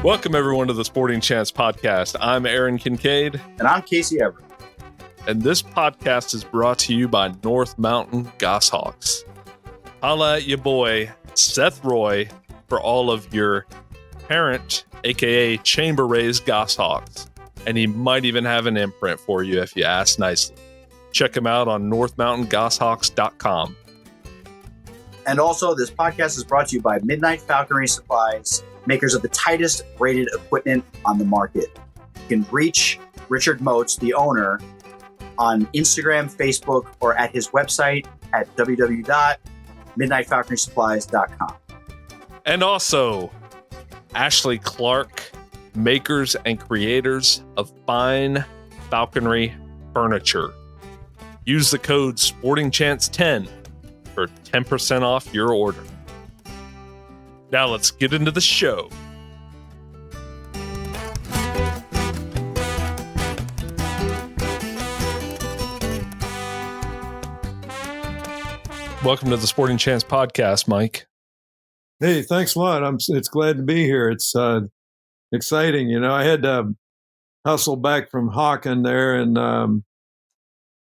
Welcome, everyone, to the Sporting Chance podcast. I'm Aaron Kincaid. And I'm Casey Everett. And this podcast is brought to you by North Mountain Goshawks. Holla at your boy, Seth Roy, for all of your parent, a.k.a. chamber-raised goshawks. And he might even have an imprint for you if you ask nicely. Check him out on northmountaingoshawks.com. And also, this podcast is brought to you by Midnight Falconry Supplies, makers of the tightest rated equipment on the market. You can reach Richard Moats, the owner, on Instagram, Facebook, or at his website at www.midnightfalconrysupplies.com. And also, Ashley Clark, makers and creators of fine falconry furniture. Use the code SportingChance10 for 10% off your order. Now let's get into the show. Welcome to the Sporting Chance podcast, Mike. Hey, thanks a lot. It's glad to be here. It's exciting. You know, I had to hustle back from hawking there and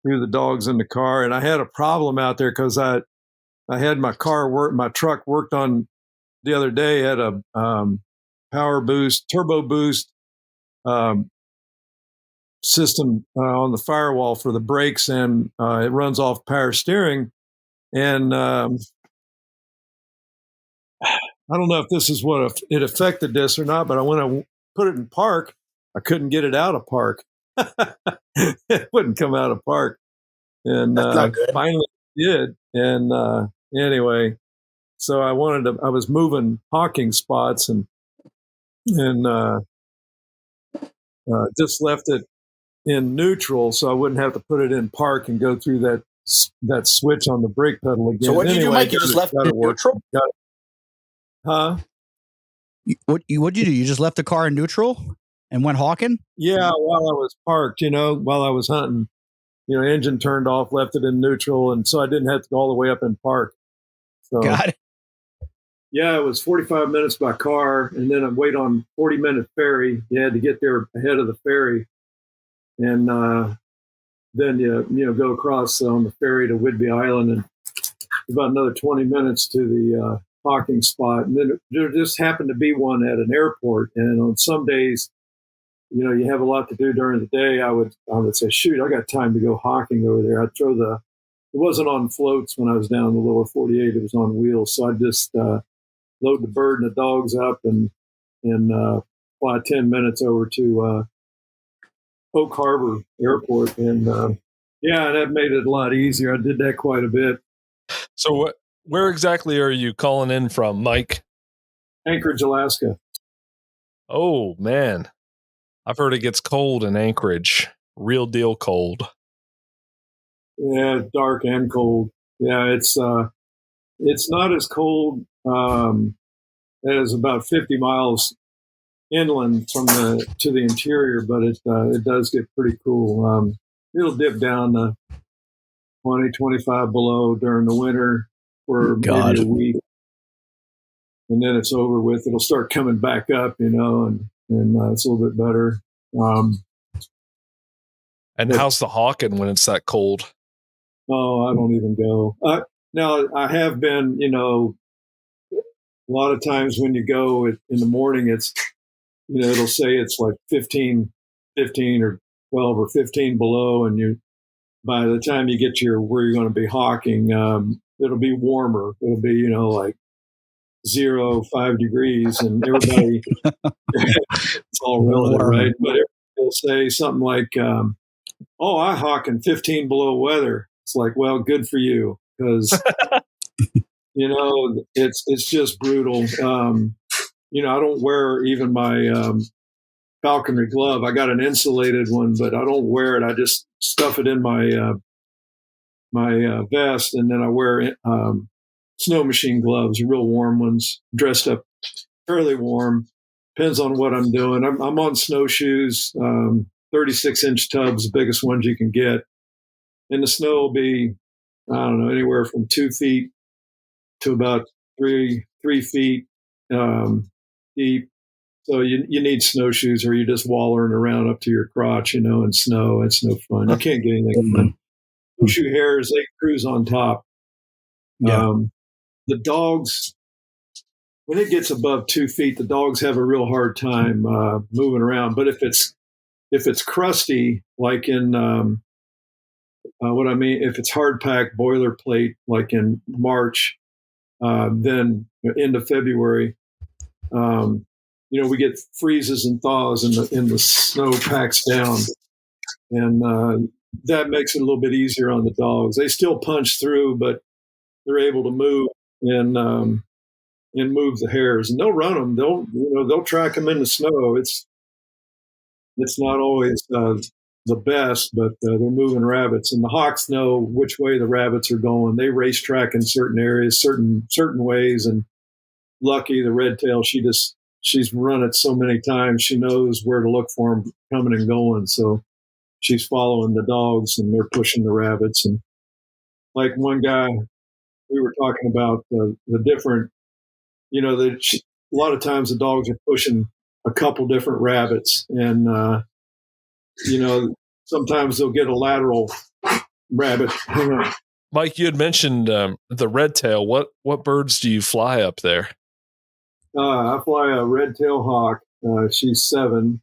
threw the dogs in the car, and I had a problem out there because I had my truck worked on the other day. Had a turbo boost system on the firewall for the brakes, and it runs off power steering. And I don't know if this is what it affected this or not, but when I put it in park, I couldn't get it out of park. It wouldn't come out of park. And finally it did. And anyway, so I was moving hawking spots and just left it in neutral so I wouldn't have to put it in park and go through that switch on the brake pedal again. So what did you do, Mike? You just left it in neutral? Huh? What'd you do? You just left the car in neutral and went hawking? Yeah, while I was parked, while I was hunting. Engine turned off, left it in neutral, and so I didn't have to go all the way up in park. So, got it. Yeah, it was 45 minutes by car, and then I wait on 40-minute ferry. You had to get there ahead of the ferry, and then you go across on the ferry to Whidbey Island, and about another 20 minutes to the hawking spot. And then there just happened to be one at an airport, and on some days, you have a lot to do during the day. I would say, shoot, I got time to go hawking over there. I'd throw it wasn't on floats when I was down in the lower 48. It was on wheels. So I'd just load the bird and the dogs up and fly 10 minutes over to Oak Harbor Airport. And that made it a lot easier. I did that quite a bit. So where exactly are you calling in from, Mike? Anchorage, Alaska. Oh, man. I've heard it gets cold in Anchorage. Real deal cold. Yeah, dark and cold. Yeah, it's not as cold as about 50 miles inland to the interior, but it does get pretty cool. It'll dip down to 20, 25 below during the winter for maybe a week, and then it's over with. It'll start coming back up, and it's a little bit better. And how's the hawking when it's that cold? Oh, I don't even go. Now, I have been, a lot of times when you go in the morning, it's, it'll say it's like 15 or 12 or 15 below. And by the time you get where you're going to be hawking, it'll be warmer. It'll be, like 5 degrees, and everybody, it's all relative, right? But they'll say something like, I hawk in 15 below weather. It's like, well, good for you, because, it's just brutal. I don't wear even my falconry glove. I got an insulated one, but I don't wear it. I just stuff it in my vest, and then I wear snow machine gloves, real warm ones, dressed up fairly warm. Depends on what I'm doing. I'm on snowshoes, 36-inch tubs, the biggest ones you can get. And the snow will be, I don't know, anywhere from 2 feet to about three feet deep. So you need snowshoes, or you're just wallering around up to your crotch, in snow. It's no fun. You can't get anything done. Snowshoe hares, they cruise on top. Yeah. The dogs, when it gets above 2 feet, the dogs have a real hard time moving around. But if it's crusty, like in if it's hard packed boilerplate, like in March, then into February, we get freezes and thaws, and the snow packs down, and that makes it a little bit easier on the dogs. They still punch through, but they're able to move and move the hares, and they'll run them. They'll track them in the snow. It's not always the best, but they're moving rabbits, and the hawks know which way the rabbits are going. They racetrack in certain areas, certain ways, and Lucky, the red tail, she's run it so many times, she knows where to look for them coming and going. So she's following the dogs, and they're pushing the rabbits. And like one guy, we were talking about the different, a lot of times the dogs are pushing a couple different rabbits, and sometimes they'll get a lateral rabbit. Hang on. Mike, you had mentioned the red tail. What birds do you fly up there? I fly a red-tailed hawk. She's 7.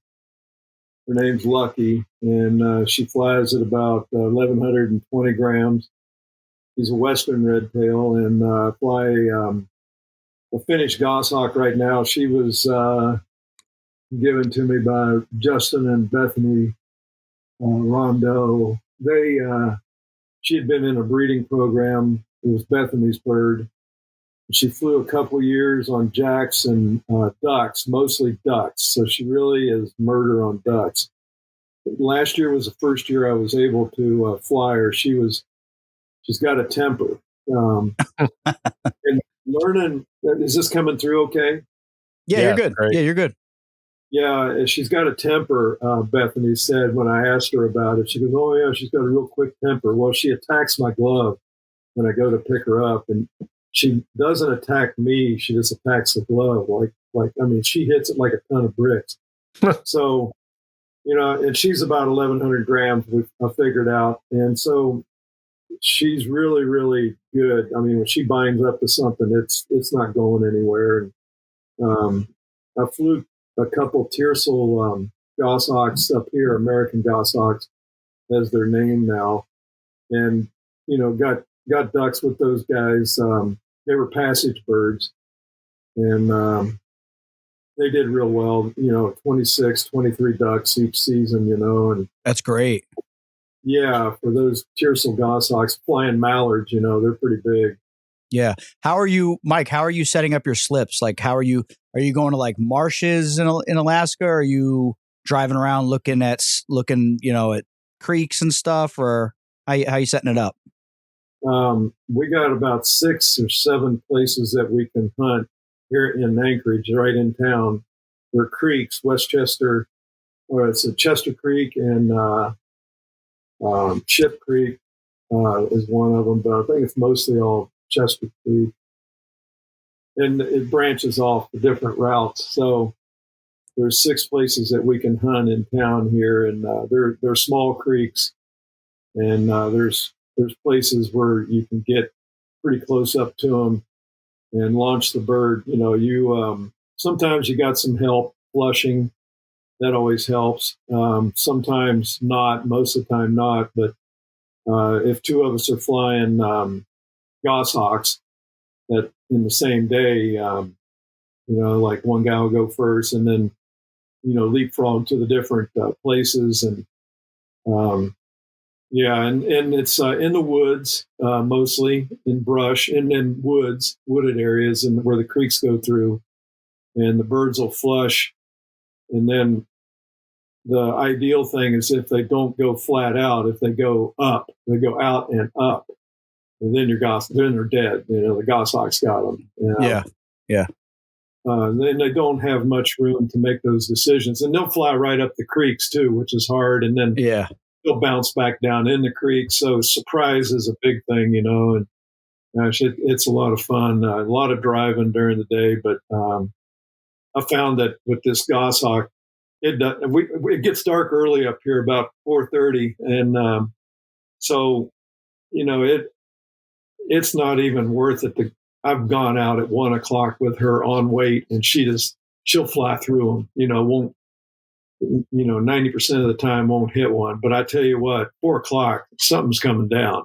Her name's Lucky, and she flies at about 1,120 grams. She's a western red-tail, and I fly a Finnish goshawk right now. She was given to me by Justin and Bethany Rondeau. She had been in a breeding program. It was Bethany's bird. She flew a couple years on jacks and ducks, mostly ducks. So she really is murder on ducks. Last year was the first year I was able to fly her. She's got a temper. And learning, is this coming through okay? Yeah, you're good. Great. Yeah, you're good. Yeah, she's got a temper, Bethany said when I asked her about it. She goes, oh, yeah, she's got a real quick temper. Well, she attacks my glove when I go to pick her up. And she doesn't attack me. She just attacks the glove. She hits it like a ton of bricks. So, and she's about 1,100 grams, I figured out. And so she's really, really good. I mean, when she binds up to something, it's not going anywhere. And I flew a couple tiercel goshawks up here, American goshawks, as their name now, and got ducks with those guys. They were passage birds, and they did real well. 26, 23 ducks each season. And That's great. yeah, for those tiercel goshawks, flying mallards, they're pretty big. Yeah. How are you, Mike? How are you setting up your slips? Like, are you going to like marshes in Alaska? Or are you driving around looking at creeks and stuff, or how you setting it up? We got about 6 or 7 places that we can hunt here in Anchorage, right in town. They're creeks, Westchester, or it's a Chester Creek, and Ship Creek is one of them, but I think it's mostly all Chester Creek. And it branches off the different routes. So there's 6 places that we can hunt in town here, and they're small creeks, and there's places where you can get pretty close up to them and launch the bird. Sometimes you got some help flushing. That always helps. Sometimes not, most of the time not. But if 2 of us are flying goshawks that in the same day, like one guy will go first, and then, leapfrog to the different places. And and it's in the woods, mostly in brush, and then wooded areas, and where the creeks go through, and the birds will flush. And then the ideal thing is if they don't go flat out, if they go up, they go out and up, and then then they're dead. The goshawks got them. Yeah. Then they don't have much room to make those decisions, and they'll fly right up the creeks too, which is hard. And then they'll bounce back down in the creek. So surprise is a big thing, and gosh, it's a lot of fun, a lot of driving during the day, but I found that with this goshawk, it gets dark early up here about 4:30, and so it's not even worth it. I've gone out at 1 o'clock with her on weight, and she'll fly through them. Won't 90% of the time won't hit one. But I tell you what, 4 o'clock, something's coming down.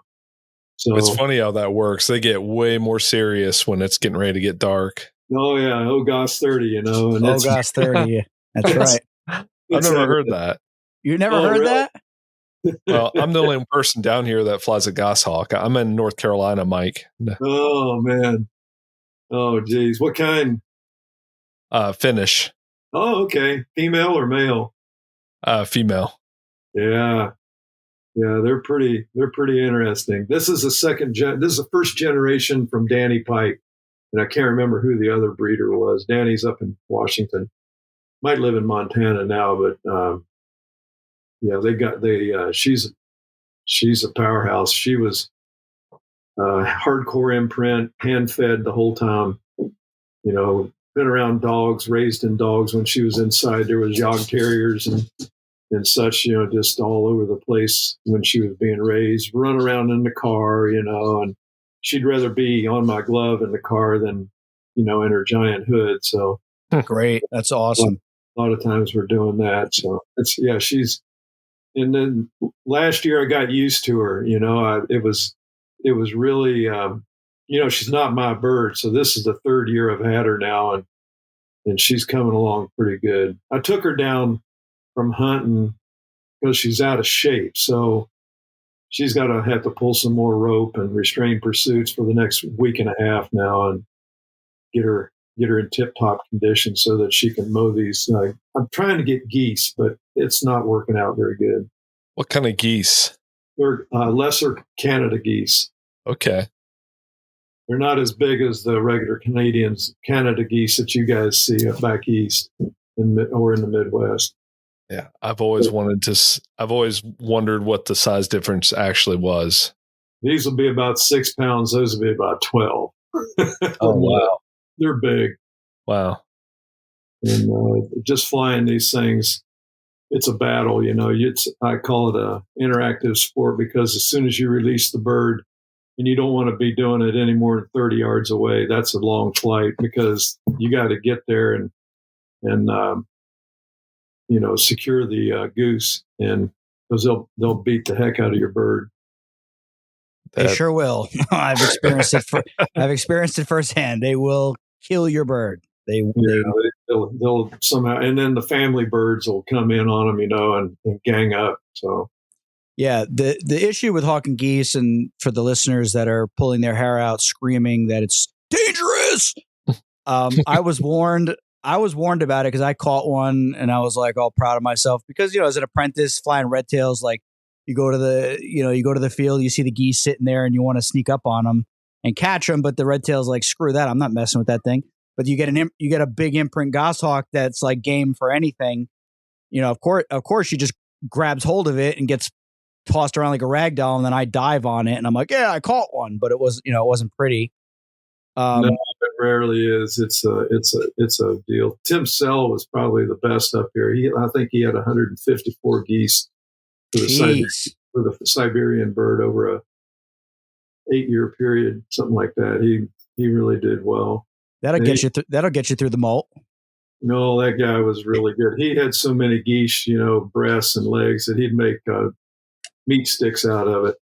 So it's funny how that works. They get way more serious when it's getting ready to get dark. Oh yeah, Gos 30, and Gos 30. Yeah. That's right. I've never heard that. You never heard really? that? Well, I'm the only person down here that flies a goshawk. I'm in North Carolina, Mike. Oh man. Oh geez. What kind? Finnish. Oh, okay. Female or male? Female. Yeah. Yeah, they're pretty interesting. This is this is the first generation from Danny Pike. And I can't remember who the other breeder was. Danny's up in Washington. Might live in Montana now, but she's a powerhouse. She was hardcore imprint, hand fed the whole time. Been around dogs, raised in dogs. When she was inside, there was Yog Terriers and such, just all over the place when she was being raised, run around in the car, and she'd rather be on my glove in the car than, in her giant hood. So great. That's awesome. A lot of times we're doing that. So and then last year I got used to her, it was really, she's not my bird. So this is the third year I've had her now, and she's coming along pretty good. I took her down from hunting because she's out of shape. So she's got to have to pull some more rope and restrain pursuits for the next week and a half now, and get her in tip-top condition so that she can mow these. I'm trying to get geese, but it's not working out very good. What kind of geese? They're lesser Canada geese. Okay. They're not as big as the regular Canada geese that you guys see up back east or in the Midwest. Yeah, I've always wondered what the size difference actually was. These will be about 6 pounds. Those will be about 12. Oh, wow. They're big. Wow. And just flying these things, it's a battle. I call it a interactive sport because as soon as you release the bird, and you don't want to be doing it any more than 30 yards away, that's a long flight because you got to get there and secure the goose, and because they'll beat the heck out of your bird. They sure will. I've experienced it. I've experienced it firsthand. They will kill your bird. They'll somehow, and then the family birds will come in on them, and gang up. So, yeah, the issue with hawk and geese, and for the listeners that are pulling their hair out, screaming that it's dangerous, I was warned. About it because I caught one, and I was like all proud of myself because as an apprentice flying red tails, like you go to the field, you see the geese sitting there, and you want to sneak up on them and catch them, but the red tail's like, screw that, I'm not messing with that thing. But you get a big imprint goshawk that's like game for anything. Of course, she just grabs hold of it and gets tossed around like a rag doll, and then I dive on it, and I'm like, yeah, I caught one, but it wasn't pretty. No, it rarely is. It's a deal. Tim Sell was probably the best up here. I think he had 154 geese for the Siberian bird over a 8-year period, something like that. He really did well. That'll get you through the molt. No, that guy was really good. He had so many geese, breasts and legs that he'd make meat sticks out of it.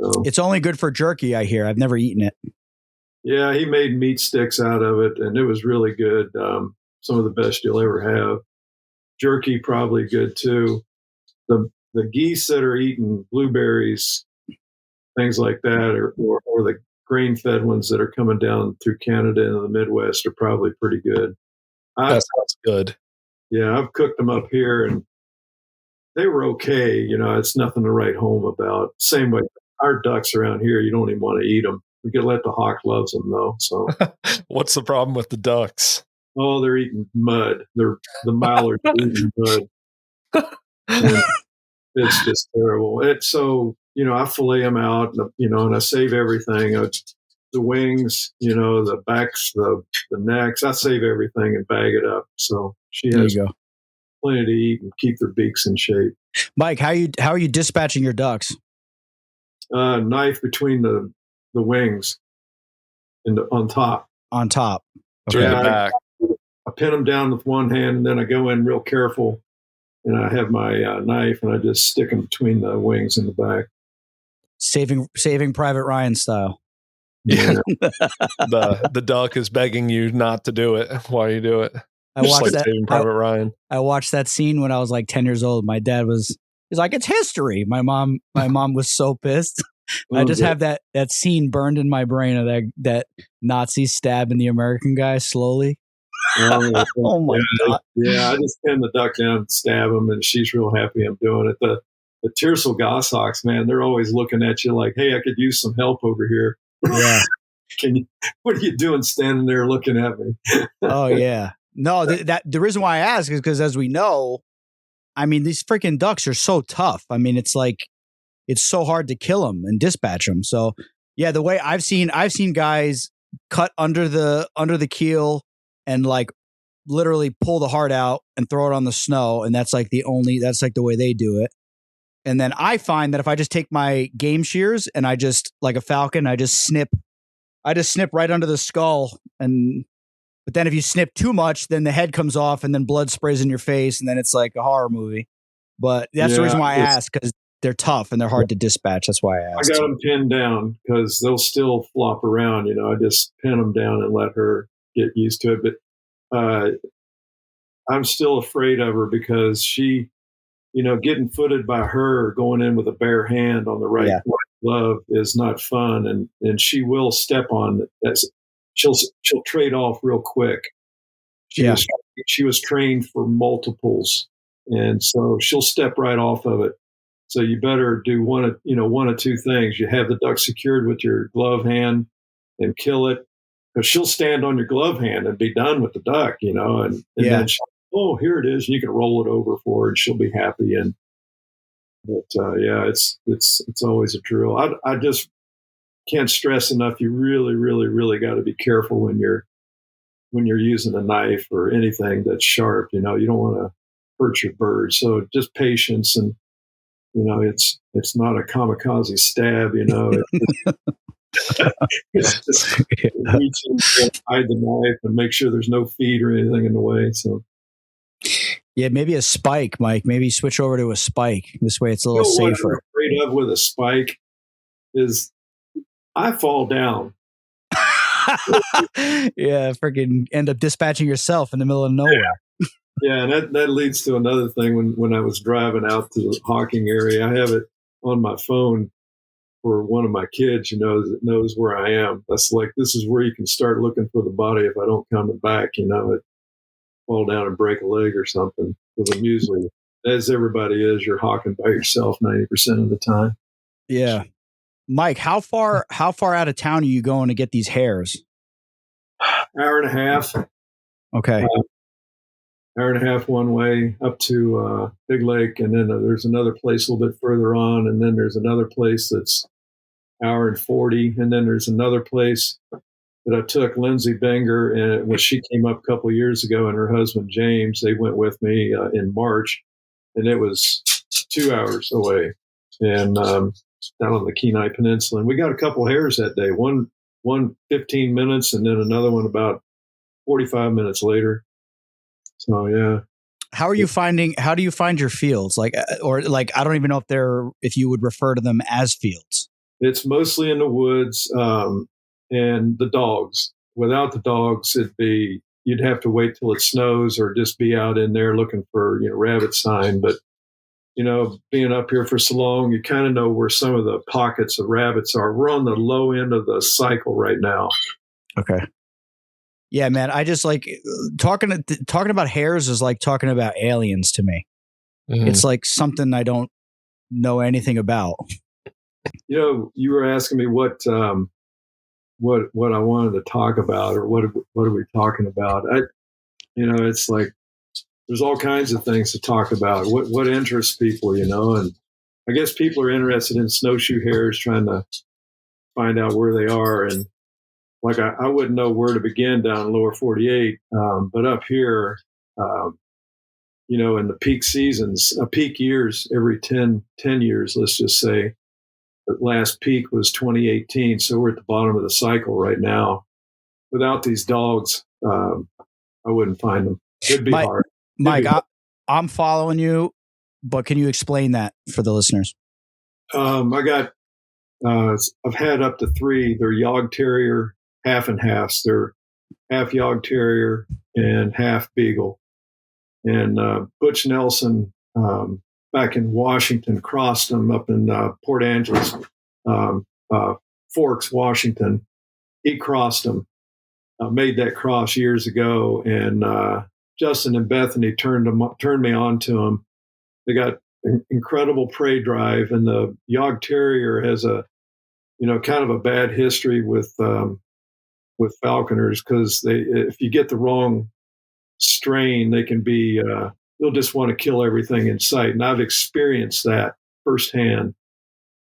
So, it's only good for jerky, I hear. I've never eaten it. Yeah, he made meat sticks out of it, and it was really good. Some of the best you'll ever have. Jerky probably good too. The geese that are eating blueberries, things like that, or the grain-fed ones that are coming down through Canada into the Midwest are probably pretty good. That sounds good. Yeah, I've cooked them up here, and they were okay. It's nothing to write home about. Same way, our ducks around here, you don't even want to eat them. We could let the hawk loves them though. So, what's the problem with the ducks? Oh, they're eating mud. The mallards are eating mud. It's just terrible. I fillet them out, and I save everything. the wings, the backs, the necks. I save everything and bag it up. So she There has you go. plenty to eat and keep their beaks in shape. Mike, how are you dispatching your ducks? Knife between the wings and on top. On top. Through the back. I pin them down with one hand, and then I go in real careful, and I have my knife, and I just stick them between the wings and the back. Saving Private Ryan style. Yeah. the duck is begging you not to do it while you do it. I watched that. Saving Private Ryan. I watched that scene when I was like 10 years old. My dad he's like, it's history. My mom was so pissed. I just have that scene burned in my brain of that Nazi stabbing the American guy slowly. Oh my God. Yeah, I just pin the duck down and stab him, and she's real happy I'm doing it. The Tiercel goshawks, man, they're always looking at you like, hey, I could use some help over here. Yeah. What are you doing standing there looking at me? Oh, yeah. No, the reason why I ask is because, as we know, I mean, these freaking ducks are so tough. I mean, it's like, it's so hard to kill them and dispatch them. So yeah, the way I've seen guys cut under the keel and like literally pull the heart out and throw it on the snow. And that's like the way they do it. And then I find that if I just take my game shears and I just, like a falcon, I just snip right under the skull. But then if you snip too much, then the head comes off and then blood sprays in your face. And then it's like a horror movie. But that's the reason why I ask, because they're tough and they're hard to dispatch. That's why I asked. I got them pinned down because they'll still flop around. I just pin them down and let her get used to it. But I'm still afraid of her because she, getting footed by her going in with a bare hand on the right glove is not fun. And she will step on that. She'll trade off real quick. She was trained for multiples, and so she'll step right off of it. So you better do one of two things. You have the duck secured with your glove hand and kill it, because she'll stand on your glove hand and be done with the duck, and then here it is, and you can roll it over for her, and she'll be happy. It's always a drill. I just can't stress enough. You really, really, really got to be careful when you're using a knife or anything that's sharp. You don't want to hurt your bird. So just patience, and it's not a kamikaze stab. It's just reach and hide the knife and make sure there's no feed or anything in the way. So. Yeah, maybe a spike, Mike. Maybe switch over to a spike. This way it's a little safer. What I'm afraid of with a spike is I fall down. Yeah, freaking end up dispatching yourself in the middle of nowhere. Yeah, and that leads to another thing. When I was driving out to the hawking area, I have it on my phone for one of my kids, that knows where I am. That's like, this is where you can start looking for the body if I don't come back, it fall down and break a leg or something. Because I'm usually, as everybody is, you're hawking by yourself 90% of the time. Yeah. Mike, how far out of town are you going to get these hares? Hour and a half. Okay. Hour and a half one way up to Big Lake, and then there's another place a little bit further on, and then there's another place that's hour and 40, and then there's another place that I took Lindsay Benger, and when she came up a couple of years ago, and her husband James, they went with me in March, and it was 2 hours away, and down on the Kenai Peninsula, and we got a couple hares that day. One 15 minutes, and then another one about 45 minutes later. So yeah. How do you find your fields? Like, or like, I don't even know if you would refer to them as fields. It's mostly in the woods, and the dogs. Without the dogs, you'd have to wait till it snows or just be out in there looking for, rabbit sign. But, being up here for so long, you kind of know where some of the pockets of rabbits are. We're on the low end of the cycle right now. Okay. Yeah, man. I just like talking about hares is like talking about aliens to me. Mm-hmm. It's like something I don't know anything about. You were asking me what I wanted to talk about, or what are we talking about? It's like there's all kinds of things to talk about. What interests people, and I guess people are interested in snowshoe hares, trying to find out where they are, and like I wouldn't know where to begin down in lower 48. But up here, in the peak seasons, peak years, every 10 years, let's just say, the last peak was 2018. So we're at the bottom of the cycle right now. Without these dogs, I wouldn't find them. It'd be hard. Mike, I'm following you, but can you explain that for the listeners? I've had up to 3. They're Yog Terrier half and halves. They're half Yog Terrier and half Beagle. And Butch Nelson, back in Washington, crossed them up in Port Angeles, Forks, Washington. He crossed them, made that cross years ago, and Justin and Bethany turned me on to them. They got incredible prey drive, and the Yog Terrier has a kind of a bad history with falconers, because if you get the wrong strain, they can be they'll just want to kill everything in sight, and I've experienced that firsthand.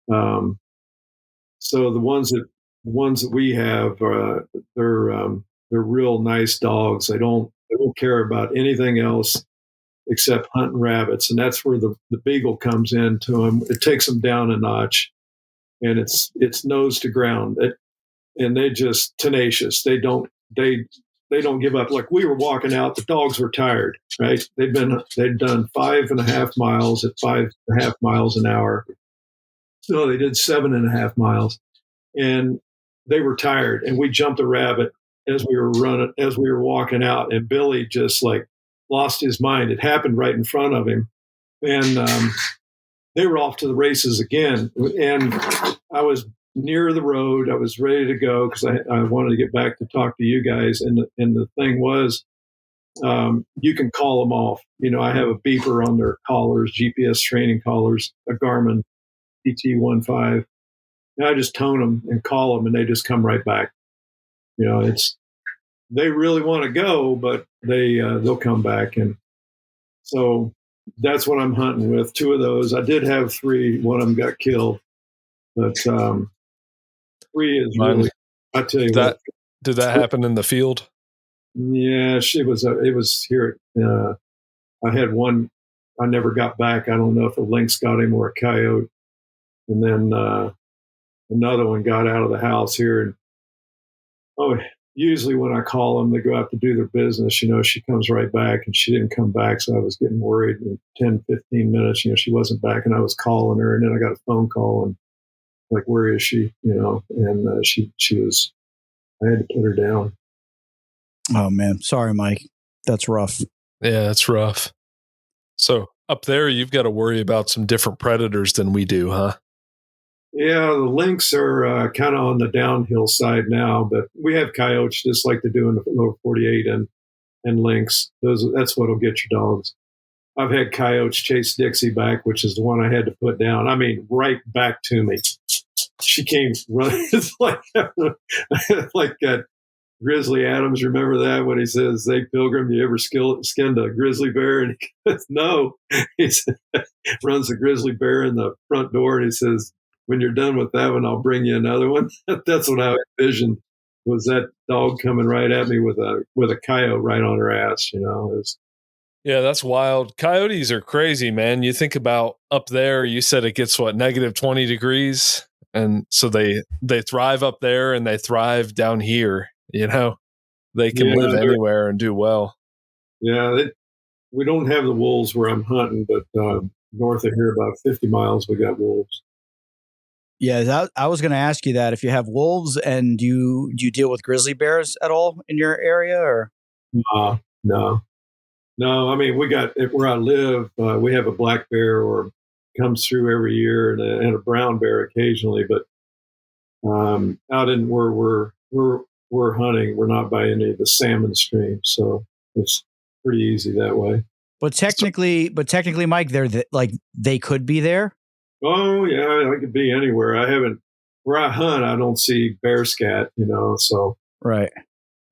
So the ones that we have, they're real nice dogs. They don't care about anything else except hunting rabbits, and that's where the Beagle comes into them. It takes them down a notch, and it's nose to ground. And they just tenacious. They don't give up. Like, we were walking out, the dogs were tired, right? They'd done 5.5 miles at 5.5 miles an hour. No, they did 7.5 miles, and they were tired. And we jumped a rabbit as we were walking out, and Billy just like lost his mind. It happened right in front of him, and they were off to the races again. And I was near the road. I was ready to go because I wanted to get back to talk to you guys. And the thing was, you can call them off. I have a beeper on their collars, GPS training collars, a Garmin PT15. And I just tone them and call them, and they just come right back. They really want to go, but they'll come back. And so that's what I'm hunting with. 2 of those. I did have 3. One of them got killed, but 3 is really. I tell you what. Did that happen in the field? Yeah, it was here. I had one. I never got back. I don't know if a lynx got him or a coyote. And then another one got out of the house here. And usually when I call them, they go out to do their business. She comes right back, and she didn't come back. So I was getting worried. In 10, 15 minutes, she wasn't back, and I was calling her, and then I got a phone call, and like, where is she? And she was, I had to put her down. Oh man. Sorry, Mike. That's rough. Yeah, that's rough. So up there, you've got to worry about some different predators than we do, huh? Yeah, the lynx are kind of on the downhill side now, but we have coyotes just like they do in the lower 48 and lynx. That's what'll get your dogs. I've had coyotes chase Dixie back, which is the one I had to put down. I mean, right back to me. She came running. It's like Grizzly Adams. Remember that when he says, "Hey, Pilgrim, you ever skinned a grizzly bear?" And he goes, "No." He runs the grizzly bear in the front door, and he says, "When you're done with that one, I'll bring you another one." That's what I envisioned, was that dog coming right at me with a coyote right on her ass. Yeah, that's wild. Coyotes are crazy, man. You think about up there, you said it gets negative 20 degrees. And so they thrive up there, and they thrive down here. They can live anywhere and do well. Yeah. We don't have the wolves where I'm hunting, but north of here, about 50 miles, we got wolves. Yeah, I was going to ask you that, if you have wolves, and do you deal with grizzly bears at all in your area, or? No. I mean, we got, where I live, we have a black bear or comes through every year, and a brown bear occasionally. But out in where we're hunting, we're not by any of the salmon streams, so it's pretty easy that way. But technically, Mike, they could be there. Oh yeah, I could be anywhere. Where I hunt, I don't see bear scat, so right.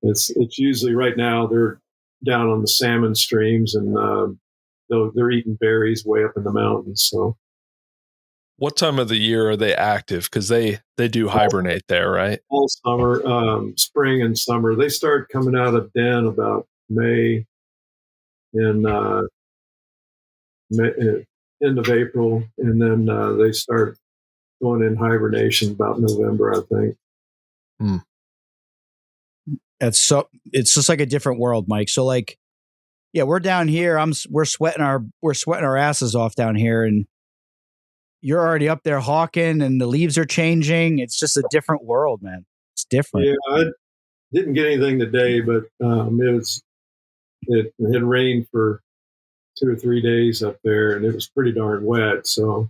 It's usually, right now they're down on the salmon streams, and they're eating berries way up in the mountains. So What time of the year are they active? Because they do hibernate there, right? All summer, spring and summer. They start coming out of den about May and end of April, and then they start going in hibernation about November, I think. It's just like a different world, Mike. So like, yeah, we're down here. We're sweating our asses off down here, and you're already up there hawking, and the leaves are changing. It's just a different world, man. It's different. Yeah, I didn't get anything today, but it had rained for 2 or 3 days up there, and it was pretty darn wet. So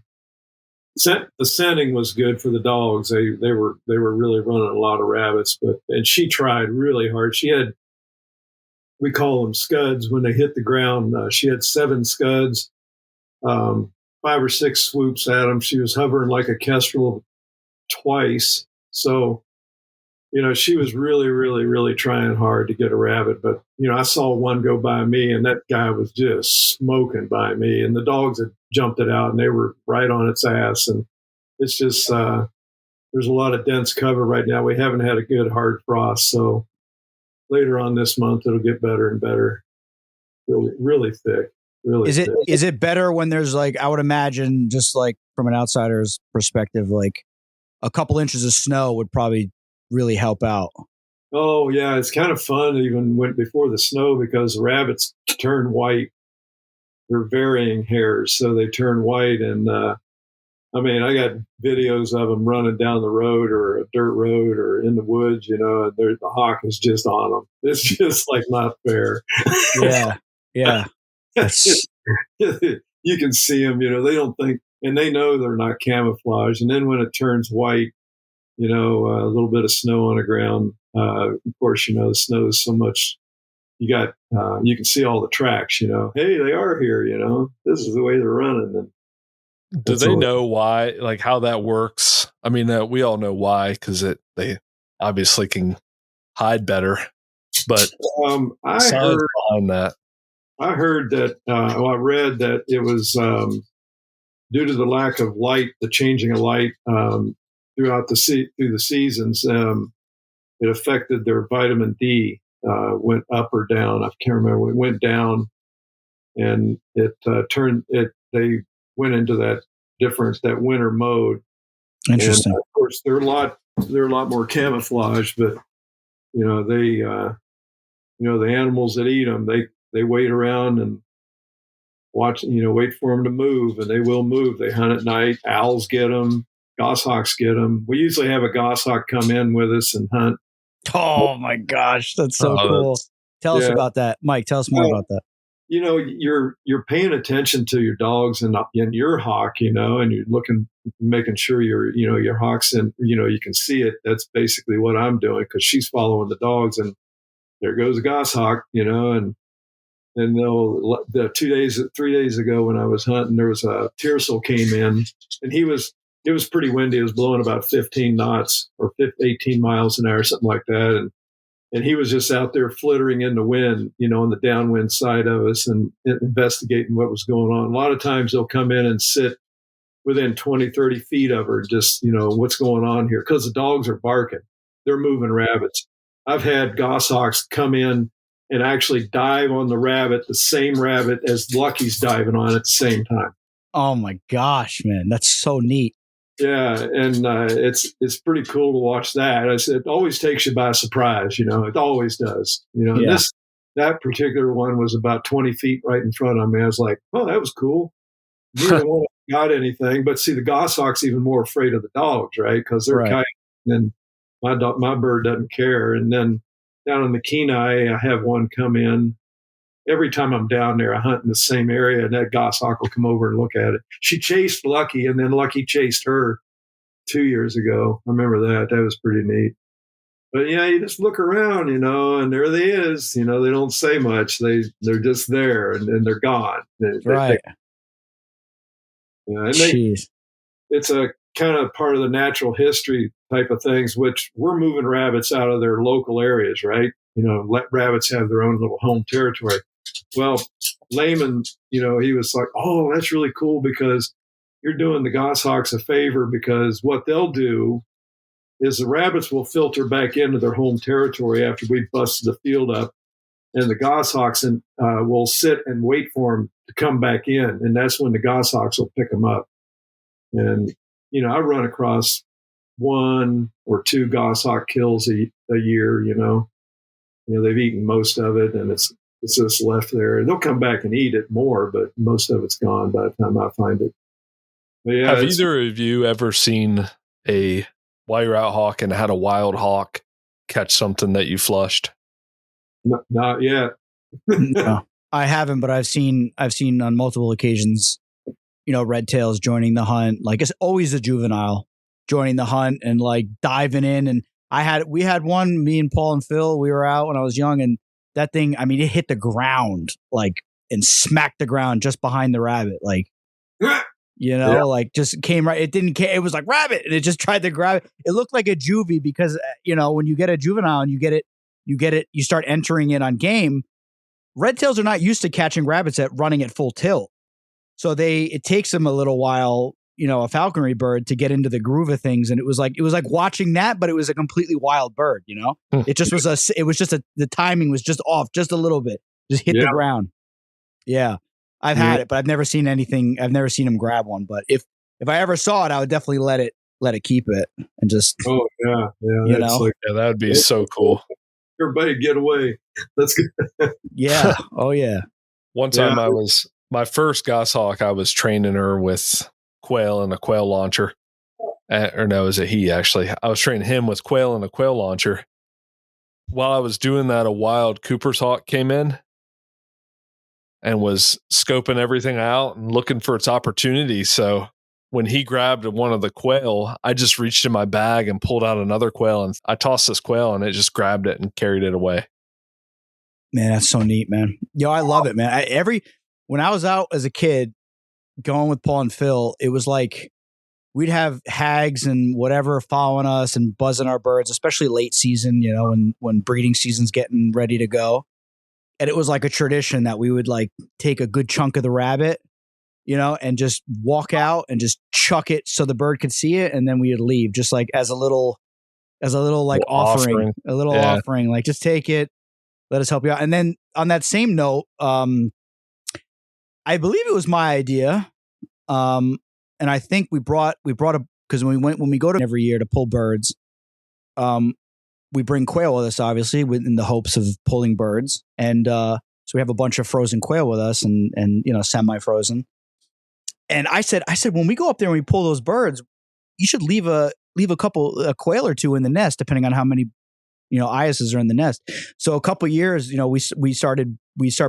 the scenting was good for the dogs. They were really running a lot of rabbits, and she tried really hard. She had, we call them scuds when they hit the ground. She had 7 scuds, 5 or 6 swoops at them. She was hovering like a kestrel twice. So, she was really, really, really trying hard to get a rabbit. But, I saw one go by me, and that guy was just smoking by me. And the dogs had jumped it out, and they were right on its ass. And it's just, there's a lot of dense cover right now. We haven't had a good hard frost. So later on this month, it'll get better and better. Really, really thick. Really thick. Is it better when there's like, I would imagine, just like from an outsider's perspective, like a couple inches of snow would probably really help out? Oh yeah, it's kind of fun even before the snow, because the rabbits turn white. They're varying hairs, so they turn white. And I got videos of them running down the road or a dirt road or in the woods, and the hawk is just on them. It's just like not fair. Yeah. You can see them. They don't think, and they know they're not camouflaged. And then when it turns white, a little bit of snow on the ground. Of course, the snow is so much. You can see all the tracks. Hey, they are here. This is the way they're running. And do they know why? Like how that works? I mean, we all know why, because they obviously can hide better. But I heard that. I read that it was due to the lack of light, the changing of light. Through the seasons, it affected their vitamin D, went up or down. I can't remember. It went down, and it they went into that winter mode. Interesting. And of course, they're a lot more camouflaged, but the animals that eat them, they wait around and watch. Wait for them to move, and they will move. They hunt at night. Owls get them. Goshawks get them. We usually have a goshawk come in with us and hunt. Oh my gosh, that's so cool. Tell us about that, Mike. Tell us more about that. You're paying attention to your dogs and your hawk, and you're making sure your hawk's in, you can see it. That's basically what I'm doing, because she's following the dogs, and there goes a goshawk, and 3 days ago when I was hunting, there was a tiercel came in, and it was pretty windy. It was blowing about 15 knots or 18 miles an hour, something like that. And he was just out there flittering in the wind, on the downwind side of us and investigating what was going on. A lot of times they'll come in and sit within 20, 30 feet of her, just, what's going on here? Because the dogs are barking. They're moving rabbits. I've had goshawks come in and actually dive on the same rabbit as Lucky's diving on at the same time. Oh my gosh, man. That's so neat. Yeah, and it's pretty cool to watch that. It always takes you by surprise, it always does. Yeah. That particular one was about 20 feet right in front of me. I was like, oh, that was cool. Neither one got anything, but see, the goshawk's even more afraid of the dogs, right? Because they're kiting, and my bird doesn't care. And then down in the Kenai, I have one come in. Every time I'm down there, I hunt in the same area, and that goshawk will come over and look at it. She chased Lucky, and then Lucky chased her 2 years ago. I remember that. That was pretty neat. But yeah, you just look around, and there they is. They don't say much. They're just there, and they're gone. Right. It's a kind of part of the natural history type of things, which we're moving rabbits out of their local areas, right? Let rabbits have their own little home territory. Well, Lehman, he was like, oh, that's really cool, because you're doing the goshawks a favor, because what they'll do is the rabbits will filter back into their home territory after we've busted the field up, and the goshawks will sit and wait for them to come back in, and that's when the goshawks will pick them up. And I run across 1 or 2 goshawk kills a year. They've eaten most of it, and it's just left there. And they'll come back and eat it more, but most of it's gone by the time I find it. But yeah, have either of you ever seen while you're out hawking, had a wild hawk catch something that you flushed? Not yet. No, I haven't, but I've seen on multiple occasions, red tails joining the hunt. Like, it's always a juvenile joining the hunt and like diving in. And we had one, me and Paul and Phil, we were out when I was young, and that thing, I mean, it hit the ground and smacked the ground just behind the rabbit. Like, like just came right. It didn't care. It was like rabbit, and it just tried to grab it. It looked like a juvie because, when you get a juvenile and you get it, you start entering it on game. Red tails are not used to catching rabbits running at full tilt. So it takes them a little while, a falconry bird, to get into the groove of things. And it was like watching that, but it was a completely wild bird, It just was the timing was just off just a little bit, just hit the ground. Yeah. I've had it, but I've never seen anything. I've never seen him grab one, but if I ever saw it, I would definitely let it keep it and just, that would be so cool. Everybody get away. That's good. Yeah. Oh yeah. One time my first goshawk, I was training her with quail and a quail launcher. Or no, it was a he, actually. I was training him with quail and a quail launcher. While I was doing that, a wild Cooper's hawk came in and was scoping everything out and looking for its opportunity. So when he grabbed one of the quail, I just reached in my bag and pulled out another quail, and I tossed this quail, and it just grabbed it and carried it away. Man, that's so neat, man. I love it, man. When I was out as a kid going with Paul and Phil, it was like we'd have hags and whatever following us and buzzing our birds, especially late season, when breeding season's getting ready to go. And it was like a tradition that we would like take a good chunk of the rabbit, and just walk out and just chuck it so the bird could see it. And then we would leave just like as a little like offering, a little offering, like just take it, let us help you out. And then on that same note, I believe it was my idea. And I think we brought because when we go to every year to pull birds, we bring quail with us, obviously, in the hopes of pulling birds. And so we have a bunch of frozen quail with us and semi-frozen. And I said, when we go up there and we pull those birds, you should leave a a quail or two in the nest, depending on how many, eyases are in the nest. So a couple of years, we start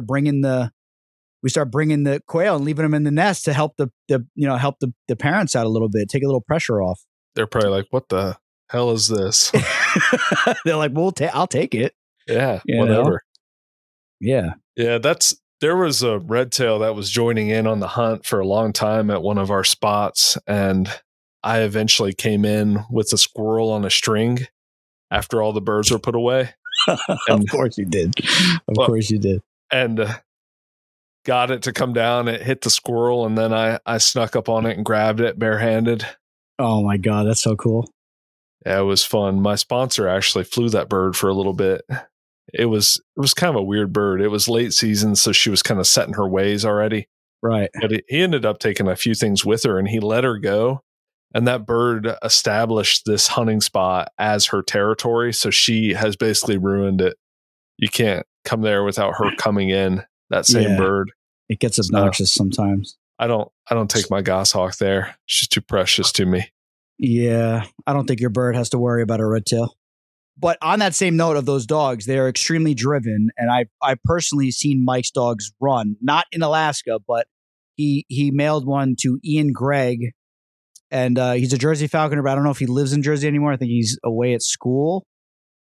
bringing the quail and leaving them in the nest to help the parents out a little bit, take a little pressure off. They're probably like, what the hell is this? They're like, well, I'll take it. Yeah. Whatever. Yeah. Yeah. There was a red tail that was joining in on the hunt for a long time at one of our spots. And I eventually came in with a squirrel on a string after all the birds were put away. Of course you did. Of course you did. And got it to come down. It hit the squirrel, and then I snuck up on it and grabbed it barehanded. Oh my God, that's so cool. Yeah, it was fun. My sponsor actually flew that bird for a little bit. It was kind of a weird bird. It was late season, so she was kind of set in her ways already. Right. But he ended up taking a few things with her, and he let her go. And that bird established this hunting spot as her territory. So she has basically ruined it. You can't come there without her coming in. That same bird. It gets obnoxious sometimes. I don't take my goshawk there. She's too precious to me. Yeah. I don't think your bird has to worry about a red tail. But on that same note of those dogs, they are extremely driven. And I've personally seen Mike's dogs run, not in Alaska, but he mailed one to Ian Gregg. And he's a Jersey Falconer, but I don't know if he lives in Jersey anymore. I think he's away at school.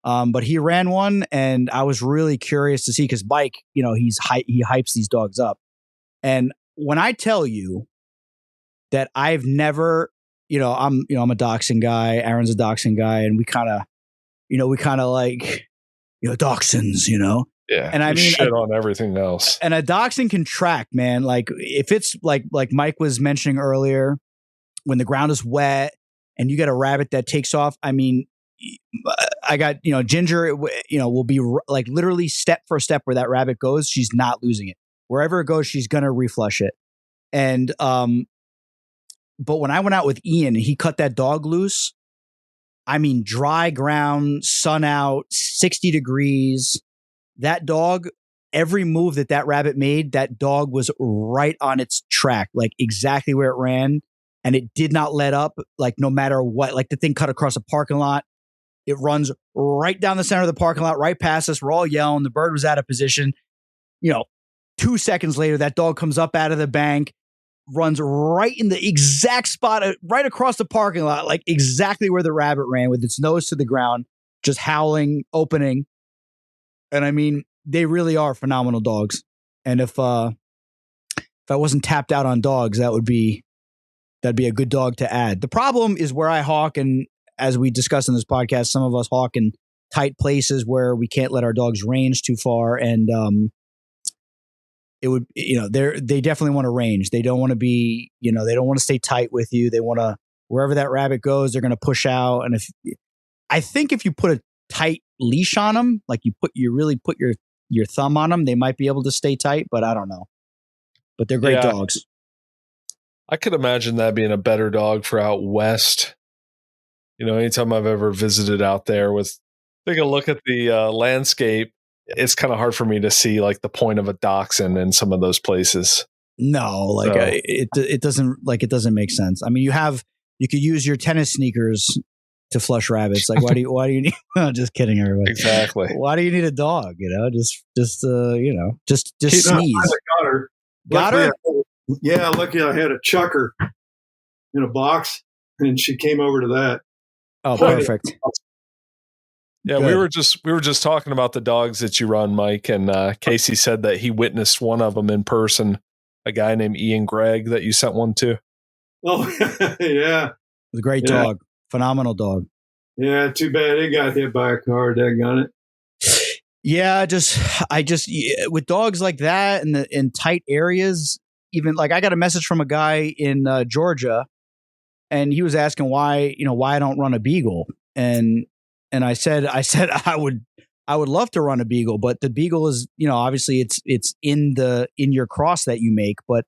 But he ran one, and I was really curious to see, because Mike, he hypes these dogs up. And when I tell you that I've never, I'm a dachshund guy, Aaron's a dachshund guy, and we kind of like, dachshunds, Yeah. And I mean, shit on everything else. And a dachshund can track, man. Like if it's like Mike was mentioning earlier, when the ground is wet and you get a rabbit that takes off. I mean, I got, Ginger, will be like literally step for step where that rabbit goes. She's not losing it. Wherever it goes, she's going to reflush it. And, but when I went out with Ian and he cut that dog loose, I mean, dry ground, sun out, 60 degrees, that dog, every move that rabbit made, that dog was right on its track, like exactly where it ran. And it did not let up, like no matter what, like the thing cut across a parking lot. It runs right down the center of the parking lot, right past us. We're all yelling. The bird was out of position. 2 seconds later, that dog comes up out of the bank, runs right in the exact spot, right across the parking lot, like exactly where the rabbit ran with its nose to the ground, just howling, opening. And I mean, they really are phenomenal dogs. And if I wasn't tapped out on dogs, that'd be a good dog to add. The problem is where I hawk, and as we discussed in this podcast, some of us hawk in tight places where we can't let our dogs range too far. And it would, they definitely want to range. They don't want to be, they don't want to stay tight with you. They want to, wherever that rabbit goes, they're going to push out. And I think if you put a tight leash on them, like you really put your thumb on them, they might be able to stay tight, but I don't know. But they're great dogs. I could imagine that being a better dog for out west. Anytime I've ever visited out there taking a look at the landscape, it's kind of hard for me to see like the point of a dachshund in some of those places. No, it doesn't make sense. I mean, you could use your tennis sneakers to flush rabbits. Like, why do you need? Just kidding, everybody. Exactly. Why do you need a dog? Just sneeze. I got her. Got her? Yeah, lucky I had a chucker in a box, and she came over to that. Oh, perfect. Yeah, Good. we were just talking about the dogs that you run, Mike, and Casey said that he witnessed one of them in person. A guy named Ian Gregg that you sent one to. Oh, yeah. It was a great dog. Phenomenal dog. Yeah, too bad it got hit by a car. Daggone it. Yeah, I just with dogs like that in tight areas, even like I got a message from a guy in Georgia, and he was asking why I don't run a beagle, and I said I would love to run a beagle, but the beagle is obviously it's in your cross that you make, but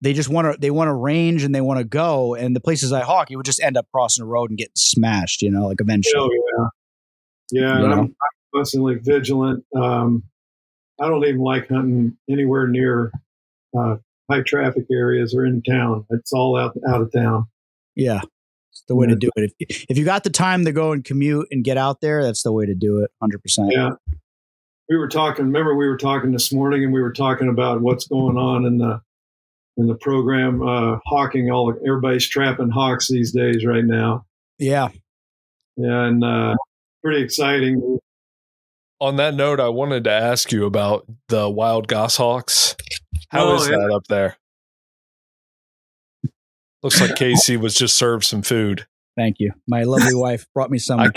they just want to range and they want to go, and the places I hawk, you would just end up crossing the road and getting smashed, like eventually. Oh, yeah. I'm constantly vigilant. I don't even like hunting anywhere near high traffic areas or in town. It's all out of town. Yeah, it's the way to do it. If you got the time to go and commute and get out there, that's the way to do it. 100%. Yeah. We were talking this morning, and we were talking about what's going on in the program, hawking. Everybody's trapping hawks these days right now. Yeah. And pretty exciting. On that note, I wanted to ask you about the wild goshawks. How is that up there? Looks like Casey was just served some food. Thank you. My lovely wife brought me some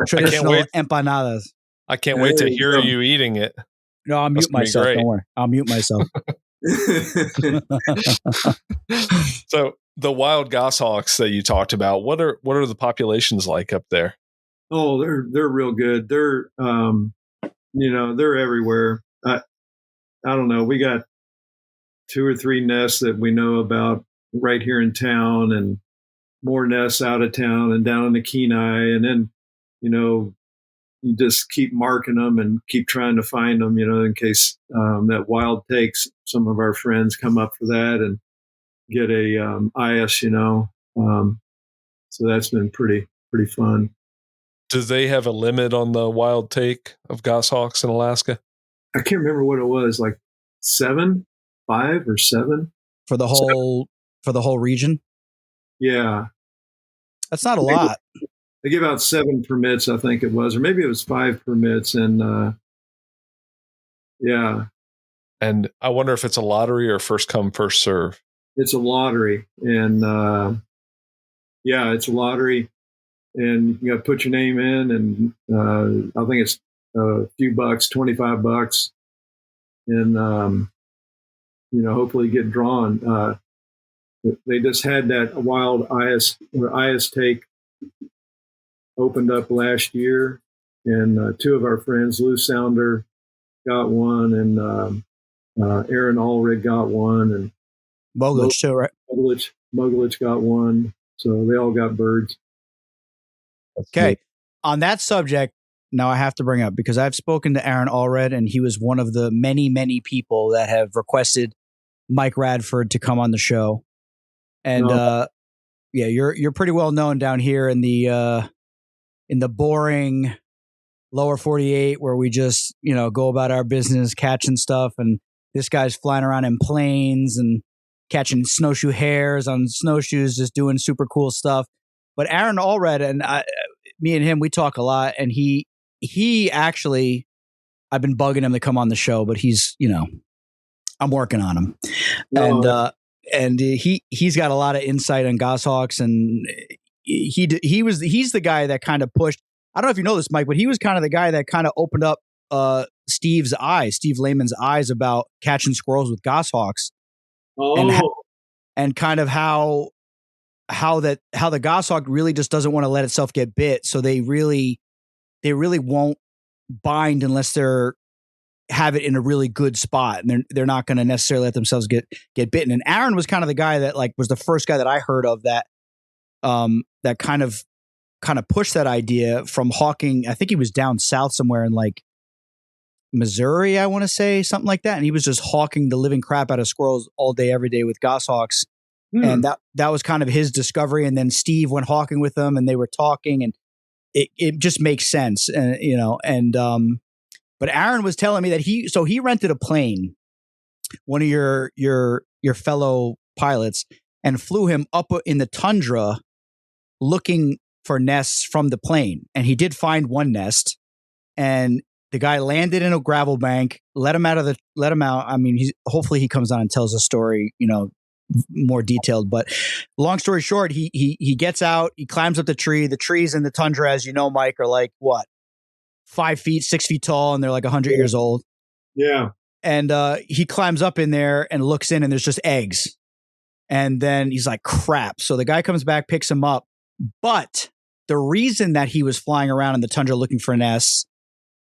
traditional empanadas. I can't wait to hear you eating it. No, I'll mute myself. Don't worry. I'll mute myself. So the wild goshawks that you talked about, what are the populations like up there? Oh, they're real good. They're they're everywhere. I don't know. We got 2 or 3 nests that we know about right here in town, and more nests out of town and down in the Kenai. And then, you just keep marking them and keep trying to find them, in case that wild takes. Some of our friends come up for that and get a IS, so that's been pretty fun. Do they have a limit on the wild take of goshawks in Alaska? I can't remember what it was, like 5 or 7 for the whole region. Yeah, that's not a lot. They give out 7 permits, I think it was, or maybe it was 5 permits, and yeah. And I wonder if it's a lottery or first come, first serve. It's a lottery, and it's a lottery, and you got to put your name in, and I think it's a few bucks, $25, and hopefully get drawn. they just had that wild IS take opened up last year, and two of our friends, Lou Sounder, got one, and Aaron Allred got one, and Moglich too, right? Moglich got one. So they all got birds. Okay. On that subject, now I have to bring up, because I've spoken to Aaron Allred, and he was one of the many, many people that have requested Mike Radford to come on the show. And yeah, you're pretty well known down here in the boring lower 48, where we just, go about our business catching stuff. And this guy's flying around in planes and catching snowshoe hares on snowshoes, just doing super cool stuff. But Aaron Allred and me and him, we talk a lot, and he actually, I've been bugging him to come on the show, but he's, I'm working on him. No. And he's got a lot of insight on goshawks, and he's the guy that kind of pushed. I don't know if you know this, Mike, but he was kind of the guy that kind of opened up Steve Lehman's eyes about catching squirrels with goshawks. Oh. And kind of how the goshawk really just doesn't want to let itself get bit, so they really won't bind unless have it in a really good spot, and they're not going to necessarily let themselves get bitten. And Aaron was kind of the guy that was the first guy that I heard of that that kind of pushed that idea from hawking. I think he was down south somewhere in Missouri, I want to say, something like that, and he was just hawking the living crap out of squirrels all day every day with goshawks. And that was kind of his discovery. And then Steve went hawking with them, and they were talking, and it just makes sense. And but Aaron was telling me that he rented a plane, one of your fellow pilots, and flew him up in the tundra looking for nests from the plane. And he did find one nest, and the guy landed in a gravel bank, let him out. I mean, hopefully he comes on and tells a story, more detailed, but long story short, he gets out, he climbs up the tree. The trees in the tundra, as you know, Mike, are 5 feet, 6 feet tall, and they're 100 years old. Yeah. And he climbs up in there and looks in, and there's just eggs. And then he's like, crap. So the guy comes back, picks him up. But the reason that he was flying around in the tundra looking for nests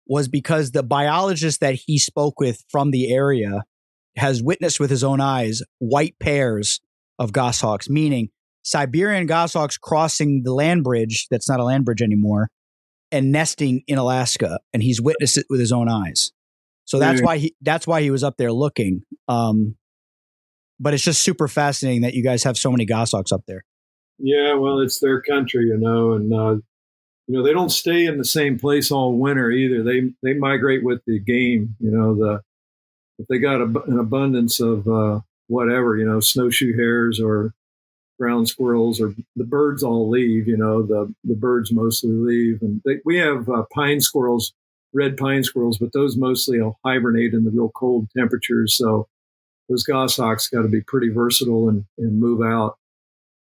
was because the biologist that he spoke with from the area has witnessed with his own eyes white pairs of goshawks, meaning Siberian goshawks crossing the land bridge that's not a land bridge anymore and nesting in Alaska. And he's witnessed it with his own eyes. So that's why he was up there looking. But it's just super fascinating that you guys have so many goshawks up there. Yeah, well, it's their country, and they don't stay in the same place all winter either. They migrate with the game. If they got an abundance of whatever, snowshoe hares or ground squirrels, or the birds all leave. The birds mostly leave, and we have pine squirrels, red pine squirrels, but those mostly will hibernate in the real cold temperatures. So those goshawks got to be pretty versatile and move out,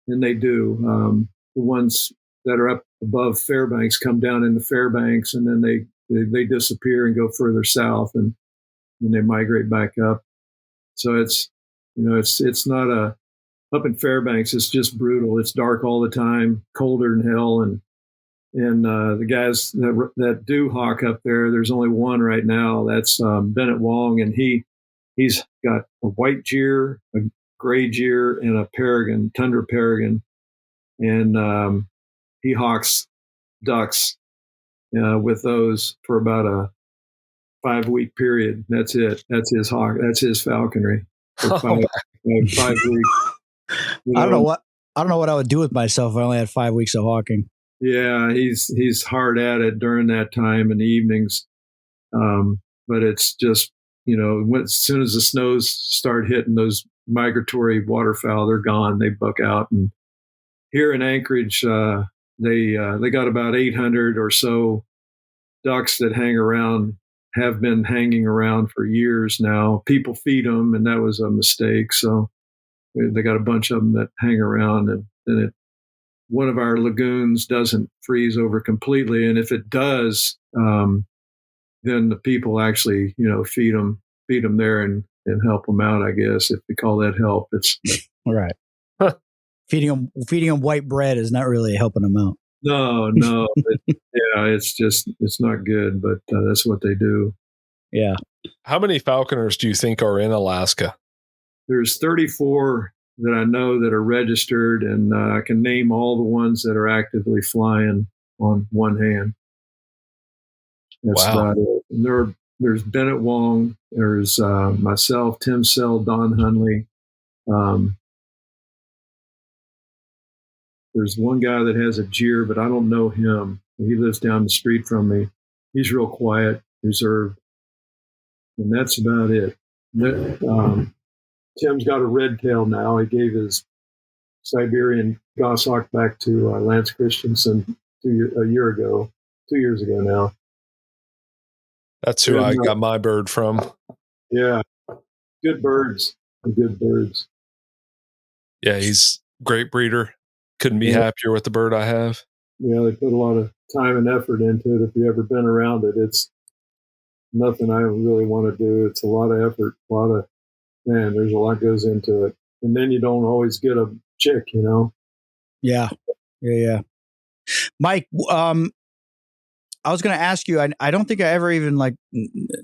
and they do. The ones that are up above Fairbanks come down into Fairbanks, and then they disappear and go further south, and they migrate back up. So it's not up in Fairbanks. It's just brutal. It's dark all the time, colder than hell, and the guys that do hawk up there, there's only one right now. That's Bennett Wong, and he's got a white gyre, a gray gyre, and a peregrine, tundra peregrine, and he hawks ducks with those for about a 5-week period. That's it. That's his hawk. That's his falconry for 5 weeks. I don't know what I would do with myself if I only had 5 weeks of hawking. Yeah, he's hard at it during that time in the evenings. But it's just, as soon as the snows start hitting, those migratory waterfowl, they're gone. They buck out. And here in Anchorage, they got about 800 or so ducks that have been hanging around for years now. People feed them, and that was a mistake. So they got a bunch of them that hang around, and then one of our lagoons doesn't freeze over completely. And if it does, then the people actually, feed them there and help them out, I guess, if we call that help. It's right. feeding them white bread is not really helping them out. No. It's not good, but that's what they do. Yeah. How many falconers do you think are in Alaska? There's 34 that I know that are registered, and I can name all the ones that are actively flying on one hand. That's about it. And there's Bennett Wong, there's myself, Tim Sell, Don Hunley. There's one guy that has a jeer, but I don't know him. He lives down the street from me. He's real quiet, reserved. And that's about it. Tim's got a red tail now. He gave his Siberian goshawk back to Lance Christensen 2 years ago now. That's who I got my bird from. Yeah. Good birds. Yeah, he's a great breeder. Couldn't be happier with the bird I have. Yeah, they put a lot of time and effort into it. If you've ever been around it, it's nothing I really want to do. It's a lot of effort, there's a lot goes into it. And then you don't always get a chick, Yeah. Mike, I was going to ask you, I don't think I ever even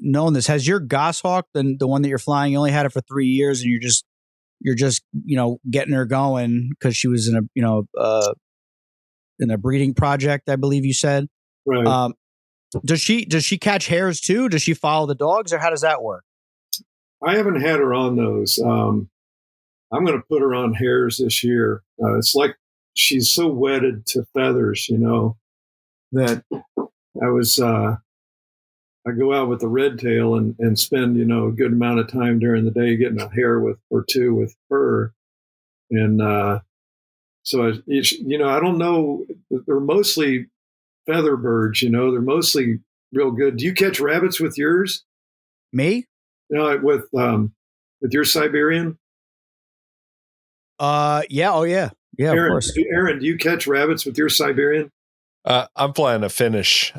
known this. Has your goshawk, the one that you're flying, you only had it for 3 years and you're just getting her going because she was in a breeding project, I believe you said. Right. Does she catch hares too? Does she follow the dogs, or how does that work? I haven't had her on those. I'm going to put her on hares this year. It's like she's so wedded to feathers, that I go out with the red tail and spend, a good amount of time during the day getting a hare or two with her. And so, I don't know. They're mostly feather birds, they're mostly real good. Do you catch rabbits with yours? Me? With your Siberian? Yeah. Oh, yeah. Yeah, Aaron, of course. Aaron, do you catch rabbits with your Siberian? I'm flying a Finnish.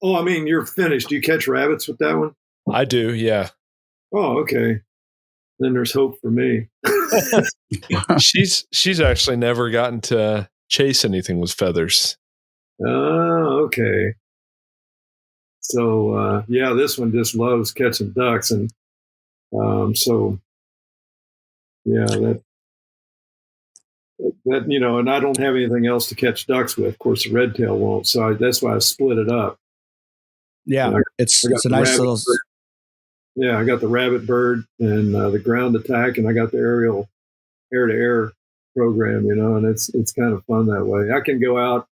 You're Finnish. Do you catch rabbits with that one? I do, yeah. Oh, okay. Then there's hope for me. She's actually never gotten to chase anything with feathers. Oh, okay. So, this one just loves catching ducks. And that and I don't have anything else to catch ducks with. Of course, the red tail won't. So that's why I split it up. Yeah, it's a nice little. Yeah, I got the rabbit bird and the ground attack, and I got the aerial air-to-air program, and it's kind of fun that way. I can go out.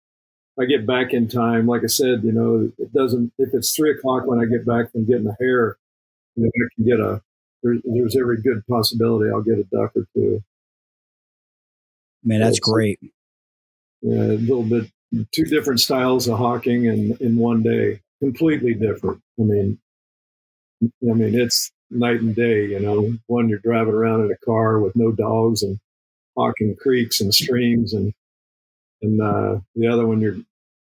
I get back in time. Like I said, it doesn't, if it's 3:00 when I get back from getting a hare, I can get there's every good possibility I'll get a duck or two. Man, that's great. Yeah, a little bit, 2 different styles of hawking in one day, completely different. I mean, it's night and day, one you're driving around in a car with no dogs and hawking creeks and streams, and the other one you're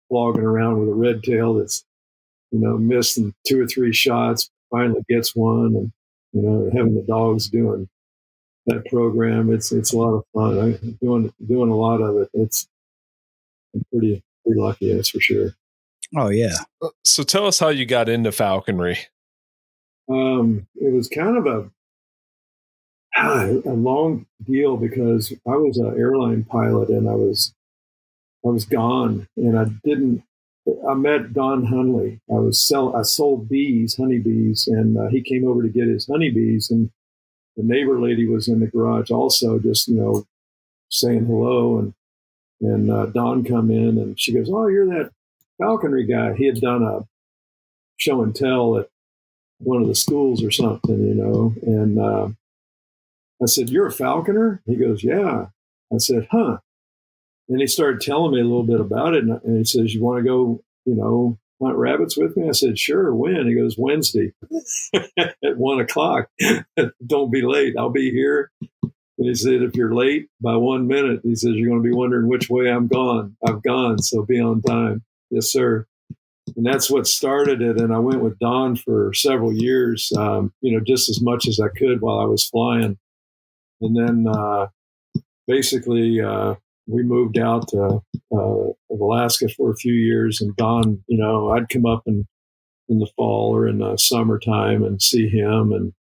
flogging around with a red tail that's, missing 2 or 3 shots, finally gets one, and, having the dogs doing that program, it's a lot of fun. I'm doing a lot of it. I'm pretty lucky, that's for sure. Oh yeah. So tell us how you got into falconry. It was kind of a long deal because I was an airline pilot and I was gone, and I met Don Hunley. I sold honeybees, and he came over to get his honeybees, and the neighbor lady was in the garage also, just, saying hello, and Don come in, and she goes, "Oh, you're that falconry guy." He had done a show and tell at one of the schools or something, and I said, "You're a falconer?" He goes, "Yeah." I said, "Huh." And he started telling me a little bit about it, and he says, "You want to go, hunt rabbits with me?" I said, "Sure." When? He goes, "Wednesday at 1:00. Don't be late. I'll be here." And he said, "If you're late by 1 minute," he says, "you're going to be wondering which way I've gone. So be on time." Yes, sir. And that's what started it. And I went with Don for several years, just as much as I could while I was flying. And then basically, we moved out to Alaska for a few years, and Don, I'd come up in the fall or in the summertime and see him, and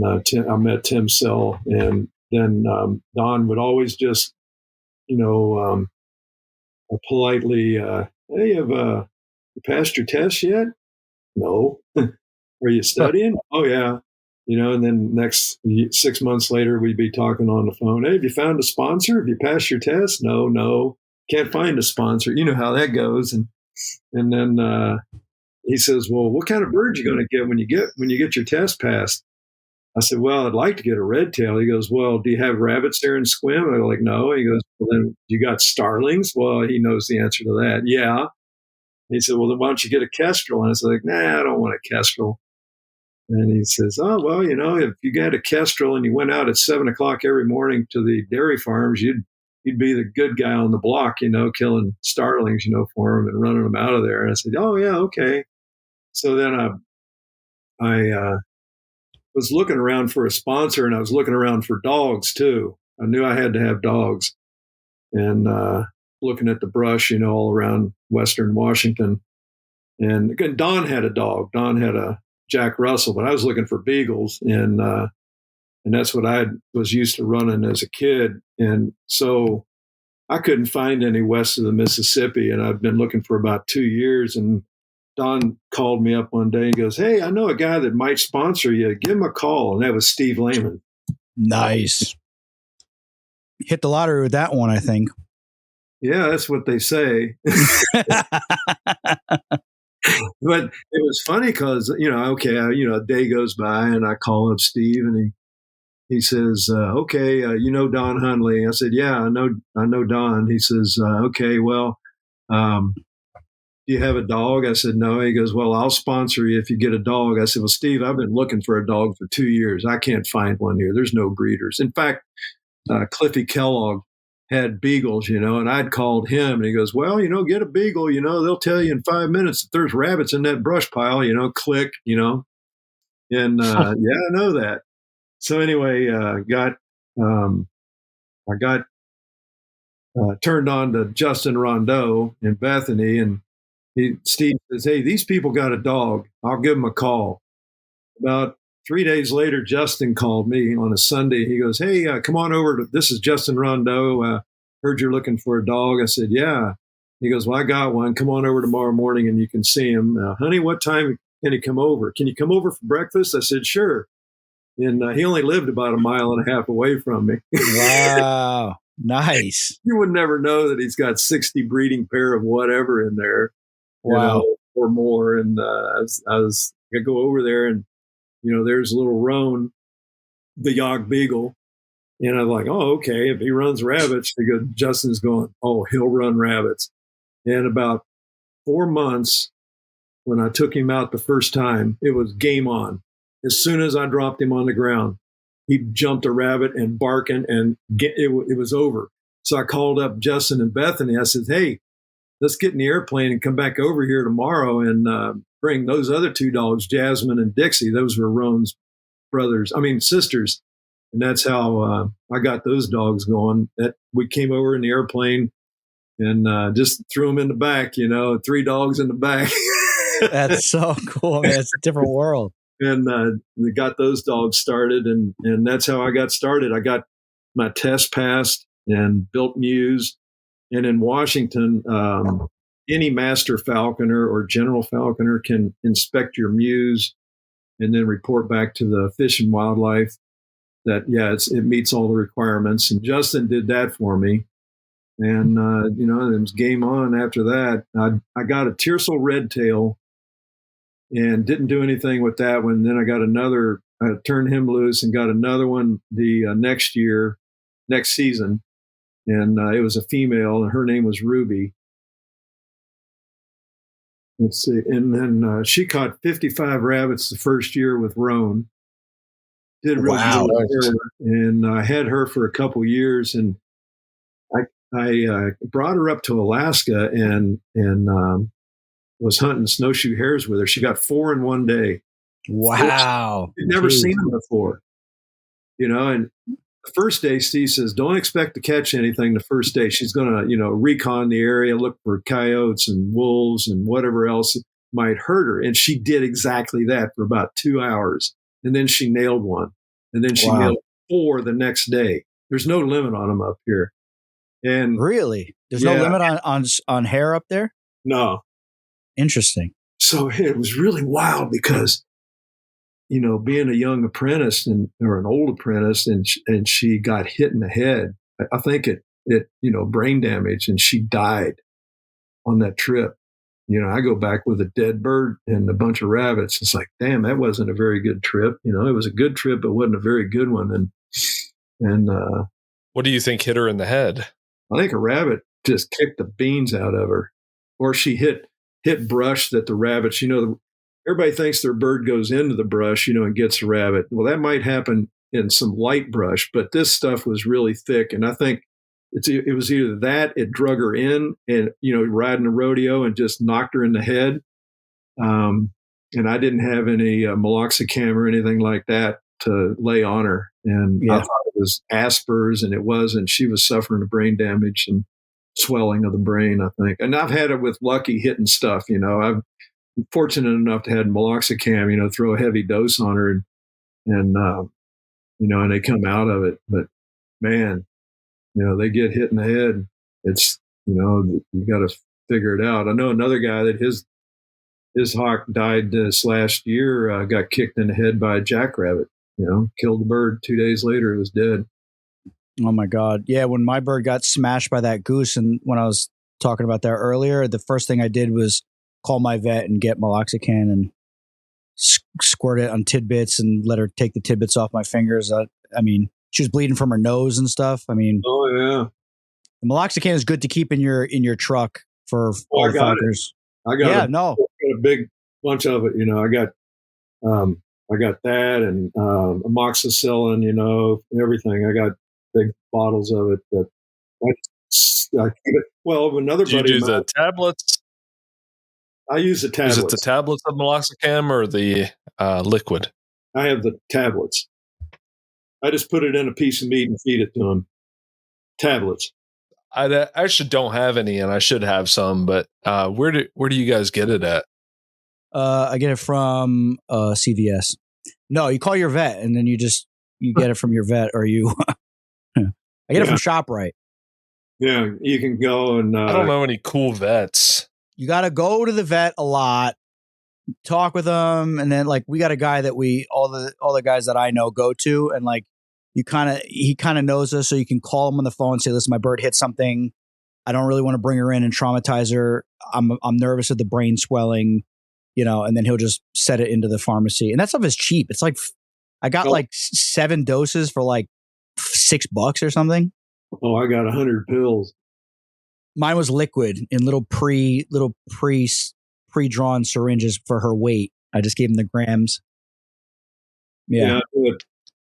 I met Tim Sell, and then Don would always just, politely, hey, have you passed your test yet? No. Are you studying? Oh yeah. And then next 6 months later, we'd be talking on the phone. Hey, have you found a sponsor? Have you passed your test? No, can't find a sponsor. You know how that goes. And then he says, well, what kind of bird you going to get when you get your test passed? I said, well, I'd like to get a red tail. He goes, well, do you have rabbits there in Squim? I'm like, no. He goes, well, then you got starlings? Well, he knows the answer to that. Yeah. He said, well, then why don't you get a kestrel? And I was like, nah, I don't want a kestrel. And he says, oh, well, if you got a kestrel and you went out at 7:00 every morning to the dairy farms, you'd be the good guy on the block, killing starlings, for them and running them out of there. And I said, oh, yeah, okay. So then I was looking around for a sponsor, and I was looking around for dogs too. I knew I had to have dogs, and looking at the brush, all around Western Washington. And again, Don had a dog. Don had a Jack Russell, but I was looking for beagles, and that's what I was used to running as a kid. And so I couldn't find any west of the Mississippi, and I've been looking for about 2 years. And Don called me up one day and goes, hey, I know a guy that might sponsor you. Give him a call. And that was Steve Lehman. Nice. Hit the lottery with that one, I think. Yeah, that's what they say. But it was funny because, a day goes by and I call up Steve, and he says, okay, Don Hunley. I said, yeah, I know Don. He says, okay, well, do you have a dog? I said, no. He goes, well, I'll sponsor you if you get a dog. I said, well, Steve, I've been looking for a dog for 2 years. I can't find one here. There's no breeders. In fact, Cliffy Kellogg had beagles, and I'd called him, and he goes, well, get a beagle, they'll tell you in 5 minutes if there's rabbits in that brush pile, click, and yeah, I know that. So anyway, I got turned on to Justin Rondeau in Bethany, and Steve says, hey, these people got a dog. I'll give them a call. About 3 days later, Justin called me on a Sunday. He goes, hey, come on over. This is Justin Rondeau. Heard you're looking for a dog. I said, yeah. He goes, well, I got one. Come on over tomorrow morning and you can see him. Honey, what time can he come over? Can you come over for breakfast? I said, sure. And he only lived about 1.5 miles away from me. Wow. Nice. You would never know that he's got 60 breeding pair of whatever in there. Wow. Or more. And I go over there, and there's little Roan, the Yog Beagle. And I'm like, oh, okay. If he runs rabbits, Justin's going, oh, he'll run rabbits. And about 4 months, when I took him out the first time, it was game on. As soon as I dropped him on the ground, he jumped a rabbit and barking, and it was over. So I called up Justin and Bethany. I said, hey, let's get in the airplane and come back over here tomorrow and bring those other 2 dogs, Jasmine and Dixie. Those were Roan's sisters. And that's how I got those dogs going. We came over in the airplane and just threw them in the back, 3 dogs in the back. That's so cool, man. It's a different world. And we got those dogs started, and that's how I got started. I got my test passed and built mews. And in Washington, any master falconer or general falconer can inspect your mews and then report back to the Fish and Wildlife that, yeah, it meets all the requirements. And Justin did that for me. And, it was game on after that. I got a Tiercel red tail and didn't do anything with that one. Then I got another, I turned him loose and got another one the next season. And it was a female, and her name was Ruby. Let's see. And then she caught 55 rabbits the first year with Roan. Did really good with her. And I had her for a couple years, and I brought her up to Alaska and was hunting snowshoe hares with her. She got 4 in one day. Wow. I'd never seen them before. And The first day, Steve says, don't expect to catch anything the first day. She's going to, recon the area, look for coyotes and wolves and whatever else might hurt her. And she did exactly that for about 2 hours. And then she nailed one. And then she nailed 4 the next day. There's no limit on them up here. And really, there's no limit on hair up there. No. Interesting. So it was really wild because, being a young apprentice or an old apprentice, and she got hit in the head. I think it brain damage, and she died on that trip. I go back with a dead bird and a bunch of rabbits. It's like, damn, that wasn't a very good trip. It was a good trip, but wasn't a very good one. And what do you think hit her in the head? I think a rabbit just kicked the beans out of her, or she hit brush that the rabbits, everybody thinks their bird goes into the brush, and gets a rabbit. Well, that might happen in some light brush, but this stuff was really thick. And I think it was either that, it drug her in and, riding a rodeo and just knocked her in the head. And I didn't have any meloxicam or anything like that to lay on her. And I thought it was aspers, and it wasn't. She was suffering a brain damage and swelling of the brain, I think. And I've had it with Lucky hitting stuff. I've been fortunate enough to have meloxicam, throw a heavy dose on her and they come out of it. But man, they get hit in the head. It's, you got to figure it out. I know another guy that his hawk died this last year, got kicked in the head by a jackrabbit, killed the bird. 2 days later, it was dead. Oh my God. Yeah. When my bird got smashed by that goose, and when I was talking about that earlier, the first thing I did was call my vet and get meloxicam and squirt it on tidbits and let her take the tidbits off my fingers. I mean, she was bleeding from her nose and stuff. I mean, oh yeah. The meloxicam is good to keep in your truck for all falconers. I got a big bunch of it. I got that and amoxicillin, everything. I got big bottles of it that I keep it. Well, another buddy. Do you do the tablets? I use the tablets. Is it the tablets of meloxicam or the liquid? I have the tablets. I just put it in a piece of meat and feed it to them. Tablets. I actually don't have any, and I should have some. But where do you guys get it at? I get it from CVS. No, you call your vet, and then you get it from your vet, or you. I get it from ShopRite. Yeah, you can go and. I don't know any cool vets. You got to go to the vet a lot, talk with them, and then we got a guy that all the guys that I know go to, and he kind of knows us, so you can call him on the phone and say, listen, my bird hit something. I don't really want to bring her in and traumatize her. I'm nervous of the brain swelling, and then he'll just set it into the pharmacy. And that stuff is cheap. It's I got 7 doses for $6 or something. Oh, I got 100 pills. Mine was liquid in little pre-drawn syringes for her weight. I just gave him the grams. Yeah.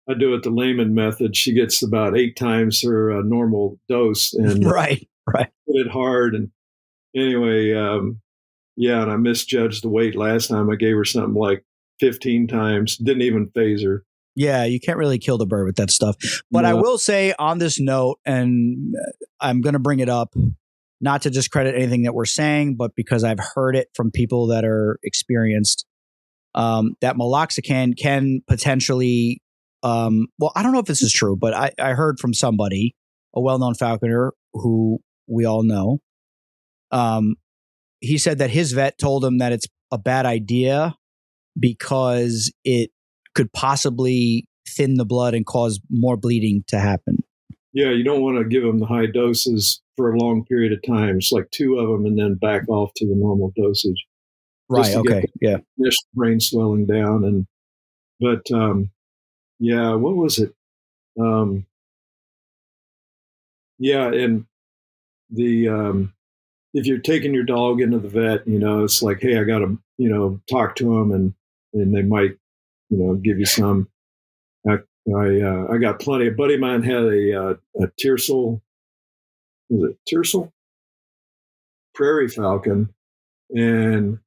I do it the layman method. She gets about 8 times her normal dose, and right. Hit it hard. And anyway, and I misjudged the weight last time. I gave her something like 15 times. Didn't even phase her. Yeah, you can't really kill the bird with that stuff. But no. I will say on this note, and I'm going to bring it up, not to discredit anything that we're saying, but because I've heard it from people that are experienced, that meloxicam can potentially, well, I don't know if this is true, but I heard from somebody, a well-known falconer who we all know. He said that his vet told him that it's a bad idea because it could possibly thin the blood and cause more bleeding to happen. Yeah, you don't want to give them the high doses for a long period of time. It's 2 of them and then back off to the normal dosage. Right, okay, yeah. Just brain swelling down. But what was it? And the if you're taking your dog into the vet, it's hey, I got to, talk to them and they might, give you some. I got plenty. A buddy of mine had a Tiercel, was it Tiercel? Prairie falcon, and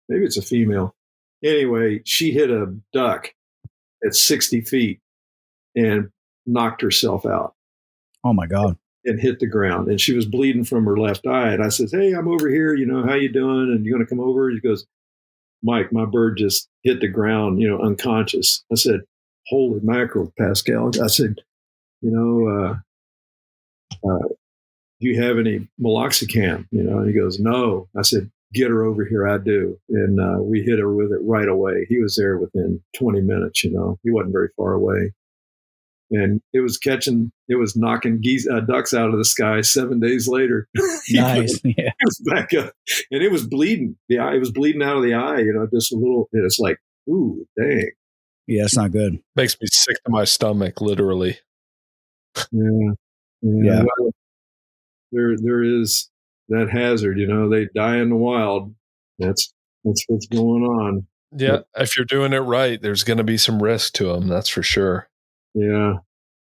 maybe it's a female. Anyway, she hit a duck at 60 feet and knocked herself out Oh my God. and hit the ground. And she was bleeding from her left eye. And I says, "Hey, I'm over here. How you doing? And you going to come over?" He goes, "Mike, my bird just hit the ground, unconscious." I said, "Holy mackerel, Pascal." I said, "Do you have any meloxicam?" And he goes, "No." I said, "Get her over here." I do. And we hit her with it right away. He was there within 20 minutes, he wasn't very far away. And it was knocking ducks out of the sky 7 days later. Nice. Yeah. It was back up and it was bleeding. It was bleeding out of the eye, just a little. And it's like, ooh, dang. Yeah, it's not good. Makes me sick to my stomach, literally. Yeah. Well, there is that hazard, they die in the wild. That's what's going on. Yeah. If you're doing it right, there's going to be some risk to them. That's for sure. Yeah.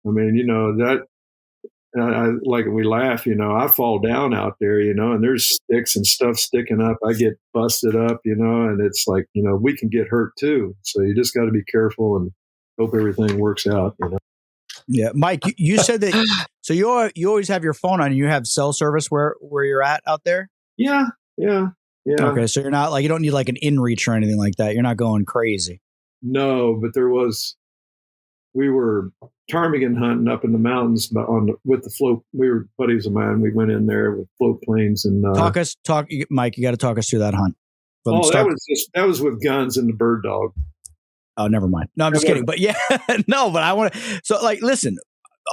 I mean, that I like we laugh, I fall down out there, and there's sticks and stuff sticking up. I get busted up, and it's like, we can get hurt too. So you just got to be careful and hope everything works out, Yeah. Mike, you said that, so you always have your phone on and you have cell service where you're at out there? Yeah. Okay. So you're not you don't need like an inReach or anything like that. You're not going crazy. No, but we were ptarmigan hunting up in the mountains with the float. We were buddies of mine. We went in there with float planes and Mike, you got to talk us through that hunt. That was with guns and the bird dog. Oh, never mind. No, I'm just kidding. But yeah, no, but I want to. So listen,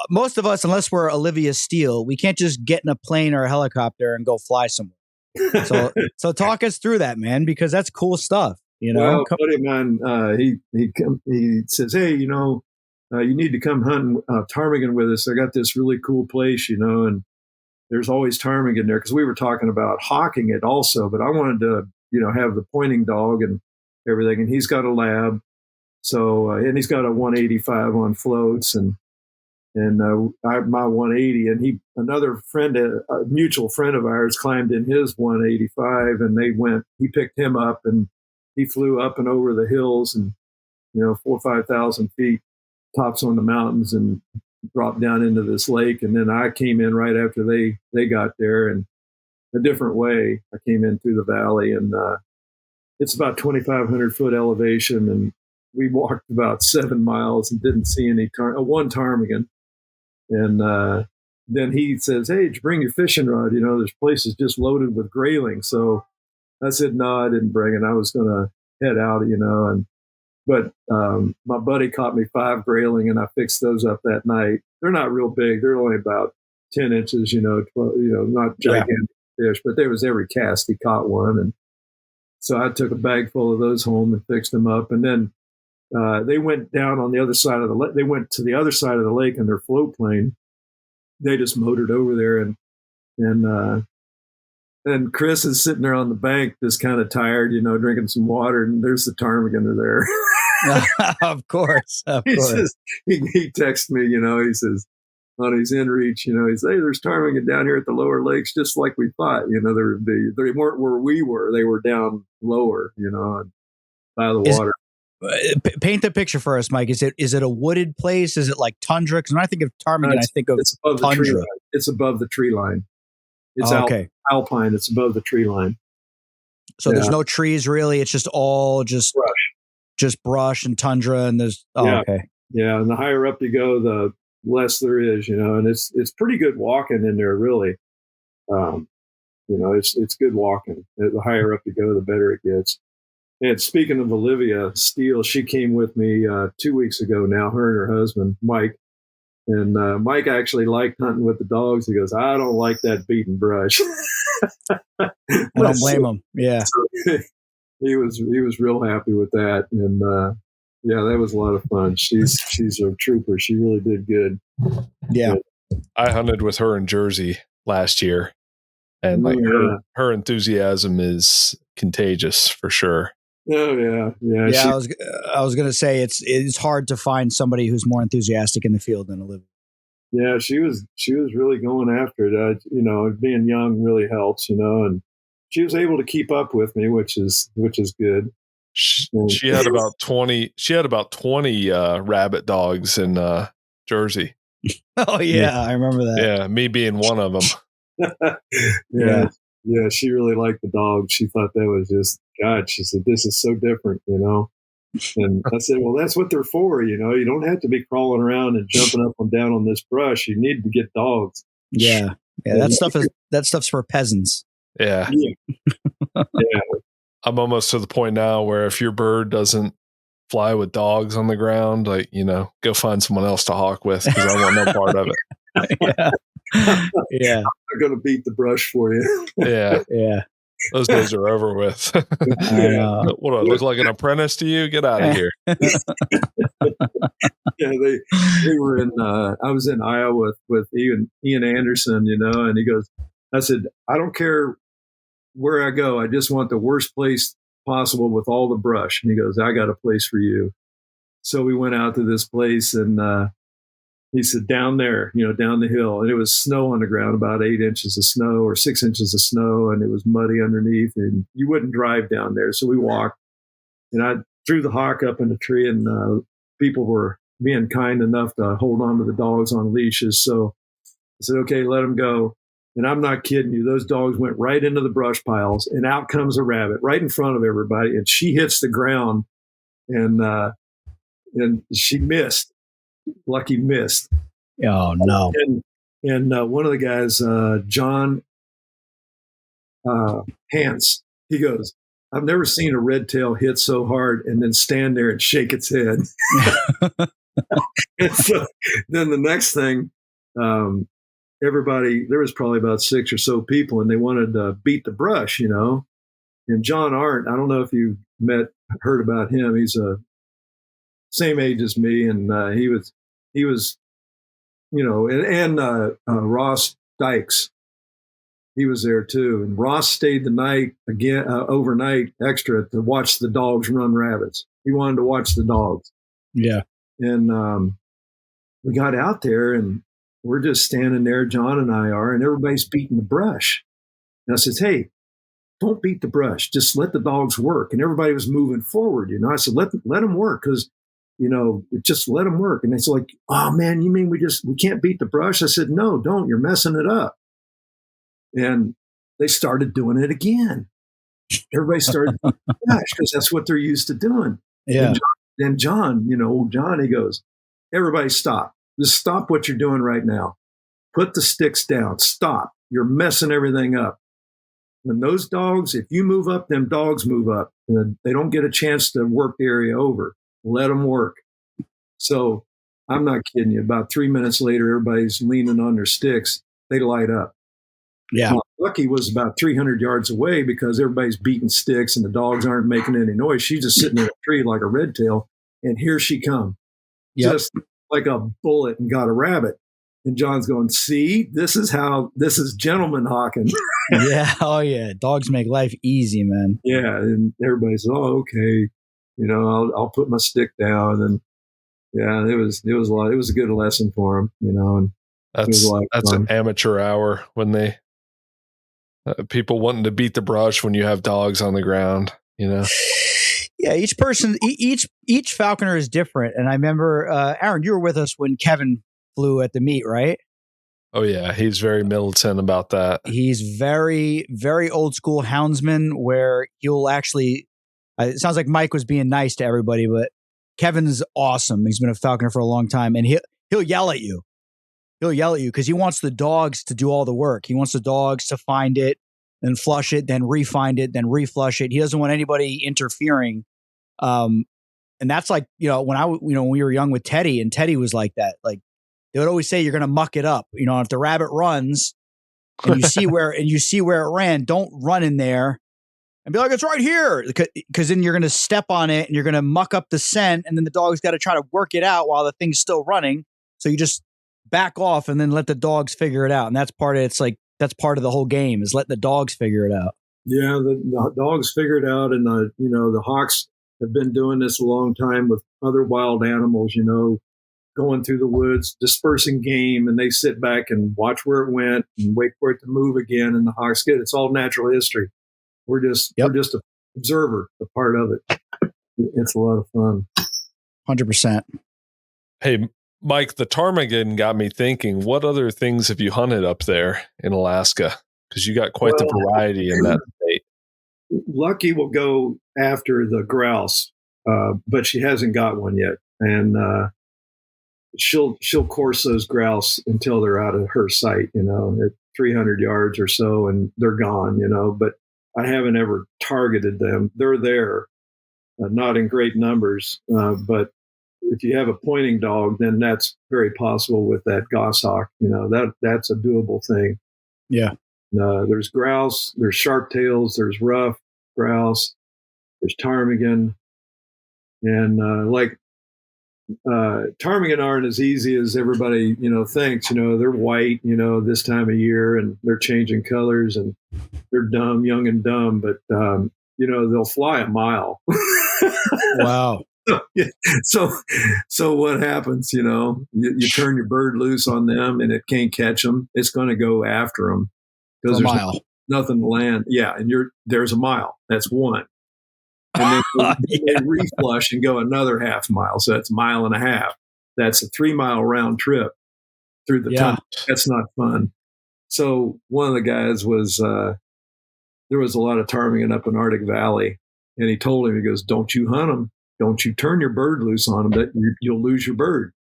most of us, unless we're Olivia Steele, we can't just get in a plane or a helicopter and go fly somewhere. So talk us through that, man, because that's cool stuff. Well, buddy of mine, he says, "Hey, you need to come hunting ptarmigan with us. I got this really cool place, and there's always ptarmigan there." Because we were talking about hawking it also, but I wanted to, have the pointing dog and everything. And he's got a lab, so and he's got a 185 on floats, and my 180. And another friend, a mutual friend of ours, climbed in his 185, and he picked him up, and he flew up and over the hills, and 4,000 or 5,000 feet. Tops on the mountains and dropped down into this lake. And then I came in right after they got there, and a different way. I came in through the valley, and it's about 2,500 foot elevation. And we walked about 7 miles and didn't see any one ptarmigan. And then he says, "Hey, did you bring your fishing rod? There's places just loaded with grayling." So I said, "No, I didn't bring it. I was going to head out, But my buddy caught me 5 grayling, and I fixed those up that night. They're not real big; they're only about 10 inches, 12, not gigantic fish. But there was every cast he caught one, and so I took a bag full of those home and fixed them up. And then they went down on the other side of the lake. They went to the other side of the lake in their float plane. They just motored over there, and Chris is sitting there on the bank, just kind of tired, drinking some water, and there's the ptarmigan there. Of course. He says, he texts me, he says, on his inReach, he says, "Hey, there's ptarmigan down here at the lower lakes, just like we thought. There would be. They weren't where we were; they were down lower, by the water." Paint the picture for us, Mike. Is it a wooded place? Is it like tundra? Because when I think of ptarmigan, I think of tundra. It's above the tree line. It's alpine. It's above the tree line. So there's no trees really. It's just all brush and tundra, and there's okay. Yeah, and the higher up you go, the less there is, and it's pretty good walking in there, really. It's good walking. The higher up you go, the better it gets. And speaking of Olivia Steele, she came with me 2 weeks ago now, her and her husband, Mike. And Mike actually liked hunting with the dogs. He goes, "I don't like that beaten brush." I don't blame him. Yeah. So he was real happy with that. And that was a lot of fun. She's a trooper. She really did good. Yeah. I hunted with her in Jersey last year, and her enthusiasm is contagious for sure. Oh yeah. Yeah, I was gonna say it's hard to find somebody who's more enthusiastic in the field than Olivia. Yeah, she was really going after it. Being young really helps, and she was able to keep up with me, which is good. She had about 20. She had about 20 rabbit dogs in Jersey. Oh yeah, I remember that. Yeah, me being one of them. Yeah, she really liked the dog. She thought that was just, God, she said, this is so different, And I said, well, that's what they're for, You don't have to be crawling around and jumping up and down on this brush. You need to get dogs. Yeah. That stuff's for peasants. Yeah. Yeah. I'm almost to the point now where if your bird doesn't fly with dogs on the ground, go find someone else to hawk with, because I want no part of it. Yeah. I'm going to beat the brush for you. Yeah. Yeah. Those days are over with. What do I look like, an apprentice to you? Get out of here. Yeah, they were in. I was in Iowa with Ian Anderson, and he goes. I said, I don't care where I go. I just want the worst place possible with all the brush. And he goes, I got a place for you. So we went out to this place, and he said, down there, down the hill, and it was snow on the ground, about 8 inches of snow or 6 inches of snow, and it was muddy underneath, and you wouldn't drive down there. So we walked, and I threw the hawk up in the tree, and people were being kind enough to hold on to the dogs on leashes. So I said, okay, let them go. And I'm not kidding you. Those dogs went right into the brush piles, and out comes a rabbit right in front of everybody. And she hits the ground, and she missed. Lucky missed. Oh no! And one of the guys, John Hance, he goes, "I've never seen a red tail hit so hard and then stand there and shake its head." And so then the next thing, everybody, there was probably about 6 or so people, and they wanted to beat the brush, And John Arndt, I don't know if you heard about him. He's same age as me, and he was, and Ross Dykes, he was there too. And Ross stayed the night again, overnight extra to watch the dogs run rabbits. He wanted to watch the dogs. Yeah. And we got out there, and we're just standing there, John and I are, and everybody's beating the brush. And I says, hey, don't beat the brush. Just let the dogs work. And everybody was moving forward. I said, let them work, because, just let them work. And it's like, oh man, you mean we can't beat the brush? I said, no, don't. You're messing it up. And they started doing it again. Everybody started beating the brush because that's what they're used to doing. Yeah. And John, old John, he goes, everybody stop. Just stop what you're doing right now. Put the sticks down. Stop. You're messing everything up. When those dogs, if you move up, them dogs move up. And they don't get a chance to work the area over. Let them work. So I'm not kidding you. About 3 minutes later, everybody's leaning on their sticks. They light up. Yeah. Well, Lucky was about 300 yards away because everybody's beating sticks and the dogs aren't making any noise. She's just sitting in a tree like a red tail. And here she comes. Yep. Just like a bullet, and got a rabbit. And John's going, see, this is gentleman hawking. Yeah. Oh yeah. Dogs make life easy, man. Yeah. And everybody's, oh, okay. I'll put my stick down. And yeah, it was a lot. It was a good lesson for him, and that's an amateur hour when they, people wanting to beat the brush when you have dogs on the ground, Yeah, each person, each falconer is different. And I remember, Aaron, you were with us when Kevin flew at the meet, right? Oh yeah, he's very militant about that. He's very, very old school houndsman, where he'll actually. It sounds like Mike was being nice to everybody, but Kevin's awesome. He's been a falconer for a long time, and he'll yell at you. He'll yell at you because he wants the dogs to do all the work. He wants the dogs to find it, then flush it, then re-find it, then reflush it. He doesn't want anybody interfering. And that's like, when we were young with Teddy, and Teddy was like that. Like, they would always say, you're going to muck it up. If the rabbit runs and you see where it ran, don't run in there and be like, it's right here. Because then you're going to step on it and you're going to muck up the scent. And then the dog's got to try to work it out while the thing's still running. So you just back off and then let the dogs figure it out. And that's part of the whole game, is let the dogs figure it out. Yeah. The dogs figure it out. And the hawks have been doing this a long time with other wild animals, going through the woods, dispersing game, and they sit back and watch where it went and wait for it to move again. And the hawks get it. It's all natural history. We're just an observer, a part of it. It's a lot of fun. 100%. Hey, Mike, the ptarmigan got me thinking, what other things have you hunted up there in Alaska? Because you got quite the variety in that state. Lucky will go after the grouse, but she hasn't got one yet. And she'll course those grouse until they're out of her sight, at 300 yards or so, and they're gone, but I haven't ever targeted them. They're there, not in great numbers, but if you have a pointing dog, then that's very possible with that goshawk. That's a doable thing. Yeah. There's grouse, there's sharp tails, there's rough grouse, there's ptarmigan, and ptarmigan aren't as easy as everybody thinks. They're white, this time of year, and they're changing colors, and they're young and dumb, but they'll fly a mile. Wow. So what happens? You turn your bird loose on them, and it can't catch them. It's going to go after them because there's nothing to land. Yeah, and there's a mile. That's one. And then they reflush and go another half mile. So that's a mile and a half. That's a 3 mile round trip through the tunnel. That's not fun. So one of the guys was, there was a lot of ptarmigan up in Arctic Valley. And he told him, he goes, don't you hunt them. Don't you turn your bird loose on them. You'll lose your bird.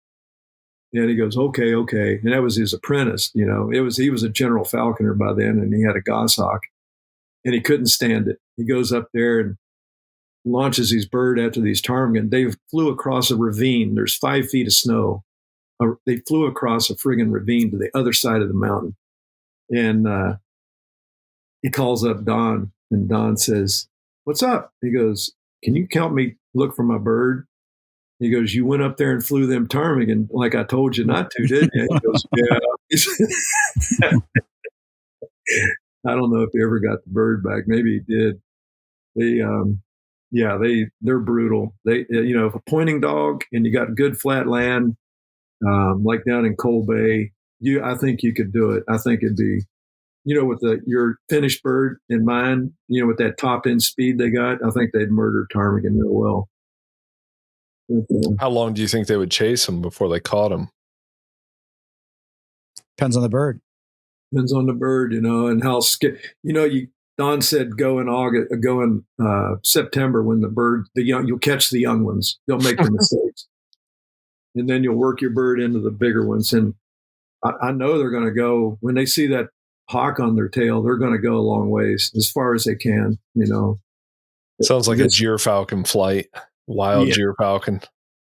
And he goes, okay. And that was his apprentice. He was a general falconer by then, and he had a goshawk. And he couldn't stand it. He goes up there and launches his bird after these ptarmigan. They flew across a ravine. There's 5 feet of snow. They flew across a friggin' ravine to the other side of the mountain. And he calls up Don, and Don says, what's up? He goes, can you help me look for my bird? He goes, you went up there and flew them ptarmigan like I told you not to, didn't you? He goes, yeah. I don't know if he ever got the bird back. Maybe he did. They're brutal. If a pointing dog and you got good flat land, like down in Coal Bay, I think you could do it. I think it'd be, with your finished bird in mind, with that top end speed they got, I think they'd murder ptarmigan real well. How long do you think they would chase him before they caught him? Depends on the bird. Depends on the bird, and how scared. Don said go in September when you'll catch the young ones. They'll make the mistakes, and then you'll work your bird into the bigger ones. And I know they're going to go when they see that hawk on their tail. They're going to go a long ways as far as they can. Sounds like a gyrfalcon flight. Wild gyrfalcon.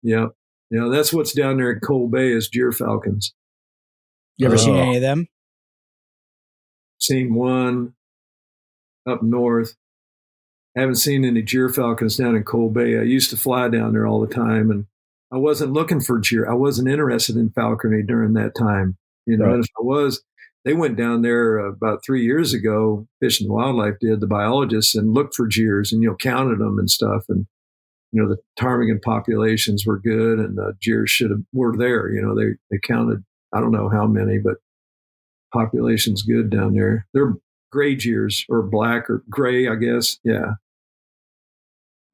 Yeah. That's what's down there in Coal Bay is gyrfalcons. You ever seen any of them? Seen one up north. I haven't seen any gyrfalcons down in Coal Bay. I used to fly down there all the time, and I wasn't looking for I wasn't interested in falconry during that time. Right. And if I was, they went down there about 3 years ago. Fish and Wildlife did, the biologists, and looked for gyrs and counted them and stuff. And the ptarmigan populations were good, and the gyrs were there. They counted, I don't know how many, but population's good down there. They're gray gyrs, or black or gray, I guess. Yeah.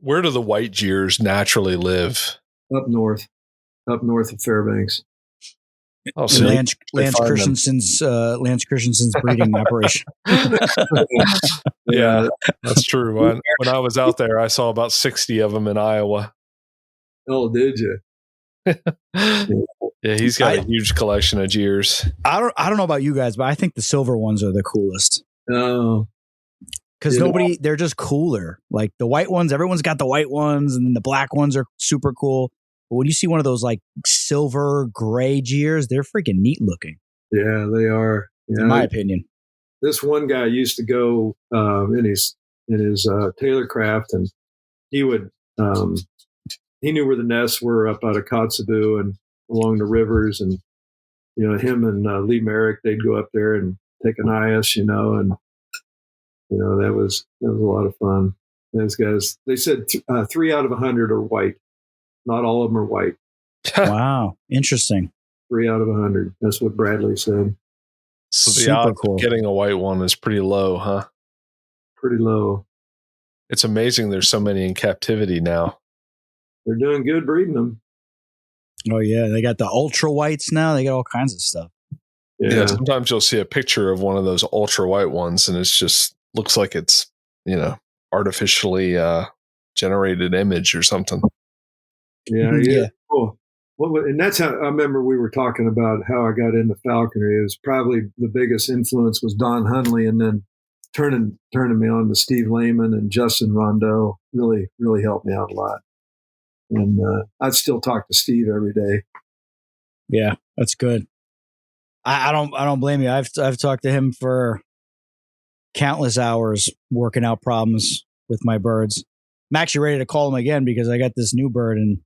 Where do the white gyrs naturally live? Up north of Fairbanks. Oh, so Lance Christensen's breeding operation. Yeah, that's true. When I was out there, I saw about 60 of them in Iowa. Oh, did you? Yeah, he's got a huge collection of gyrs. I don't know about you guys, but I think the silver ones are the coolest. Oh, because they're just cooler. Like the white ones, everyone's got the white ones, and then the black ones are super cool. But when you see one of those like silver gray gyrs, they're freaking neat looking. Yeah, they are. In my opinion. This one guy used to go in his tailor craft, and he would he knew where the nests were up out of Kotzebue and along the rivers, and him and Lee Merrick, they'd go up there and take an IS, and that was a lot of fun. Those guys, they said 3 out of 100 are white. Not all of them are white. Wow, interesting. 3 out of 100. That's what Bradley said. So the odds of getting a white one is pretty low, huh? Pretty low. It's amazing there's so many in captivity now. They're doing good breeding them. Oh yeah, they got the ultra whites now. They got all kinds of stuff. Yeah. Sometimes you'll see a picture of one of those ultra white ones, and it's just looks like it's artificially generated image or something. Yeah. Cool. And that's how I remember we were talking about how I got into falconry. It was probably the biggest influence was Don Hunley, and then turning me on to Steve Lehman and Justin Rondeau really helped me out a lot. And I'd still talk to Steve every day. Yeah, that's good. I don't blame you. I've talked to him for countless hours working out problems with my birds. I'm actually ready to call him again because I got this new bird and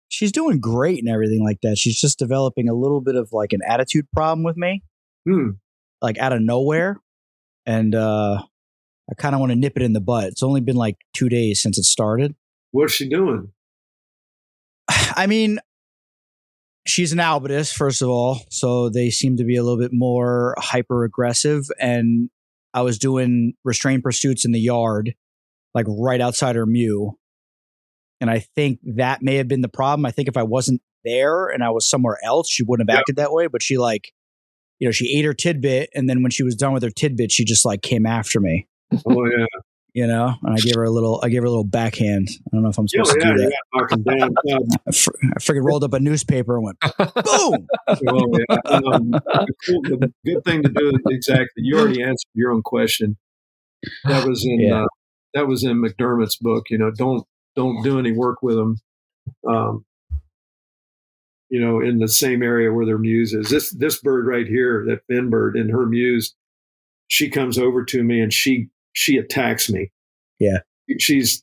she's doing great and everything like that. She's just developing a little bit of like an attitude problem with me, like out of nowhere. And I kind of want to nip it in the butt. It's only been like 2 days since it started. What's she doing? I mean, she's an albitus, first of all. So they seem to be a little bit more hyper aggressive. And I was doing restrained pursuits in the yard, like right outside her mew. And I think that may have been the problem. I think if I wasn't there and I was somewhere else, she wouldn't have acted that way. But she she ate her tidbit. And then when she was done with her tidbit, she just like came after me. Oh, yeah. And I gave her a little backhand. I don't know if I'm supposed to do that. I freaking rolled up a newspaper and went, boom. The good thing to do is exactly. You already answered your own question. That was in McDermott's book. Don't do any work with them. In the same area where their muse is. This bird right here, that fin bird, in her muse, she comes over to me and she attacks me. Yeah. She's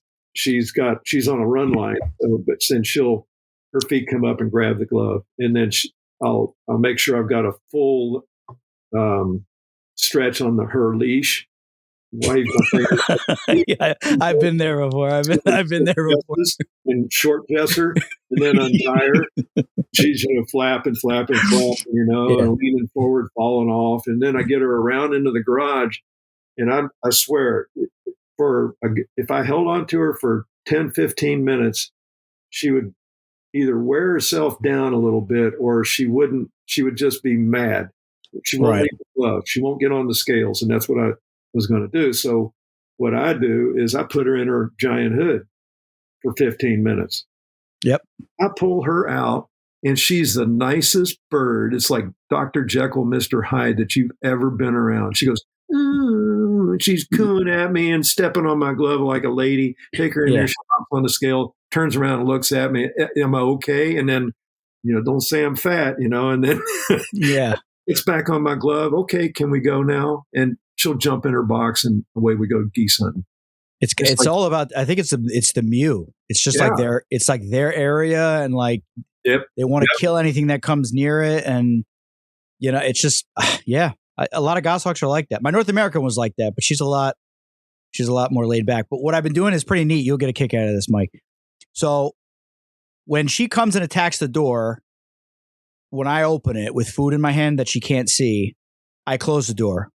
on a run line, but since her feet come up and grab the glove, and then I'll make sure I've got a full stretch on her leash. Yeah, I've been there before. I've been there before. And short dresser, and then untie her. She's flapping, and leaning forward, falling off, and then I get her around into the garage, and I swear, if I held on to her for 10, 15 minutes, she would either wear herself down a little bit, or she would just be mad. She won't leave the glove. She won't get on the scales, and that's what I was going to do. So what I do is I put her in her giant hood for 15 minutes. Yep. I pull her out, and she's the nicest bird. It's like Dr. Jekyll, Mr. Hyde that you've ever been around. She goes, and she's cooing at me and stepping on my glove like a lady. Take her in there, she hops on the scale, turns around and looks at me. Am I okay? And then, don't say I'm fat, and then it's back on my glove. Okay, can we go now? And she'll jump in her box and away we go geese hunting. It's all about, I think it's the mew. It's just like their area, and like they want to kill anything that comes near it. And, it's just, a lot of goshawks are like that. My North American was like that, but she's a lot more laid back. But what I've been doing is pretty neat. You'll get a kick out of this, Mike. So when she comes and attacks the door, when I open it with food in my hand that she can't see, I close the door.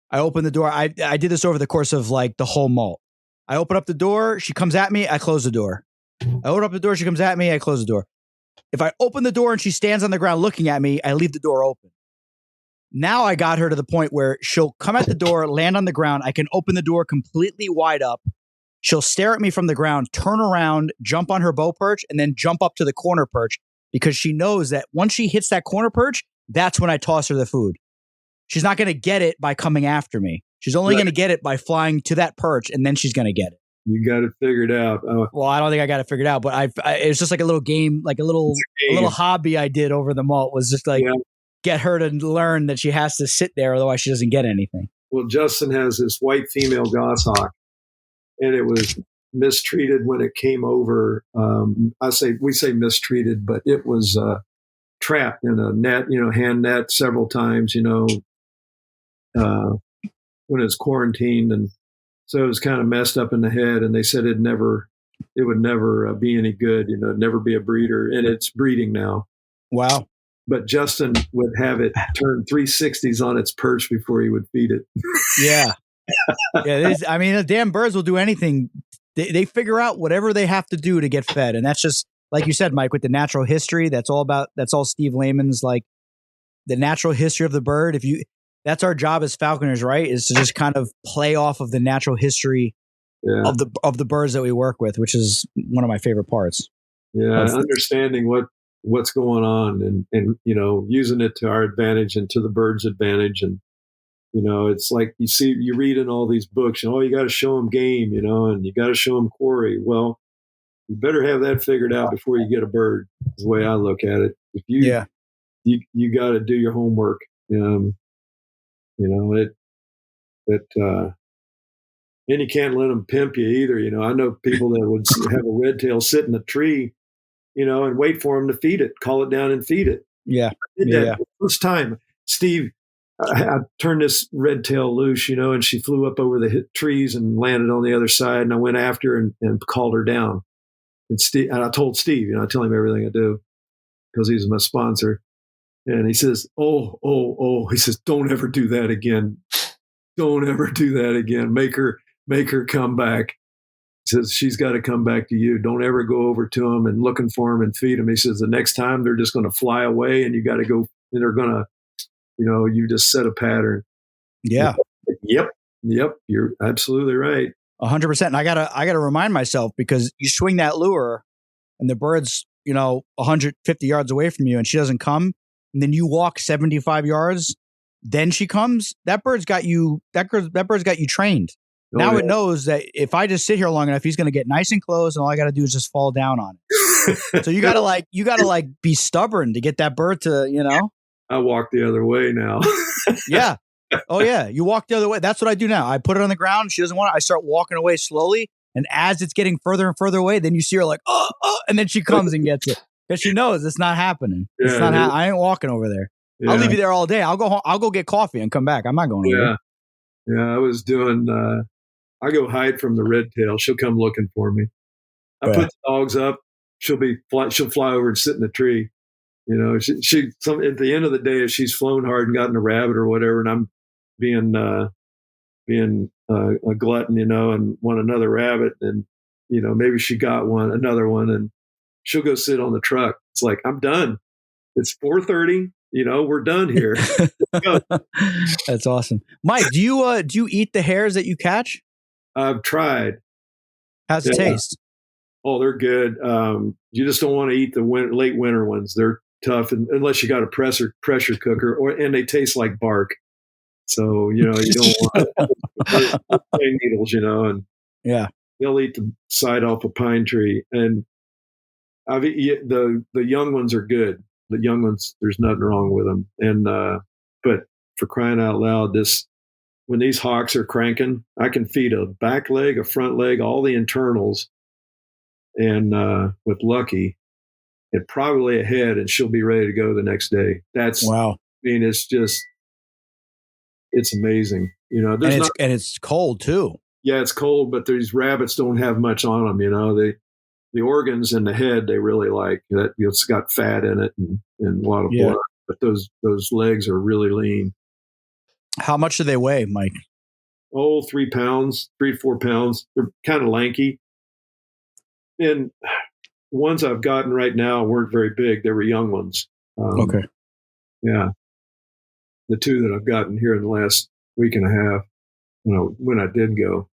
I open the door. I did this over the course of like the whole molt. I open up the door. She comes at me. I close the door. I open up the door. She comes at me. I close the door. If I open the door and she stands on the ground looking at me, I leave the door open. Now I got her to the point where she'll come at the door, land on the ground. I can open the door completely wide up. She'll stare at me from the ground, turn around, jump on her bow perch, and then jump up to the corner perch, because she knows that once she hits that corner perch, that's when I toss her the food. She's not going to get it by coming after me. She's only going to get it by flying to that perch, and then she's going to get it. You got it figured out. Well, I don't think I got it figured out, but it was just like a little game, like a little hobby I did over the molt, was just like get her to learn that she has to sit there, otherwise she doesn't get anything. Well, Justin has this white female goshawk, and it was mistreated when it came over. We say mistreated, but it was trapped in a net, hand net several times, when it was quarantined, and so it was kind of messed up in the head. And they said it would never be any good, never be a breeder, and it's breeding now. Wow! But Justin would have it turn 360s on its perch before he would feed it. Yeah. The damn birds will do anything. They figure out whatever they have to do to get fed, and that's just like you said, Mike, with the natural history, that's all Steve Lehman's like the natural history of the bird. That's our job as falconers, right? Is to just kind of play off of the natural history of the birds that we work with, which is one of my favorite parts. Yeah, understanding what's going on and using it to our advantage and to the bird's advantage. And it's like you read in all these books, you got to show them game, and you got to show them quarry. Well, you better have that figured out before you get a bird, is the way I look at it. If you got to do your homework. And you can't let them pimp you either. I know people that would have a red tail sit in a tree, and wait for them to feed it, call it down and feed it. Yeah. I did that the first time. Steve, I turned this red tail loose, and she flew up over the trees and landed on the other side. And I went after her and called her down. And I told Steve, I tell him everything I do because he's my sponsor. And he says, oh, he says, don't ever do that again. Don't ever do that again. Make her come back. He says, she's got to come back to you. Don't ever go over to them and looking for them and feed them. He says, the next time they're just going to fly away and you got to go, and they're going to, you just set a pattern. Yeah. Yep. You're absolutely right. 100%. And I gotta remind myself, because you swing that lure and the bird's, 150 yards away from you and she doesn't come. And then you walk 75 yards, then she comes. That bird's got you trained. Now it knows that if I just sit here long enough, he's going to get nice and close, and all I got to do is just fall down on it. So you got to be stubborn to get that bird to, I walk the other way now. Yeah. Oh yeah. You walk the other way. That's what I do now. I put it on the ground. She doesn't want it. I start walking away slowly. And as it's getting further and further away, then you see her like, oh, and then she comes and gets it. Because she knows it's not happening. It's not. I ain't walking over there. Yeah. I'll leave you there all day. I'll go home. I'll go get coffee and come back. I'm not going over there. Yeah. I was doing. I go hide from the red tail. She'll come looking for me. I put the dogs up. She'll fly over and sit in the tree. She at the end of the day, if she's flown hard and gotten a rabbit or whatever, and I'm being a glutton, and want another rabbit, and maybe she got another one, and she'll go sit on the truck. It's like, I'm done. It's 4:30. We're done here. That's awesome, Mike. Do you eat the hares that you catch? I've tried. How's it taste? Oh, they're good. You just don't want to eat the late winter ones. They're tough, unless you got a pressure cooker, and they taste like bark. So you don't want pine needles, and they'll eat the side off a pine tree. And the young ones are good. The young ones, there's nothing wrong with them. And but for crying out loud, when these hawks are cranking, I can feed a back leg, a front leg, all the internals, and with Lucky, and probably a head, and she'll be ready to go the next day. That's wow. I mean, it's amazing. And it's cold too. Yeah, it's cold, but these rabbits don't have much on them. The organs and the head they really like. That it's got fat in it and a lot of blood. But those legs are really lean. How much do they weigh, Mike? Oh, 3 pounds, 3 to 4 pounds. They're kind of lanky. And ones I've gotten right now weren't very big. They were young ones. Okay. Yeah. The two that I've gotten here in the last week and a half, when I did go,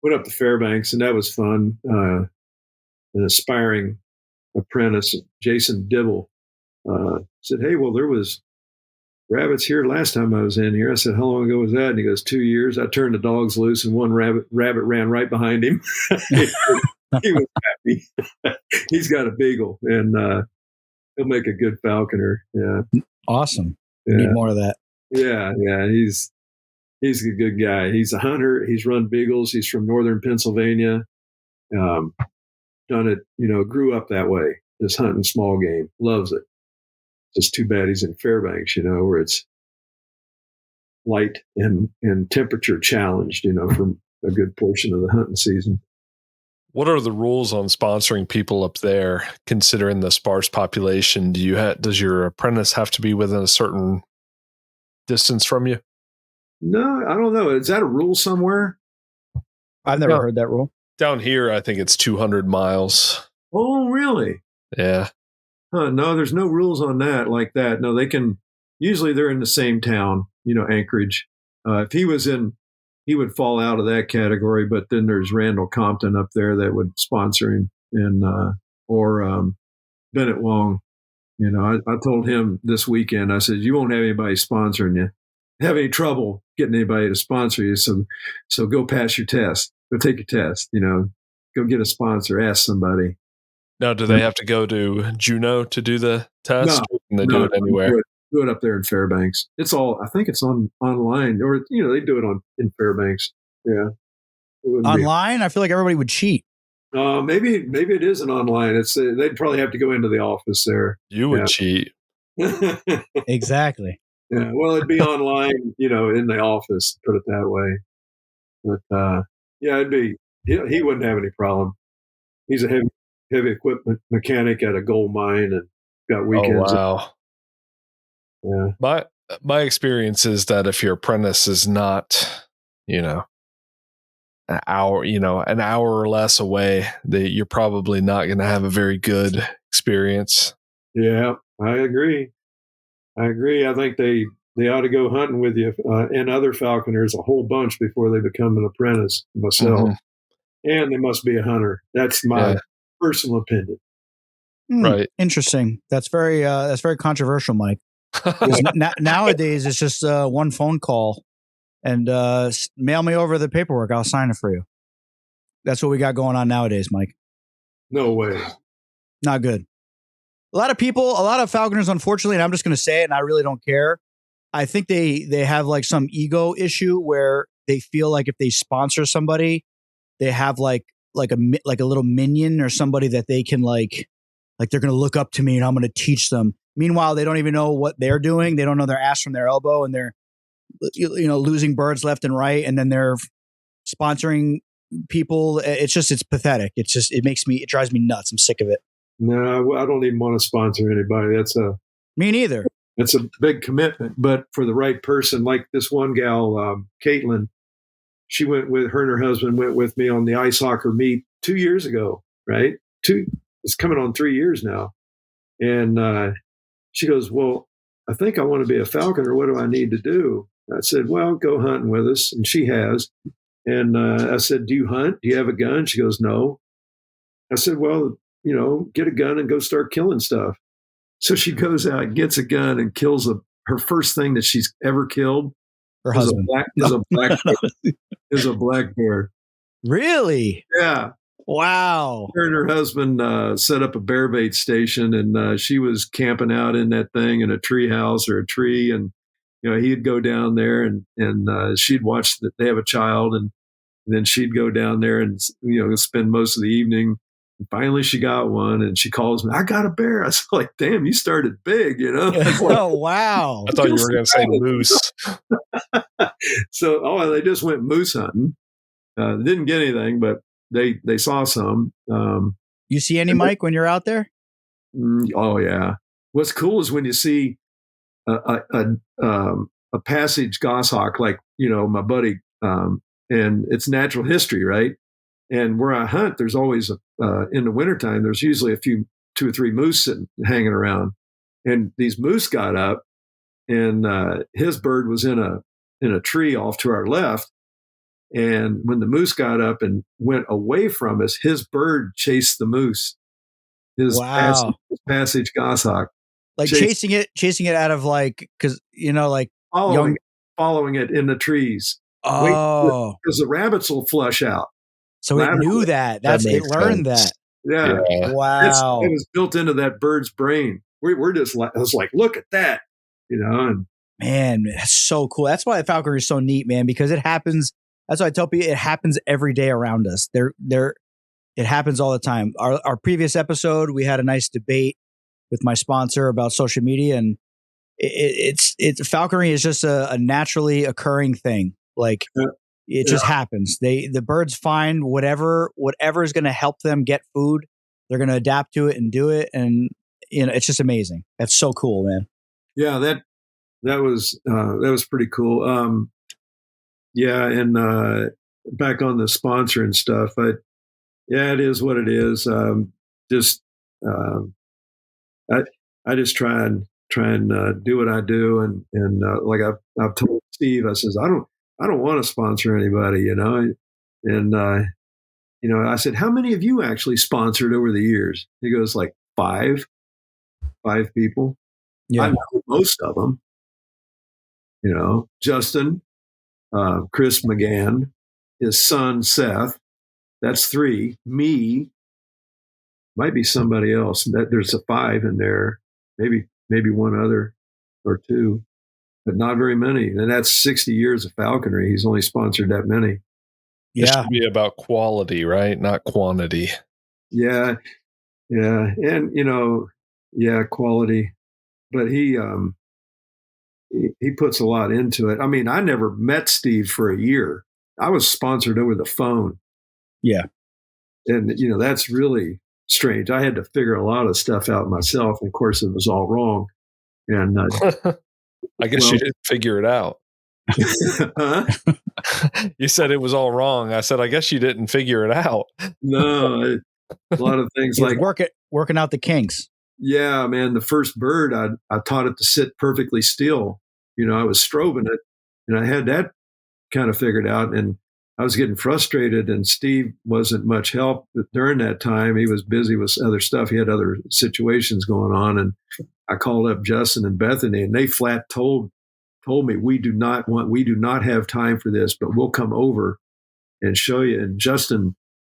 went up to Fairbanks, and that was fun. An aspiring apprentice, Jason Dibble, said, "Hey, well, there was rabbits here last time I was in here." I said, "How long ago was that?" And he goes, 2 years. I turned the dogs loose, and one rabbit ran right behind him. He was happy. He's got a beagle, and he'll make a good falconer. Yeah. Awesome. Yeah. Need more of that. Yeah. He's a good guy. He's a hunter. He's run beagles. He's from northern Pennsylvania. Done it, grew up that way. Just hunting small game. Loves it. Just too bad he's in Fairbanks, where it's light and temperature challenged, for a good portion of the hunting season. What are the rules on sponsoring people up there, considering the sparse population? Does your apprentice have to be within a certain distance from you? No, I don't know. Is that a rule somewhere? I've never heard that rule. Down here, I think it's 200 miles. Oh, really? Yeah. No, there's no rules on that like that. No, they can. Usually, they're in the same town. Anchorage. If he was in, he would fall out of that category. But then there's Randall Compton up there that would sponsor him, and or Bennett Wong. I told him this weekend. I said, "You won't have anybody sponsoring you. Have any trouble getting anybody to sponsor you? So go pass your test. Go take your test. Go get a sponsor. Ask somebody." Now, do they have to go to Juneau to do the test? No, Or can they do it anywhere? Do it up there in Fairbanks. It's all. I think it's online, or they do it in Fairbanks. Yeah, Online, I feel like everybody would cheat. Maybe it isn't online. It's they'd probably have to go into the office there. You would cheat. Exactly. Yeah. Well, it'd be online, in the office. Put it that way. But yeah, it'd be. He wouldn't have any problem. He's a heavy equipment mechanic at a gold mine and got weekends. Oh, wow. Yeah. My experience is that if your apprentice is not, an hour or less away, that you're probably not going to have a very good experience. Yeah, I agree. I think they ought to go hunting with you and other falconers a whole bunch before they become an apprentice myself. Mm-hmm. And they must be a hunter. That's my personal opinion. Right. Interesting. That's very controversial, Mike. Nowadays, it's just one phone call and mail me over the paperwork. I'll sign it for you. That's what we got going on nowadays, Mike. No way. Not good. A lot of falconers, unfortunately, and I'm just going to say it, and I really don't care. I think they have like some ego issue where they feel like if they sponsor somebody, they have like a little minion or somebody that they can like they're going to look up to me and I'm going to teach them. Meanwhile, they don't even know what they're doing. They don't know their ass from their elbow, and they're losing birds left and right, and then they're sponsoring people. It's pathetic. It drives me nuts. I'm sick of it. No, I don't even want to sponsor anybody. Me neither. It's a big commitment, but for the right person, like this one gal, Caitlin, her and her husband went with me on the ice hawker meet 2 years ago, right? It's coming on 3 years now. And she goes, "Well, I think I want to be a falconer. What do I need to do?" I said, "Well, go hunting with us." And she has. And I said, "Do you hunt? Do you have a gun?" She goes, "No." I said, "Well, get a gun and go start killing stuff." So she goes out, gets a gun, and kills her first thing that she's ever killed. Her husband is a black bear. Really? Yeah. Wow. Her and her husband set up a bear bait station, and she was camping out in that thing in a tree house or a tree, and he'd go down there and she'd watch they have a child, and then she'd go down there and spend most of the evening. And finally, she got one, and she calls me, "I got a bear." I was like, "Damn, you started big, Oh, wow. I thought you were going to say moose. So, they just went moose hunting. Didn't get anything, but they saw some. You see any, Mike, when you're out there? Oh yeah. What's cool is when you see a passage goshawk, like my buddy, and it's natural history, right? And where I hunt, there's always in the wintertime, there's usually 2 or 3 moose hanging around. And these moose got up, and his bird was in a tree off to our left. And when the moose got up and went away from us, his bird chased the moose. His passage goshawk, like chasing it out of because following it in the trees. Oh, because the rabbits will flush out. So it knew that. It learned that. Yeah. Wow. It was built into that bird's brain. We're just like, I was like, look at that, And man, that's so cool. That's why falconry is so neat, man, because it happens. That's why I tell people it happens every day around us. It happens all the time. Our previous episode, we had a nice debate with my sponsor about social media, and it's falconry is just a naturally occurring thing. It just happens. The birds find whatever is going to help them get food. They're going to adapt to it and do it, and it's just amazing. That's so cool, man. Yeah, that was pretty cool. And back on the sponsor and stuff, it is what it is. I just try and do what I do, and like I've told Steve, I says I don't want to sponsor anybody, and I said, how many of you actually sponsored over the years? He goes like five people. Yeah. I know most of them, Justin, Chris McGann, his son Seth. That's three. Me, might be somebody else. There's a five in there, maybe one other or two, but not very many. And that's 60 years of falconry. He's only sponsored that many. It Yeah. should be about quality, right? Not quantity. Yeah. Yeah. And, quality. But he puts a lot into it. I mean, I never met Steve for a year. I was sponsored over the phone. Yeah. And, that's really strange. I had to figure a lot of stuff out myself. And of course, it was all wrong. And I guess you didn't figure it out. Huh? You said it was all wrong. I said, I guess you didn't figure it out. No, a lot of things He's like working out the kinks. Yeah, man. The first bird, I taught it to sit perfectly still. I was strobing it, and I had that kind of figured out. And I was getting frustrated, and Steve wasn't much help during that time. He was busy with other stuff. He had other situations going on. And I called up Justin and Bethany, and they flat told me, we do not have time for this, but we'll come over and show you. And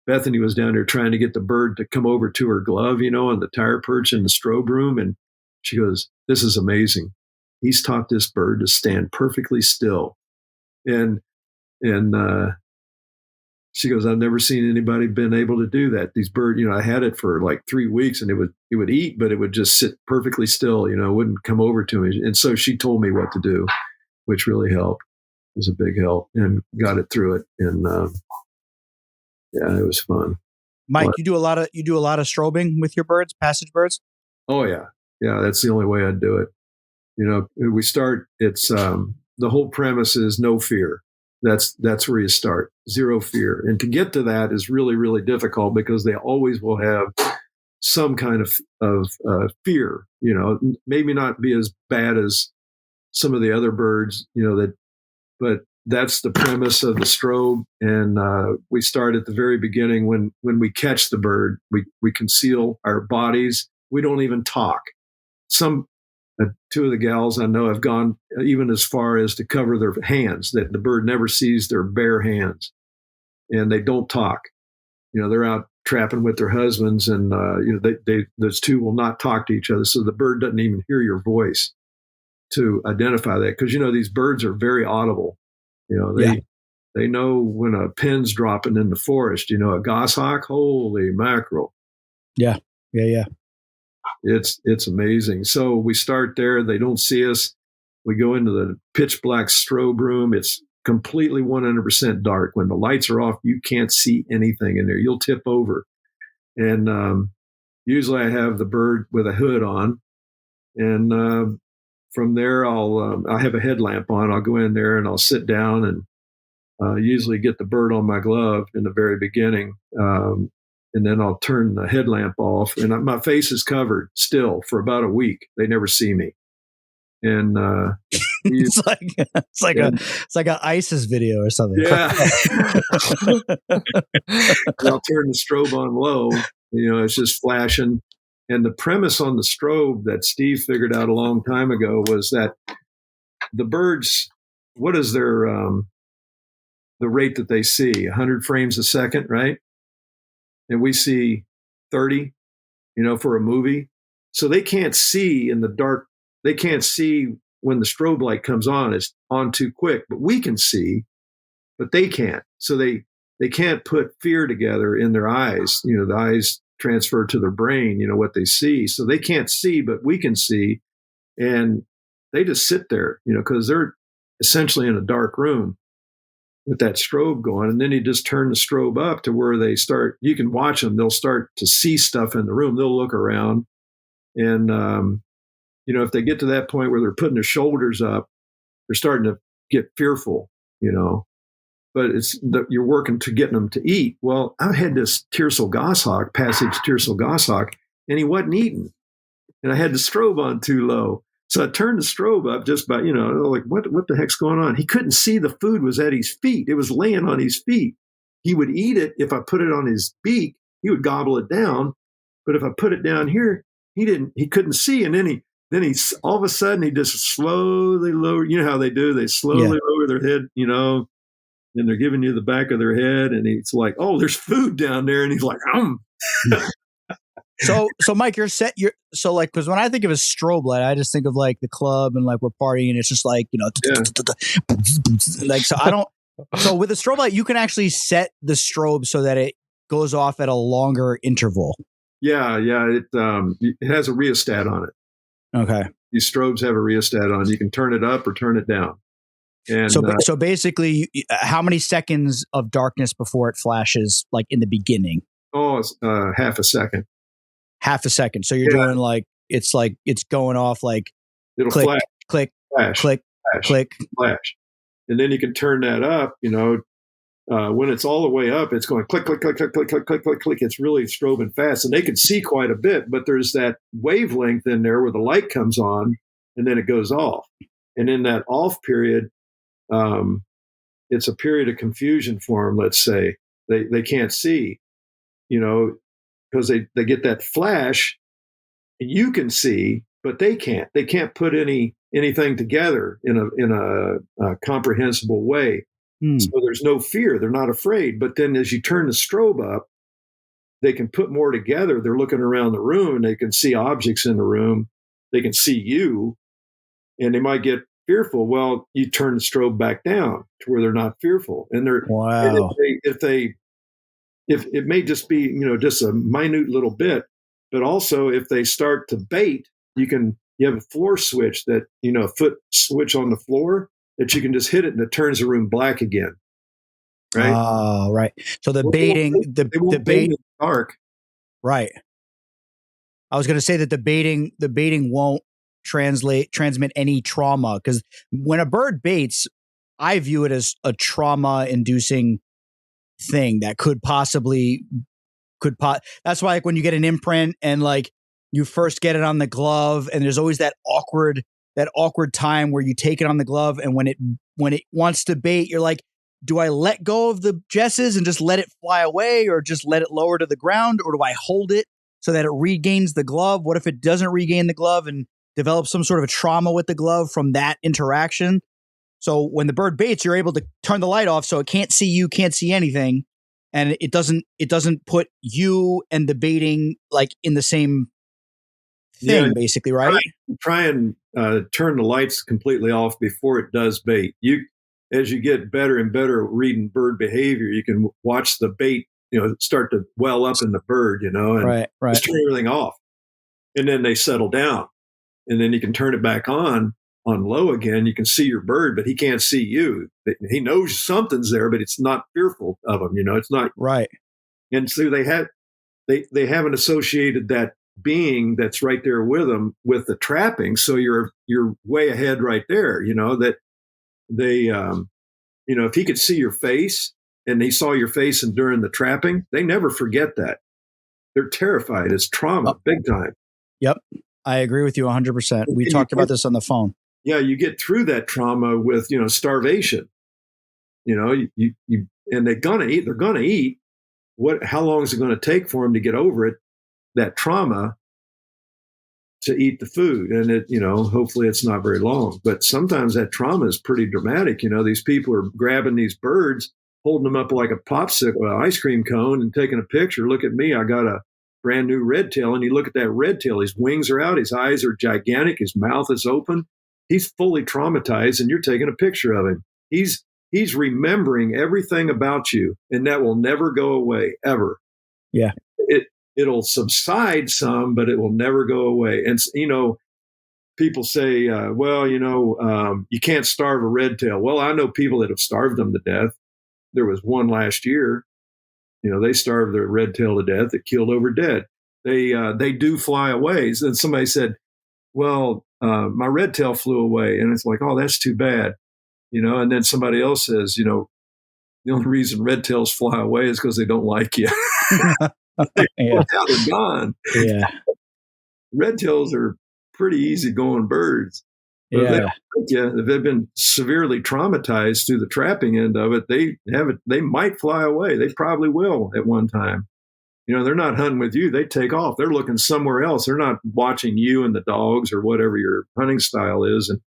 Bethany was down there trying to get the bird to come over to her glove, on the tire perch in the strobe room. And she goes, this is amazing. He's taught this bird to stand perfectly still. And she goes, I've never seen anybody been able to do that. These birds, I had it for like 3 weeks, and it would eat, but it would just sit perfectly still, wouldn't come over to me. And so she told me what to do, which really helped. It was a big help, and got it through it. And yeah, it was fun. Mike, you do a lot of strobing with your birds, passage birds? Oh yeah. Yeah. That's the only way I'd do it. We start, it's, the whole premise is no fear. That's where you start. Zero fear. And to get to that is really, really difficult, because they always will have some kind of fear, maybe not be as bad as some of the other birds, but that's the premise of the strobe. And we start at the very beginning when we catch the bird. We conceal our bodies. We don't even talk. Some two of the gals I know have gone even as far as to cover their hands, that the bird never sees their bare hands, and they don't talk. They're out trapping with their husbands, and those two will not talk to each other, so the bird doesn't even hear your voice to identify that, because these birds are very audible. They know when a pin's dropping in the forest. A goshawk, holy mackerel. Yeah. It's amazing. So we start there. They don't see us. We go into the pitch black strobe room. It's completely 100% dark. When the lights are off, you can't see anything in there. You'll tip over. And usually I have the bird with a hood on. And from there, I have a headlamp on. I'll go in there and I'll sit down and usually get the bird on my glove in the very beginning. And then I'll turn the headlamp off, and my face is covered still for about a week. They never see me. And it's like an ISIS video or something. Yeah. I'll turn the strobe on low. It's just flashing. And the premise on the strobe that Steve figured out a long time ago was that the birds, what is their the rate that they see? 100 frames a second, right? And we see 30, for a movie. So they can't see in the dark. They can't see when the strobe light comes on. It's on too quick, but we can see, but they can't. So they can't put fear together in their eyes. The eyes transfer to their brain, what they see. So they can't see, but we can see. And they just sit there, because they're essentially in a dark room with that strobe going. And then you just turn the strobe up to where they start, you can watch them. They'll start to see stuff in the room. They'll look around. And, if they get to that point where they're putting their shoulders up, they're starting to get fearful, but you're working to getting them to eat. Well, I had this Tiercel goshawk, passage Tiercel goshawk, and he wasn't eating. and I had the strobe on too low. So I turned the strobe up just by, like, what the heck's going on? He couldn't see the food was at his feet. It was laying on his feet. He would eat it. If I put it on his beak, he would gobble it down. But if I put it down here, he couldn't see. And then he all of a sudden, he just slowly lower, you know how they do, they slowly lower their head, and they're giving you the back of their head. And he's like, oh, there's food down there. And he's like, So Mike, so like, because when I think of a strobe light, I just think of like the club and like we're partying. It's just like, like, so I don't, so with a strobe light, you can actually set the strobe so that it goes off at a longer interval. Yeah. It has a rheostat on it. Okay. These strobes have a rheostat on. You can turn it up or turn it down. And so basically, how many seconds of darkness before it flashes, like in the beginning? Oh, it's half a second. Half a second. So you're doing like it's going off like it'll click, flash, click, flash, click, flash, click, flash, and then you can turn that up. When it's all the way up, it's going click, click, click, click, click, click, click, click, click. It's really strobing fast, and they can see quite a bit. But there's that wavelength in there where the light comes on, and then it goes off. And in that off period, it's a period of confusion for them. Let's say they can't see, because they get that flash, and you can see, but they can't. They can't put anything together in a comprehensible way. So there's no fear. They're not afraid. But then as you turn the strobe up, they can put more together. They're looking around the room, and they can see objects in the room. They can see you, and they might get fearful. Well, you turn the strobe back down to where they're not fearful. And they're wow. And if it may just be, just a minute little bit, but also if they start to bait, you have a floor switch that, a foot switch on the floor that you can just hit it and it turns the room black again. Right. Oh, right. So the baiting, the bait in the dark. Right. I was going to say that the baiting won't transmit any trauma, because when a bird baits, I view it as a trauma inducing thing that that's why, like, when you get an imprint and like you first get it on the glove, and there's always that awkward time where you take it on the glove, and when it wants to bait, you're like, do I let go of the jesses and just let it fly away, or just let it lower to the ground, or do I hold it so that it regains the glove? What if it doesn't regain the glove and develops some sort of a trauma with the glove from that interaction? So when the bird baits, you're able to turn the light off so it can't see you, can't see anything, and it doesn't put you and the baiting like in the same thing, basically, right? Try and turn the lights completely off before it does bait. As you get better and better at reading bird behavior, you can watch the bait, start to well up in the bird, and right. just turn everything off, and then they settle down, and then you can turn it back on low again. You can see your bird, but he can't see you. He knows something's there, but it's not fearful of him. It's not right. And so they haven't associated that being that's right there with them with the trapping. So you're way ahead right there. That they, if he could see your face and he saw your face and during the trapping, they never forget that. They're terrified. It's trauma, big time. Yep. I agree with you 100%. We talked about this on the phone. Yeah, you get through that trauma with, starvation. And they're gonna eat. They're gonna eat. How long is it going to take for them to get over it? That trauma to eat the food, and it, hopefully it's not very long. But sometimes that trauma is pretty dramatic. These people are grabbing these birds, holding them up like a popsicle, an ice cream cone, and taking a picture. Look at me, I got a brand new red tail. And you look at that red tail, his wings are out, his eyes are gigantic, his mouth is open. He's fully traumatized, and you're taking a picture of him. He's remembering everything about you, and that will never go away, ever. Yeah. It'll subside some, but it will never go away. And, people say, you can't starve a red tail. Well, I know people that have starved them to death. There was one last year, they starved their red tail to death. It killed over dead. They do fly away. And somebody said, well, my red tail flew away. And it's like, oh, that's too bad. And then somebody else says, the only reason red tails fly away is because they don't like you. They're gone. Yeah. red tails are pretty easy going birds. But if they don't like you, if they've been severely traumatized through the trapping end of it, they might fly away. They probably will at one time. They're not hunting with you. They take off. They're looking somewhere else. They're not watching you and the dogs or whatever your hunting style is. And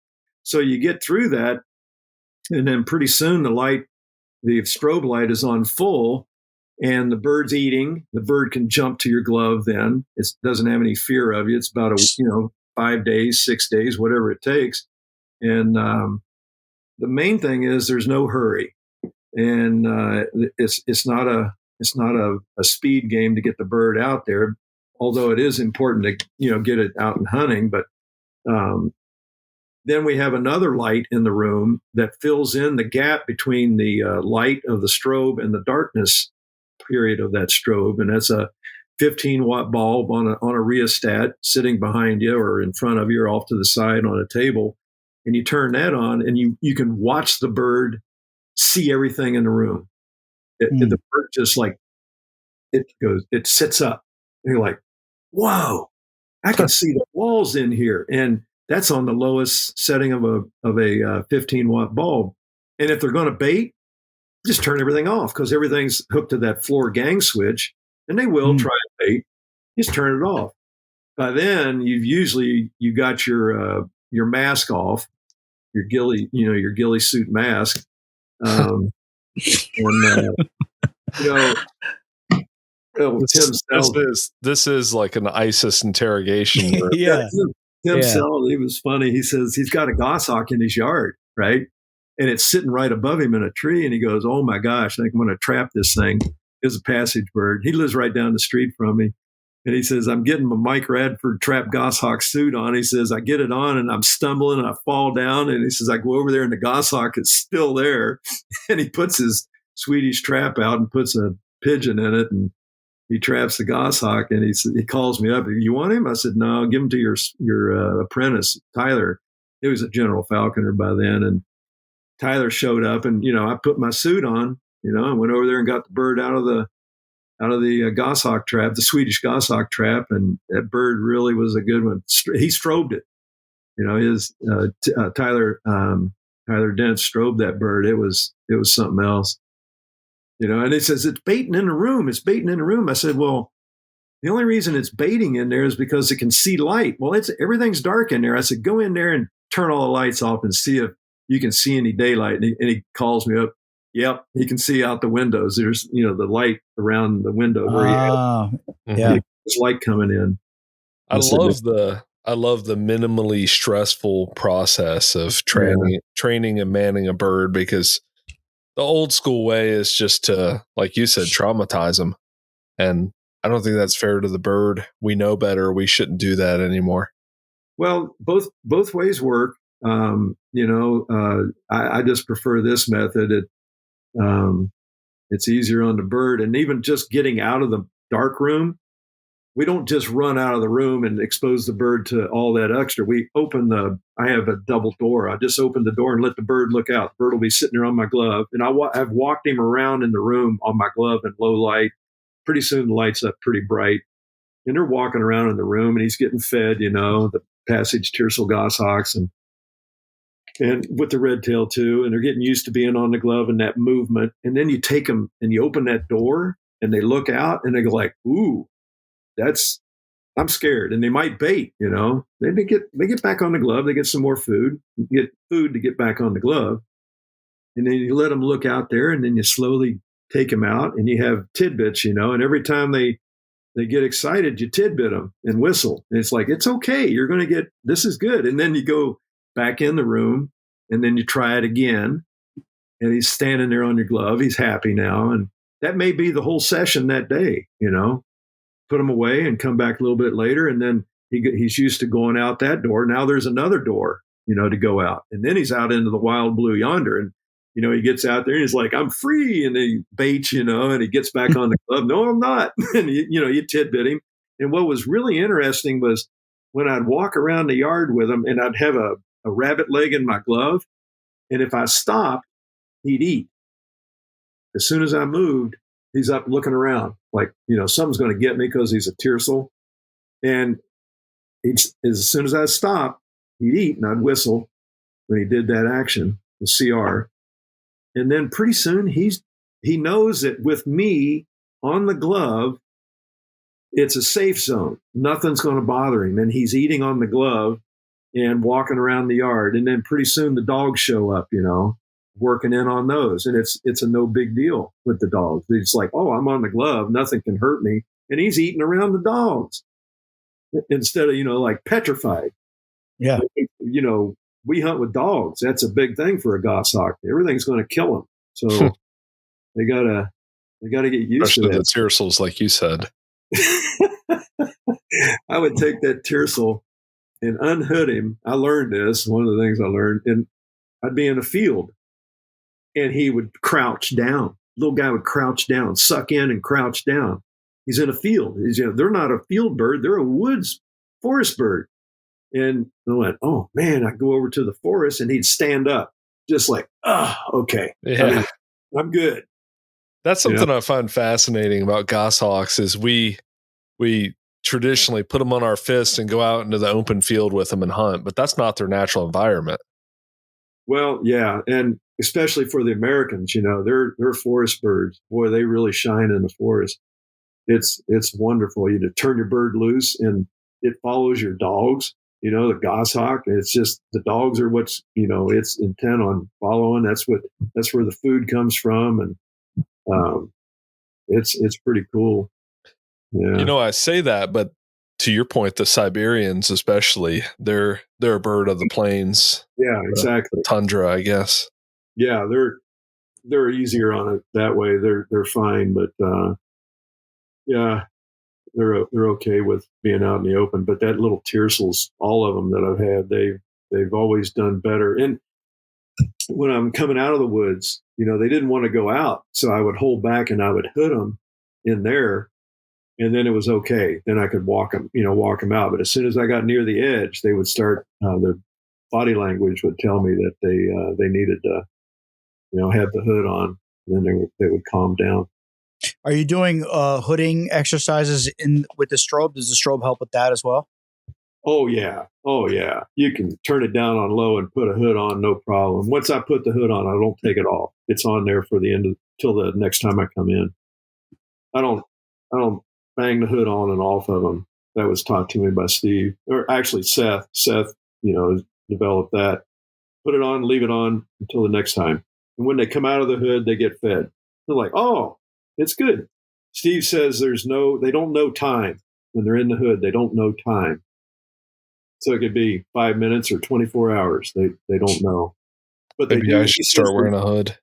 so you get through that, and then pretty soon the strobe light is on full, and the bird's eating. The bird can jump to your glove then. It doesn't have any fear of you. It's about 5 days, 6 days, whatever it takes. And the main thing is there's no hurry, and it's not a speed game to get the bird out there, although it is important to get it out and hunting. But then we have another light in the room that fills in the gap between the light of the strobe and the darkness period of that strobe, and that's a 15-watt bulb on a rheostat sitting behind you or in front of you or off to the side on a table. And you turn that on, and you can watch the bird see everything in the room. The bird just it sits up. And you're like, whoa, I can see the walls in here. And that's on the lowest setting of a 15-watt bulb. And if they're going to bait, just turn everything off, because everything's hooked to that floor gang switch, and they will try and bait. Just turn it off. By then, you got your mask off, your ghillie suit mask, and this is like an ISIS interrogation. Tim Sell, he was funny. He says he's got a goshawk in his yard, right? And it's sitting right above him in a tree. And he goes, oh my gosh, I think I'm going to trap this thing. It's a passage bird. He lives right down the street from me. And he says, I'm getting my Mike Radford trap goshawk suit on. He says, I get it on and I'm stumbling and I fall down. And he says, I go over there and the goshawk is still there. And he puts his Swedish trap out and puts a pigeon in it. And he traps the goshawk, and he calls me up. You want him? I said, no, give him to your apprentice, Tyler. He was a general falconer by then. And Tyler showed up, and, I put my suit on, I went over there and got the bird out of the goshawk trap, the Swedish goshawk trap. And that bird really was a good one. He strobed it, Tyler Dent strobed that bird. It was something else. And he says, it's baiting in the room. It's baiting in the room. I said, well, the only reason it's baiting in there is because it can see light. Well, everything's dark in there. I said, go in there and turn all the lights off and see if you can see any daylight. And he calls me up. Yep, he can see out the windows. There's, the light around the window where there's light coming in. I love the minimally stressful process of training and manning a bird, because the old school way is just to, like you said, traumatize them. And I don't think that's fair to the bird. We know better. We shouldn't do that anymore. Well, both ways work. I just prefer this method. It's easier on the bird. And even just getting out of the dark room, we don't just run out of the room and expose the bird to all that extra. We I have a double door. I just open the door and let the bird look out. The bird will be sitting there on my glove. And I've walked him around in the room on my glove in low light. Pretty soon the light's up pretty bright. And they're walking around in the room, and he's getting fed, the passage tiercel goshawks and with the red tail too. And they're getting used to being on the glove and that movement. And then you take them and you open that door and they look out and they go like, ooh, I'm scared. And they might bait, they get back on the glove. They get some more food, get food to get back on the glove. And then you let them look out there, and then you slowly take them out, and you have tidbits, and every time they get excited, you tidbit them and whistle. And it's like, it's okay. You're going to get, this is good. And then you go back in the room, and then you try it again. And he's standing there on your glove. He's happy now. And that may be the whole session that day, put him away and come back a little bit later. And then he's used to going out that door. Now there's another door, to go out. And then he's out into the wild blue yonder. And, he gets out there and he's like, I'm free. And he baits, and he gets back on the glove. No, I'm not. And, you tidbit him. And what was really interesting was when I'd walk around the yard with him, and I'd have a rabbit leg in my glove. And if I stopped, he'd eat. As soon as I moved, he's up looking around like, something's going to get me because he's a tiercel. And as soon as I stopped, he'd eat and I'd whistle when he did that action, the CR. And then pretty soon he knows that with me on the glove, it's a safe zone. Nothing's going to bother him. And he's eating on the glove and walking around the yard. And then pretty soon the dogs show up, working in on those. And it's a no big deal with the dogs. It's like, oh, I'm on the glove. Nothing can hurt me. And he's eating around the dogs instead of, like petrified. Yeah. We hunt with dogs. That's a big thing for a goshawk. Everything's going to kill them. So they gotta get used Especially to the tiercels, like you said. I would take that tiercel and unhood him. I learned this. One of the things I learned, and I'd be in a field and he would crouch down. Little guy would crouch down, suck in and crouch down. He's in a field. They're not a field bird. They're a woods forest bird. And I went, oh man, I'd go over to the forest and he'd stand up just like, okay. Yeah. I'm good. That's something I find fascinating about goshawks is we traditionally put them on our fists and go out into the open field with them and hunt, but that's not their natural environment. Well, yeah. And especially for the Americans, they're forest birds. Boy, they really shine in the forest. It's wonderful. You to turn your bird loose and it follows your dogs. The goshawk, it's just the dogs are what's, it's intent on following. That's where the food comes from. And it's pretty cool. Yeah. I say that, but to your point, the Siberians, especially, they're a bird of the plains. Yeah, exactly. The tundra, I guess. Yeah. They're easier on it that way. They're fine, but, yeah, they're okay with being out in the open. But that little tiercels, all of them that I've had, they've always done better. And when I'm coming out of the woods, they didn't want to go out, so I would hold back and I would hood them in there, and then it was okay. Then I could walk them out. But as soon as I got near the edge, they would start. Their body language would tell me that they needed to, have the hood on. And then they would calm down. Are you doing hooding exercises with the strobe? Does the strobe help with that as well? Oh yeah. You can turn it down on low and put a hood on, no problem. Once I put the hood on, I don't take it off. It's on there for the end till the next time I come in. I don't bang the hood on and off of them. That was taught to me by Steve, or actually Seth. Seth, developed that. Put it on, leave it on until the next time. And when they come out of the hood, they get fed. They're like, oh, it's good. Steve says they don't know time. When they're in the hood, they don't know time. So it could be 5 minutes or 24 hours. They don't know. But maybe I should start wearing a hood.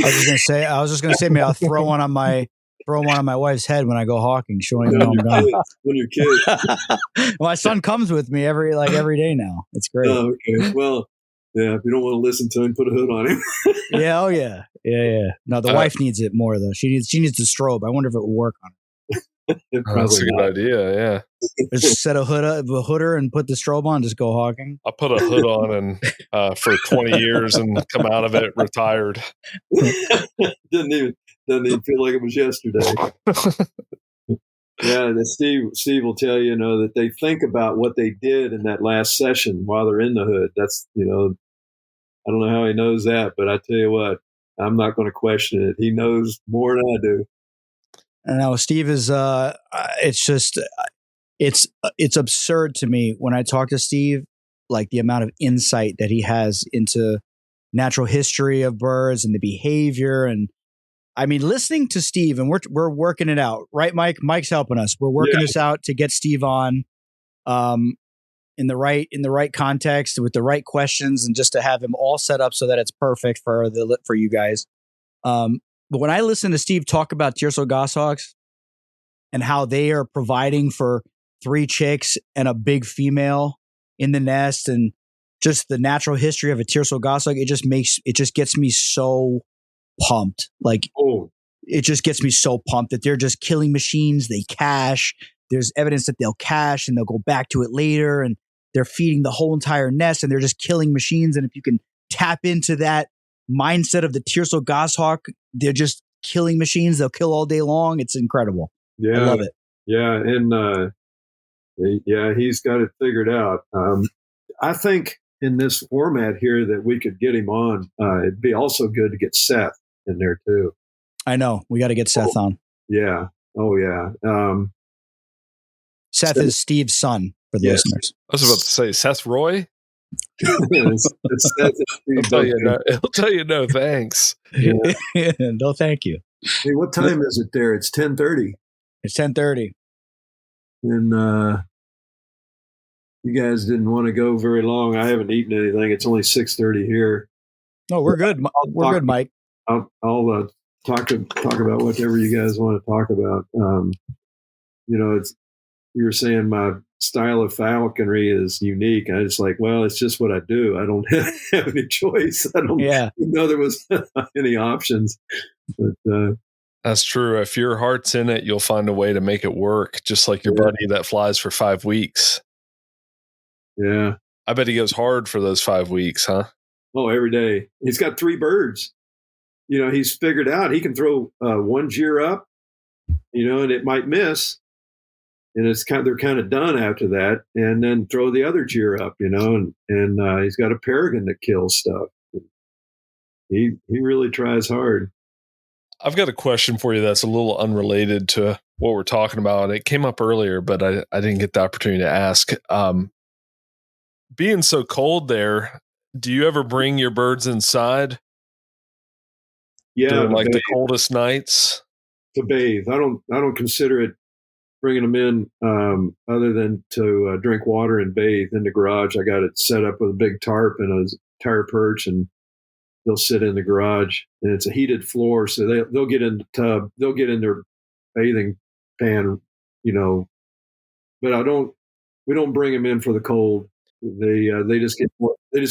I was just gonna say, maybe I'll throw one on my wife's head when I go hawking, showing them I'm gone. When you're kids. My son comes with me every day now. It's great. Oh, okay. Well, yeah. If you don't want to listen to him, put a hood on him. Yeah. Oh yeah. Yeah. No, the wife needs it more though. She needs the strobe. I wonder if it will work on her. That's a good idea. Yeah. Just set a hooder and put the strobe on. Just go hawking. I put a hood on and for 20 years and come out of it retired. Doesn't even feel like it was yesterday. Yeah, Steve will tell you, that they think about what they did in that last session while they're in the hood. That's, I don't know how he knows that, but I tell you what, I'm not going to question it. He knows more than I do. I know Steve is. It's just, it's absurd to me when I talk to Steve, like the amount of insight that he has into natural history of birds and the behavior. And I mean, listening to Steve, and we're working it out, right, Mike? Mike's helping us. We're working this out to get Steve on, in the right context with the right questions, and just to have him all set up so that it's perfect for you guys. But when I listen to Steve talk about tiercel goshawks and how they are providing for 3 chicks and a big female in the nest, and just the natural history of a tiercel goshawk, it just gets me so pumped. Like, it just gets me so pumped that they're just killing machines. They cache. There's evidence that they'll cache and they'll go back to it later, and they're feeding the whole entire nest, and they're just killing machines. And if you can tap into that mindset of the tiercel goshawk, they're just killing machines. They'll kill all day long. It's incredible. Yeah, I love it. Yeah, and Yeah, he's got it figured out. I think in this format here that we could get him on. It'd be also good to get Seth in there too. I know. We got to get Seth on. Yeah. Oh, yeah. Seth is Steve's son for the listeners. I was about to say Seth Roy. Seth He'll tell you no thanks. Yeah. No, thank you. Hey, what time is it there? It's 10:30. It's 10:30. And you guys didn't want to go very long. I haven't eaten anything. It's only 6:30 here. No, we're good. We're good, Mike. I'll talk about whatever you guys want to talk about. It's you were saying my style of falconry is unique. I was like, well, it's just what I do. I don't have any choice. I don't know there was any options. But that's true. If your heart's in it, you'll find a way to make it work. Just like your buddy that flies for 5 weeks. Yeah, I bet he goes hard for those 5 weeks, huh? Oh, every day. He's got 3 birds. He's figured out he can throw one jeer up, and it might miss. And they're kind of done after that, and then throw the other jeer up, and he's got a peregrine that kills stuff. He really tries hard. I've got a question for you that's a little unrelated to what we're talking about. It came up earlier, but I didn't get the opportunity to ask. Being so cold there, do you ever bring your birds inside? Yeah, during like the coldest nights to bathe. I don't consider it bringing them in other than to drink water and bathe in the garage. I got it set up with a big tarp and a tire perch, and they'll sit in the garage. And it's a heated floor, so they'll get in the tub. They'll get in their bathing pan, But we don't bring them in for the cold. They just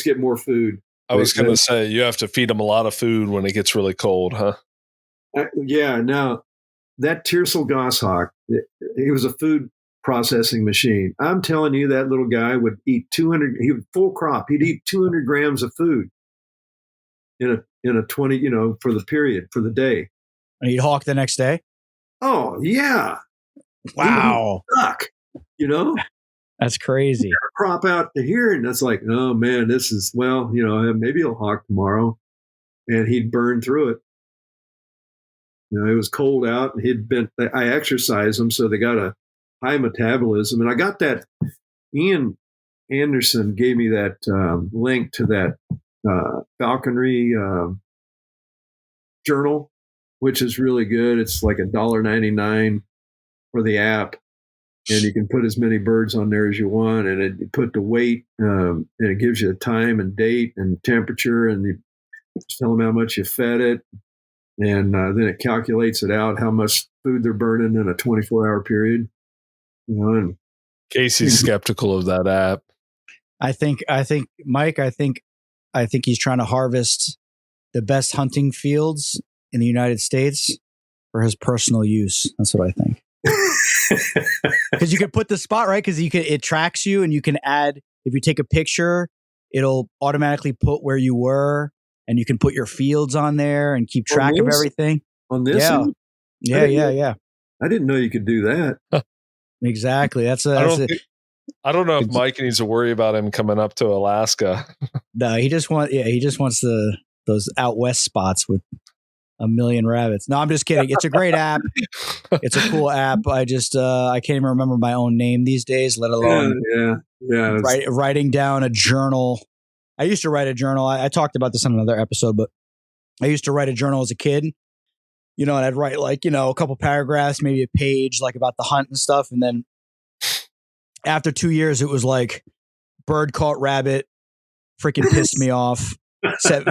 get more food. I was going to say, you have to feed them a lot of food when it gets really cold, huh? Yeah. Now, that Tiercel goshawk, he was a food processing machine. I'm telling you, that little guy would eat 200. He would full crop. He'd eat 200 grams of food in a 20, for the day. And he'd hawk the next day. Oh yeah! Wow. Stuck, That's crazy. Crop out to here, and it's like, oh man, this is maybe he'll hawk tomorrow, and he'd burn through it. It was cold out, and I exercised them, so they got a high metabolism. And I got that. Ian Anderson gave me that link to that falconry journal, which is really good. It's like $1.99 for the app, and you can put as many birds on there as you want. And you put the weight, and it gives you a time and date and temperature, and you tell them how much you fed it. And then it calculates it out how much food they're burning in a 24-hour period. And Casey's skeptical of that app. I think Mike. I think he's trying to harvest the best hunting fields in the United States for his personal use. That's what I think. Because you can put the spot right. Because it tracks you, and you can add. If you take a picture, it'll automatically put where you were. And you can put your fields on there and keep track of everything. On this? Yeah. I didn't know you could do that. Exactly. I don't know if Mike needs to worry about him coming up to Alaska. No, he just wants those out west spots with a million rabbits. No, I'm just kidding. It's a great app. It's a cool app. I can't even remember my own name these days, let alone writing down a journal. I used to write a journal. I talked about this on another episode, but I used to write a journal as a kid, and I'd write a couple paragraphs, maybe a page, like about the hunt and stuff. And then after 2 years, it was like bird caught rabbit, freaking pissed me off, set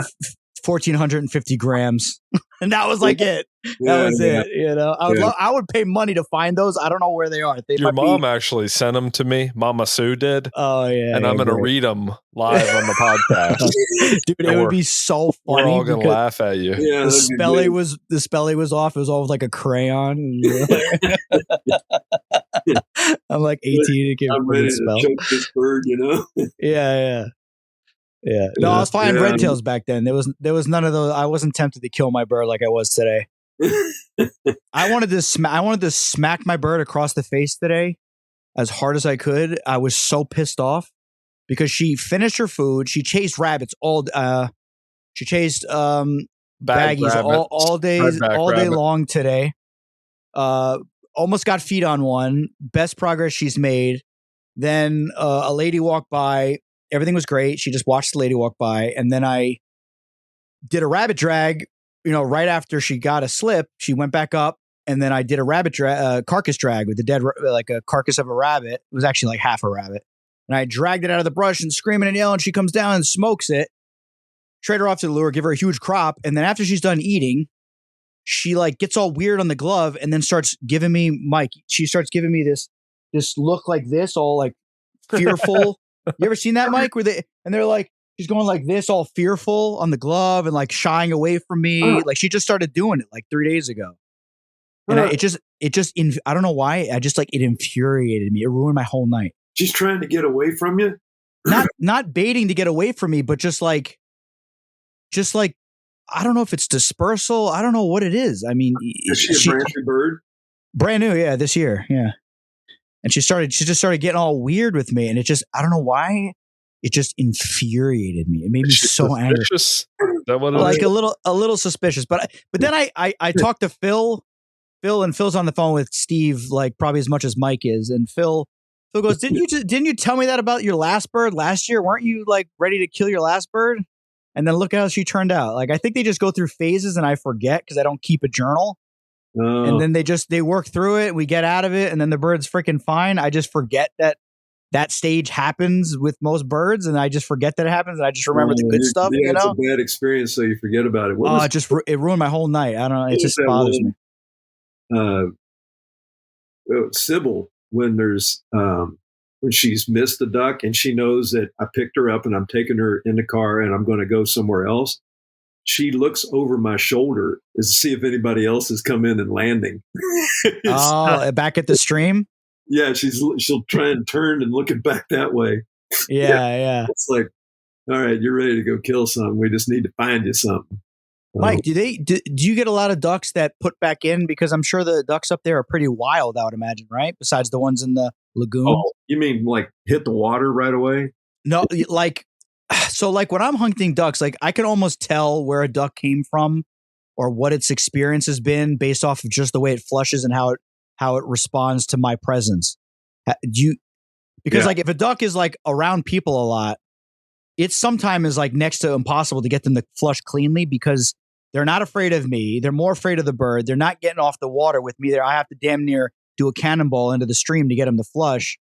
1,450 grams. And that was like it. That was it. I would pay money to find those. I don't know where they are. Your mom actually sent them to me. Mama Sue did. Oh yeah. And I'm going to read them live on the podcast. Dude, it would be so funny. We're all going to laugh at you. Yeah, the spelling was off. It was all like a crayon. I'm like 18 to I'm ready to choke this bird, Yeah. No, I was flying red tails back then. There was none of those. I wasn't tempted to kill my bird like I was today. I wanted to smack my bird across the face today, as hard as I could. I was so pissed off because she finished her food. She chased rabbits she chased baggies all day long today. Almost got feet on one. Best progress she's made. Then a lady walked by. Everything was great. She just watched the lady walk by, and then I did a rabbit drag. Right after she got a slip, she went back up, and then I did a rabbit carcass drag with the dead, like a carcass of a rabbit. It was actually like half a rabbit, and I dragged it out of the brush and screaming and yelling. She comes down and smokes it. Trade her off to the lure, give her a huge crop, and then after she's done eating, she like gets all weird on the glove, and then starts giving me Mike. She starts giving me this look like this, all like fearful. You ever seen that, Mike? They're like, she's going like this, all fearful on the glove and like shying away from me. Like she just started doing it like 3 days ago. And I don't know why. I just like, it infuriated me. It ruined my whole night. She's trying to get away from you? Not baiting to get away from me, but just like, I don't know if it's dispersal. I don't know what it is. I mean, is she a brand new bird? Brand new. Yeah. This year. Yeah. And she just started getting all weird with me. And I don't know why. It just infuriated me. It made me so angry. Is that what it like is? a little suspicious. But then I talked to Phil, and Phil's on the phone with Steve, like probably as much as Mike is. And Phil goes, didn't you tell me that about your last bird last year? Weren't you like ready to kill your last bird? And then look how she turned out. Like, I think they just go through phases and I forget because I don't keep a journal. Oh. And then they work through it. We get out of it. And then the bird's freaking fine. I just forget that stage happens with most birds. And I just forget that it happens. And I just remember the good stuff. Yeah, it's a bad experience. So you forget about it. It ruined my whole night. I don't know. It just bothers me. Sybil, when there's, when she's missed the duck and she knows that I picked her up and I'm taking her in the car and I'm going to go somewhere else, she looks over my shoulder to see if anybody else has come in and landing. Back at the stream? Yeah, she'll try and turn and look it back that way. Yeah. It's like, all right, you're ready to go kill something. We just need to find you something. Mike, do you get a lot of ducks that put back in? Because I'm sure the ducks up there are pretty wild, I would imagine, right? Besides the ones in the lagoon. Oh, you mean like hit the water right away? No, like when I'm hunting ducks, like I can almost tell where a duck came from or what its experience has been based off of just the way it flushes and how it responds to my presence. Like if a duck is like around people a lot, it's sometimes like next to impossible to get them to flush cleanly because they're not afraid of me. They're more afraid of the bird. They're not getting off the water with me. I have to damn near do a cannonball into the stream to get them to flush.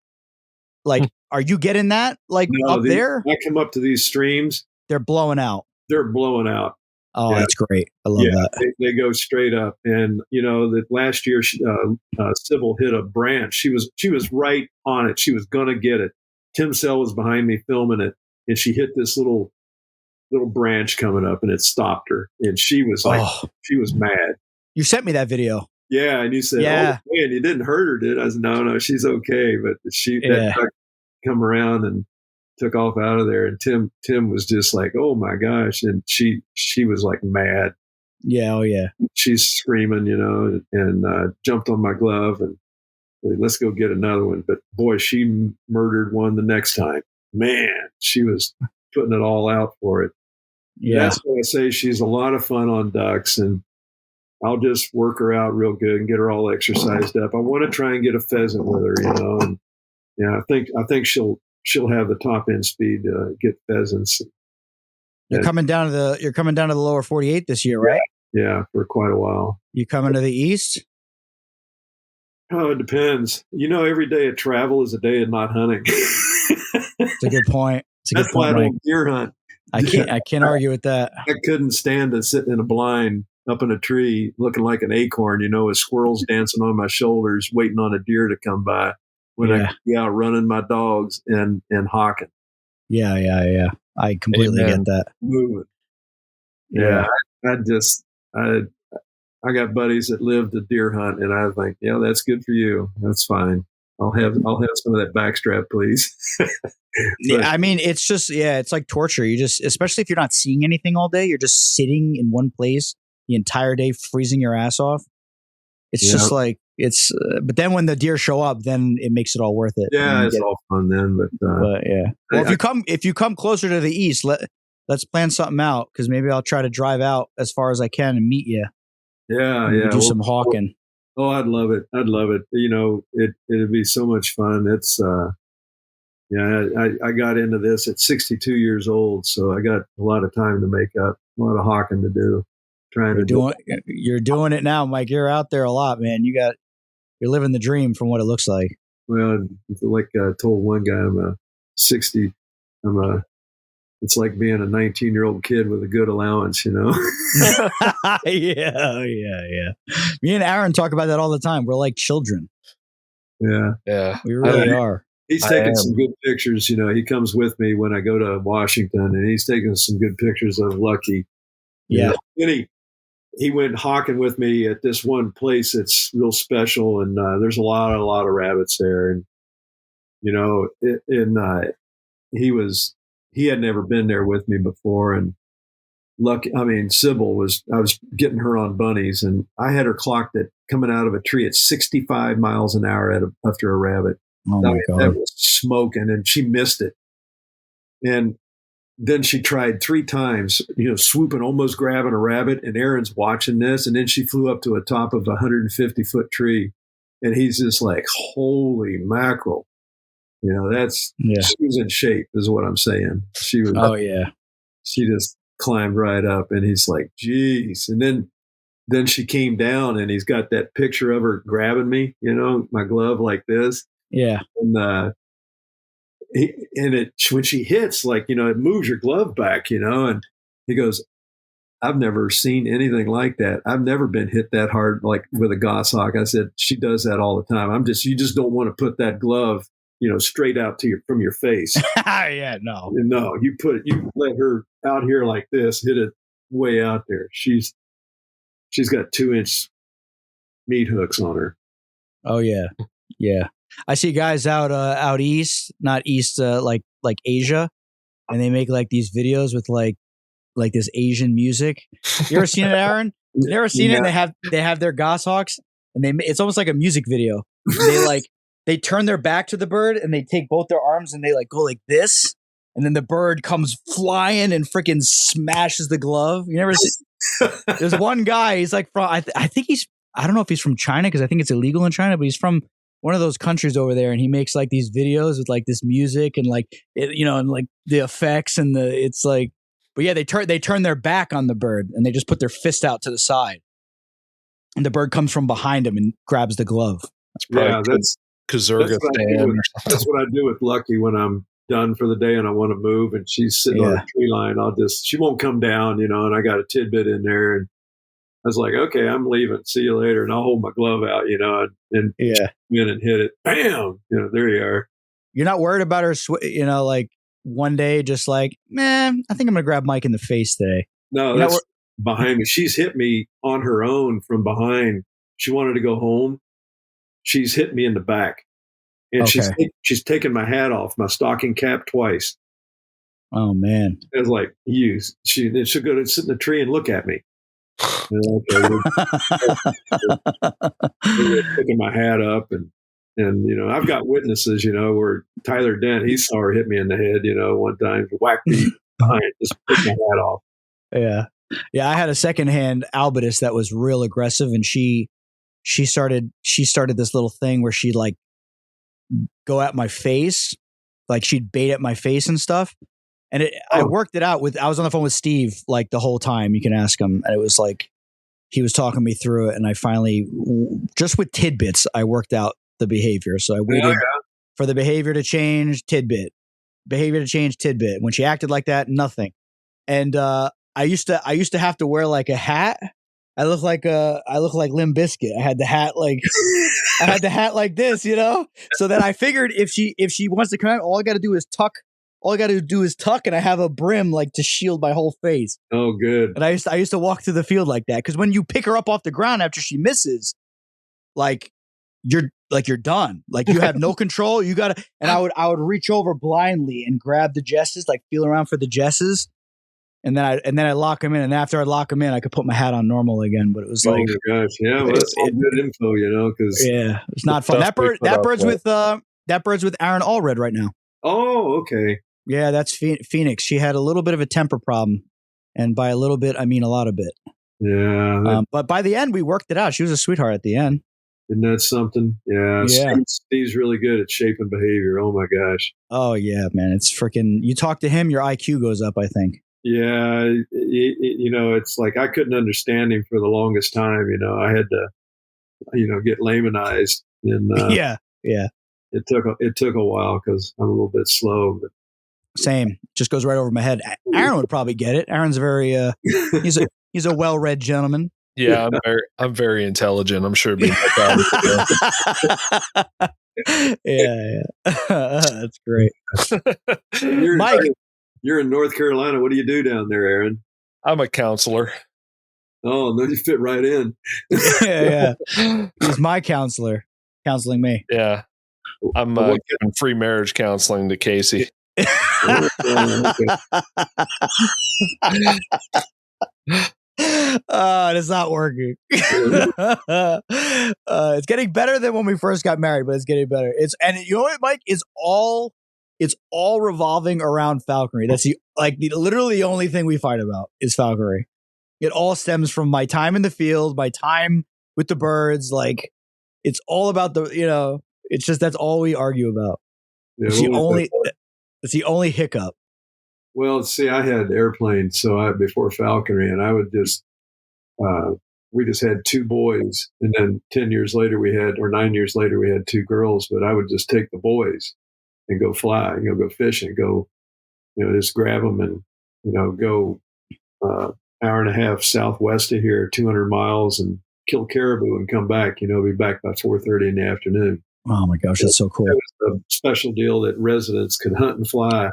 Like, are you getting that? Like up there? I come up to these streams. They're blowing out. Oh, yeah. That's great. I love that. They go straight up. And, that last year, Sybil hit a branch. She was right on it. She was going to get it. Tim Sell was behind me filming it. And she hit this little branch coming up and it stopped her. And she was she was mad. You sent me that video. Yeah. And you said, oh, man, you didn't hurt her, did I? I said, no, she's okay. But that duck come around and took off out of there. And Tim was just like, oh my gosh. And she was like mad. Yeah. Oh yeah. She's screaming, and jumped on my glove and let's go get another one. But boy, she murdered one the next time. Man, she was putting it all out for it. Yeah. That's why I say she's a lot of fun on ducks, and I'll just work her out real good and get her all exercised up. I want to try and get a pheasant with her, and I think she'll have the top end speed to get pheasants. You're coming down to the lower 48 this year, right? Yeah, for quite a while. You coming to the east? Oh, it depends. Every day of travel is a day of not hunting. It's a good point. That's why I don't deer hunt. I can't argue with that. I couldn't stand to sit in a blind up in a tree looking like an acorn, with squirrels dancing on my shoulders, waiting on a deer to come by when I could be out running my dogs and hawking. Yeah. I completely get that. Moving. Yeah. I got buddies that live the deer hunt, and I think, that's good for you. That's fine. I'll have some of that backstrap, please. I mean, it's just, it's like torture. You just, especially if you're not seeing anything all day, you're just sitting in one place the entire day, freezing your ass off. It's just like, it's but then when the deer show up, then it makes it all worth it. Yeah, it's all fun then. But yeah. Well, if you come closer to the east, let's plan something out, because maybe I'll try to drive out as far as I can and meet you. Yeah, Do some hawking. Oh, I'd love it. It'd be so much fun. It's I got into this at 62 years old, so I got a lot of time to make up, a lot of hawking to do. You're doing it now, Mike. You're out there a lot, man. You're living the dream from what it looks like. Well, like I told one guy, it's like being a 19-year-old kid with a good allowance, Yeah. Me and Aaron talk about that all the time. We're like children. Yeah. We really are. He's taking some good pictures. He comes with me when I go to Washington, and he's taking some good pictures of Lucky. Yeah. And he went hawking with me at this one place that's real special, and there's a lot of rabbits there. And he had never been there with me before, and Sybil I was getting her on bunnies, and I had her clocked at coming out of a tree at 65 miles an hour after a rabbit. Oh my God. That was smoking, and she missed it. And then she tried 3 times, swooping, almost grabbing a rabbit, and Aaron's watching this. And then she flew up to the top of a 150-foot tree, and he's just like, holy mackerel. She was in shape, is what I'm saying. She was. Oh yeah. She just climbed right up, and he's like, geez. And then she came down, and he's got that picture of her grabbing me, my glove like this. Yeah. And when she hits, it moves your glove back, and he goes, I've never seen anything like that. I've never been hit that hard, like with a goshawk. I said, she does that all the time. You just don't want to put that glove, straight out from your face. Yeah, no. No, you let her out here like this, hit it way out there. She's got 2-inch meat hooks on her. Oh yeah. Yeah. I see guys out east, not east, like Asia, and they make like these videos with like this Asian music. You ever seen it, Aaron? You ever seen it? And they have their goshawks, and it's almost like a music video. They turn their back to the bird, and they take both their arms, and they go like this, and then the bird comes flying and freaking smashes the glove. You never see? There's one guy. He's like from I don't know if he's from China, because I think it's illegal in China, but he's from one of those countries over there, and he makes like these videos with like this music and like it, and like the effects and but yeah, they turn their back on the bird, and they just put their fist out to the side, and the bird comes from behind him and grabs the glove. That's Kazurgistan. That's what I do with Lucky when I'm done for the day and I want to move, and she's sitting on a tree line. She won't come down, and I got a tidbit in there, and I was like, okay, I'm leaving. See you later. And I'll hold my glove out, and in and hit it. Bam! There you are. You're not worried about her, like one day, just like, man, I think I'm going to grab Mike in the face today. No, that's behind me. She's hit me on her own from behind. She wanted to go home. She's hit me in the back. And she's taken my hat off, my stocking cap twice. Oh, man. I was like, she'll go to sit in the tree and look at me. Okay, picking my hat up, and I've got witnesses, where Tyler Dent, he saw her hit me in the head, one time, whacked me behind, just picked my hat off. Yeah. I had a secondhand albitus that was real aggressive, and she started this little thing where she'd like go at my face, like she'd bait at my face and stuff. And I worked it out I was on the phone with Steve like the whole time. You can ask him. And it was like, he was talking me through it. And I finally, just with tidbits, I worked out the behavior. So I waited for the behavior to change, tidbit. Behavior to change, tidbit. When she acted like that, nothing. And I used to have to wear like a hat. I look like Limp Bizkit. I had the hat like this, So then I figured if she wants to come out, all I got to do is tuck. And I have a brim like to shield my whole face. Oh, good. And I used to walk through the field like that, because when you pick her up off the ground after she misses, like you're done. Like you have no control. You gotta. And I would reach over blindly and grab the jesses, like feel around for the jesses. and then I lock them in, and after I lock them in, I could put my hat on normal again. But it was like, oh my gosh, yeah, well, that's all good info, because yeah, it's not fun. That bird's with Aaron Allred right now. Oh, okay. Yeah, that's Phoenix. She had a little bit of a temper problem, and by a little bit, I mean a lot of bit. Yeah, but by the end, we worked it out. She was a sweetheart at the end. isn't that something? Yeah. Steve's really good at shaping behavior. Oh my gosh. Oh yeah, man, it's freaking. You talk to him, your IQ goes up, I think. Yeah, it's like I couldn't understand him for the longest time. I had to, get laymanized, and yeah. It took a while because I'm a little bit slow. But same, just goes right over my head. Aaron would probably get it. Aaron's very he's a well-read gentleman. Yeah, I'm very intelligent. I'm sure it'd be yeah. That's great. Mike, you're in North Carolina. What do you do down there, Aaron? I'm a counselor. Oh, no, you fit right in. yeah. He's my counselor, counseling me. Yeah. I'm giving free marriage counseling to Casey. It's not working. It's getting better than when we first got married, but it's getting better. And you know what, Mike? It's all revolving around falconry. That's literally the only thing we fight about is falconry. It all stems from my time in the field, my time with the birds. Like, it's all about it's just, that's all we argue about. Yeah, it's the only hiccup. Well, see, I had airplanes, before falconry, and I would just, we just had two boys, and then 9 years later we had two girls, but I would just take the boys and go fly, go fishing, just grab them and, go hour and a half southwest of here, 200 miles, and kill caribou and come back, be back by 4:30 in the afternoon. Oh my gosh, that's so cool. It was a special deal that residents could hunt and fly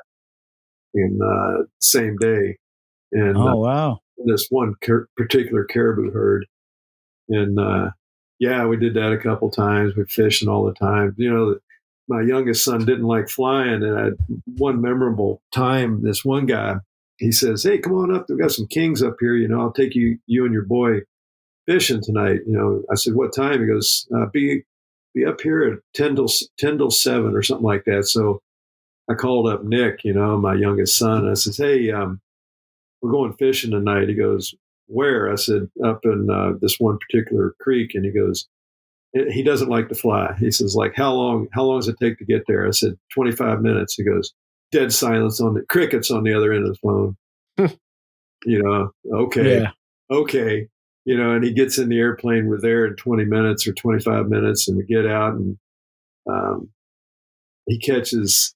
in the same day. And wow. This one particular caribou herd. And we did that a couple times. We're fishing all the time. My youngest son didn't like flying, and I had one memorable time. This one guy, he says, "Hey, come on up. We've got some kings up here. I'll take you and your boy fishing tonight." I said, "What time?" He goes, be up here at 10 till 7 or something like that. So I called up Nick, my youngest son. And I says, "Hey, we're going fishing tonight." He goes, "Where?" I said, "Up in this one particular creek." And he goes, he doesn't like to fly. He says, "Like, how long does it take to get there?" I said, 25 minutes. He goes, dead silence on the crickets on the other end of the phone. Okay. Yeah. Okay. And he gets in the airplane. We're there in 20 minutes or 25 minutes, and we get out, and he catches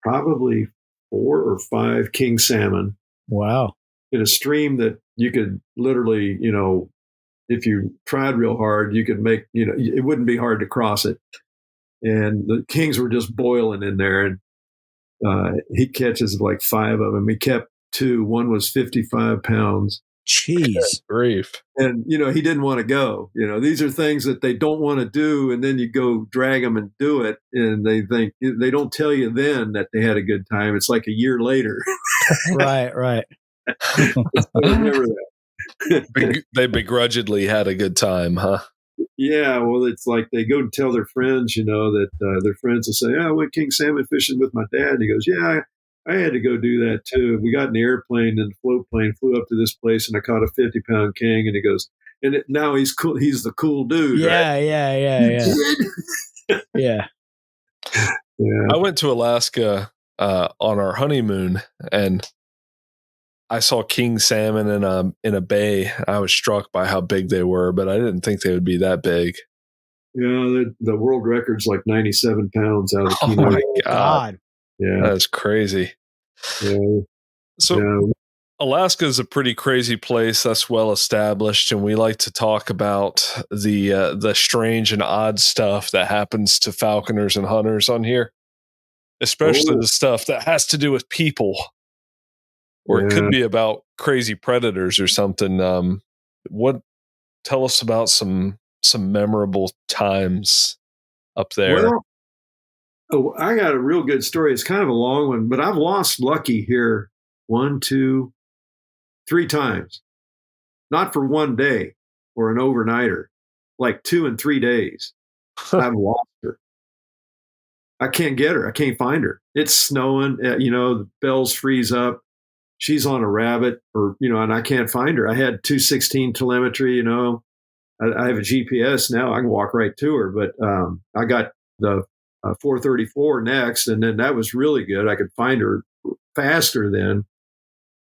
probably 4 or 5 king salmon. Wow. In a stream that you could literally, if you tried real hard, you could make, it wouldn't be hard to cross it. And the kings were just boiling in there, and he catches like 5 of them. He kept 2. One was 55 pounds. Jeez. Grief. And, he didn't want to go. These are things that they don't want to do. And then you go drag them and do it. And they don't tell you then that they had a good time. It's like a year later. Right. So remember that. They begrudgingly had a good time, huh? Yeah. Well, it's like they go tell their friends, that their friends will say, "I went king salmon fishing with my dad." And he goes, "Yeah, I had to go do that too. We got in the airplane, and the float plane flew up to this place, and I caught a 50-pound king." And he goes, now he's cool. He's the cool dude. Yeah, right? Yeah. Yeah. I went to Alaska on our honeymoon, and I saw king salmon in a bay. I was struck by how big they were, but I didn't think they would be that big. Yeah, the world record's like 97 pounds out of the Oh my God. Yeah, that's crazy. Yeah. So Alaska is a pretty crazy place that's well established, and we like to talk about the strange and odd stuff that happens to falconers and hunters on here, especially the stuff that has to do with people, or it could be about crazy predators or something. Tell us about some memorable times up there. Well, I got a real good story. It's kind of a long one, but I've lost Lucky here 1, 2, 3 times. Not for one day or an overnighter, like 2 and 3 days. I've lost her. I can't get her. I can't find her. It's snowing. The bells freeze up. She's on a rabbit, and I can't find her. I had 216 telemetry. I have a GPS now. I can walk right to her. But I got the 434 next, and then that was really good. I could find her faster then.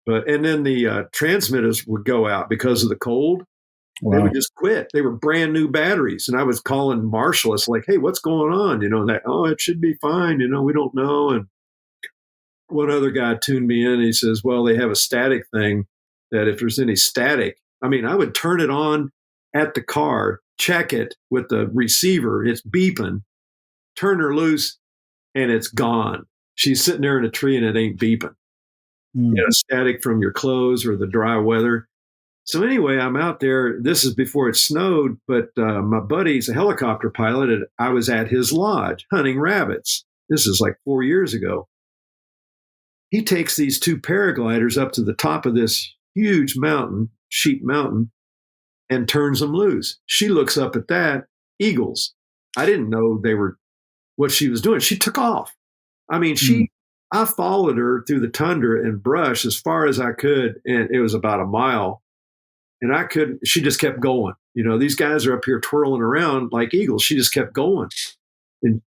And then the transmitters would go out because of the cold. Wow. They would just quit. They were brand new batteries. And I was calling Marshall. It's like, hey, what's going on? It should be fine. We don't know. And one other guy tuned me in. And he says, well, they have a static thing that if there's any static, I would turn it on at the car, check it with the receiver. It's beeping, turn her loose, and it's gone. She's sitting there in a tree and it ain't beeping. Static from your clothes or the dry weather. So anyway, I'm out there. This is before it snowed, but my buddy's a helicopter pilot, and I was at his lodge hunting rabbits. This is like 4 years ago. He takes these 2 paragliders up to the top of this huge mountain, Sheep Mountain, and turns them loose. She looks up at that, eagles. I didn't know they were what she was doing. She took off. I followed her through the tundra and brush as far as I could, and it was about a mile. And she just kept going. These guys are up here twirling around like eagles. She just kept going. And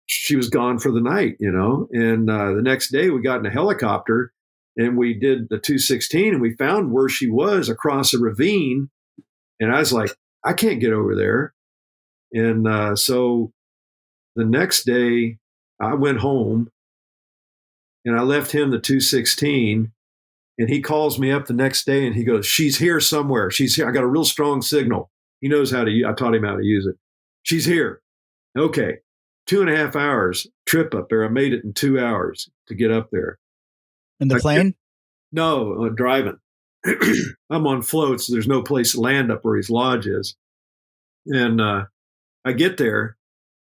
she was gone for the night, And the next day we got in a helicopter and we did the 216 and we found where she was across a ravine. And I was like, I can't get over there. And so the next day I went home and I left him the 216. And he calls me up the next day and he goes, she's here somewhere. She's here. I got a real strong signal. He knows I taught him how to use it. She's here. Okay. 2.5 hours trip up there. I made it in 2 hours to get up there. In the plane? No, driving. I'm on floats. So there's no place to land up where his lodge is. And I get there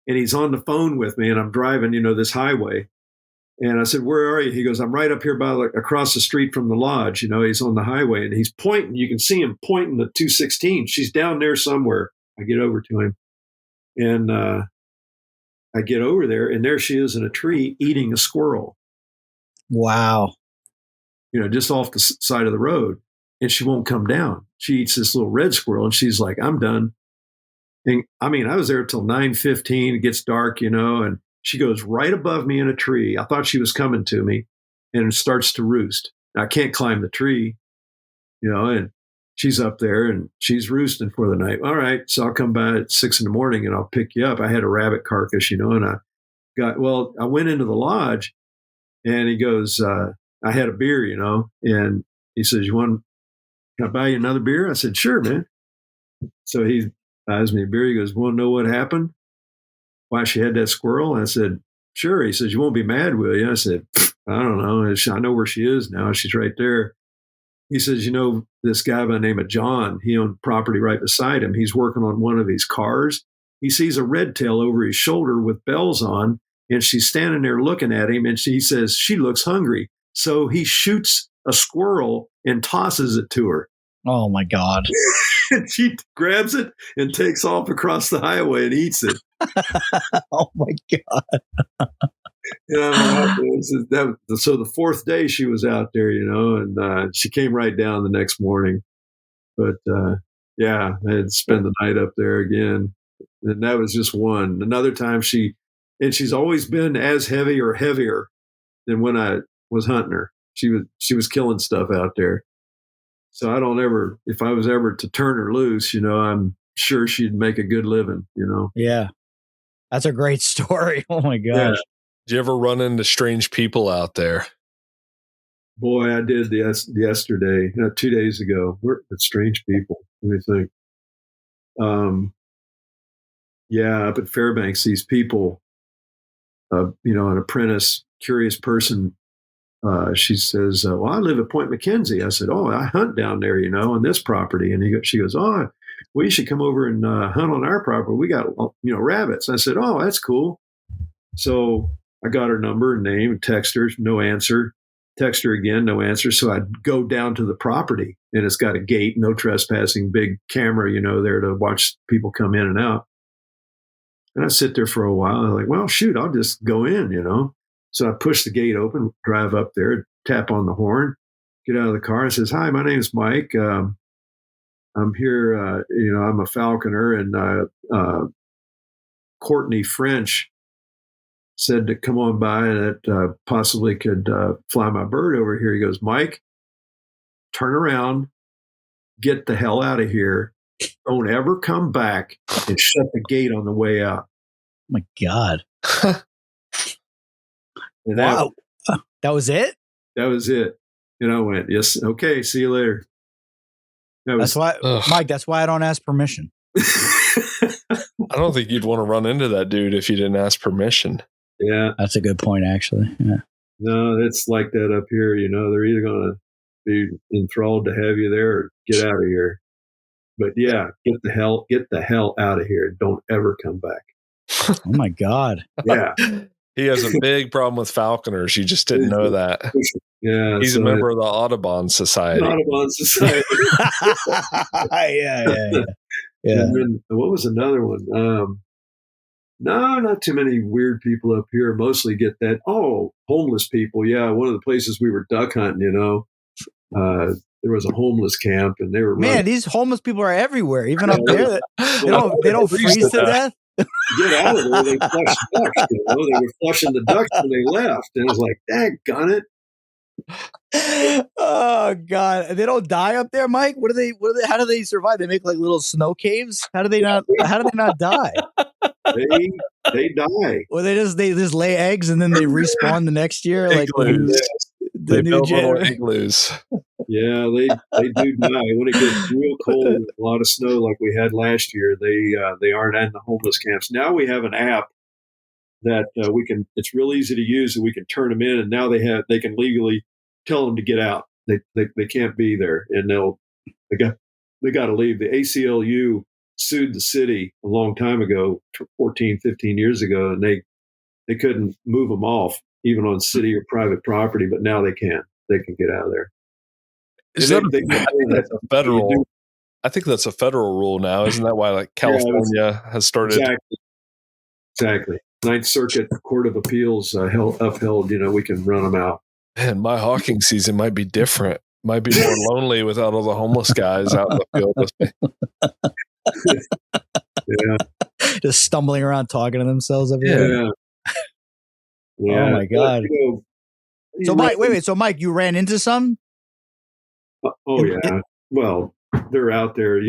and he's on the phone with me and I'm driving, this highway. And I said, where are you? He goes, I'm right up here across the street from the lodge. He's on the highway and he's pointing. You can see him pointing the 216. She's down there somewhere. I get over to him and I get over there and there she is in a tree eating a squirrel. Wow. Just off the side of the road. And she won't come down. She eats this little red squirrel and she's like, I'm done. And I was there till 9:15. It gets dark, and she goes right above me in a tree. I thought she was coming to me and starts to roost. I can't climb the tree, and she's up there and she's roosting for the night. All right. So I'll come by at 6 a.m. and I'll pick you up. I had a rabbit carcass, and I went into the lodge and he goes, I had a beer, and he says, can I buy you another beer? I said, sure, man. So he buys me a beer. He goes, want to know what happened? Why she had that squirrel? And I said, sure. He says, you won't be mad, will you? I said, I don't know. I know where she is now. She's right there. He says, this guy by the name of John, he owned property right beside him. He's working on one of these cars. He sees a red tail over his shoulder with bells on, and she's standing there looking at him, and he says, she looks hungry. So he shoots a squirrel and tosses it to her. Oh, my God. And she grabs it and takes off across the highway and eats it. Oh, my God. So the 4th day she was out there, and she came right down the next morning. But I had to spend the night up there again. And that was just one. Another time she's always been as heavy or heavier than when I was hunting her. She was killing stuff out there. So if I was ever to turn her loose, I'm sure she'd make a good living, Yeah. That's a great story. Oh my gosh. Yeah. Did you ever run into strange people out there? Boy, I did yesterday, 2 days ago. We're strange people. Let me think. Up at Fairbanks, these people, an apprentice, curious person, she says, well, I live at Point McKenzie. I said, oh, I hunt down there, on this property. And she goes, oh, well, you should come over and hunt on our property. We got, rabbits. I said, oh, that's cool. So I got her number and name, text her, no answer. text her again, no answer. So I'd go down to the property, and it's got a gate, no trespassing, big camera, there to watch people come in and out. And I sit there for a while. And I'm like, well, shoot, I'll just go in. So I push the gate open, drive up there, tap on the horn, get out of the car, and says, "Hi, my name's Mike. I'm here. I'm a falconer, and Courtney French said to come on by and that possibly could fly my bird over here." He goes, "Mike, turn around, get the hell out of here. Don't ever come back, and shut the gate on the way out." Oh my God. And wow. That was it? That was it. And I went, "Yes, okay, see you later." That's why, Mike, that's why I don't ask permission. I don't think you'd want to run into that dude if you didn't ask permission. Yeah. That's a good point, actually. Yeah. No, it's like that up here. They're either going to be enthralled to have you there or get out of here. But yeah, get the hell out of here. Don't ever come back. Oh my God. Yeah. He has a big problem with falconers. You just didn't know that. Yeah. He's a member of the Audubon Society. Audubon Society. Yeah. And then what was another one? No, not too many weird people up here. Mostly get that. Oh, homeless people. Yeah. One of the places we were duck hunting, there was a homeless camp, and they were man. These homeless people are everywhere, even up there. They don't freeze to death. Get out of there! They flushed ducks. They were flushing the ducks when they left, and I was like, "Daggone it!" Oh God, they don't die up there, Mike. What do they? How do they survive? They make like little snow caves. How do they not die? They die. Or they just lay eggs and then they respawn the next year, like they new build little generation. igloos. Yeah, they do die when it gets real cold. A lot of snow, like we had last year. They aren't in the homeless camps. Now we have an app that we can. It's real easy to use, and we can turn them in. And now they can legally tell them to get out. They can't be there, and they got to leave. The ACLU sued the city a long time ago, 14, 15 years ago, and they couldn't move them off, even on city or private property. But now they can. They can get out of there. Is that I think that's a federal. I think that's a federal rule now. Isn't that why California has started? Exactly. Ninth Circuit Court of Appeals upheld. We can run them out. Man, my hawking season might be different. Might be more lonely without all the homeless guys out in the field with me. Yeah. Just stumbling around talking to themselves every day. Yeah. Oh my God. So Mike, wait. So Mike, you ran into some? Oh yeah. Well, they're out there.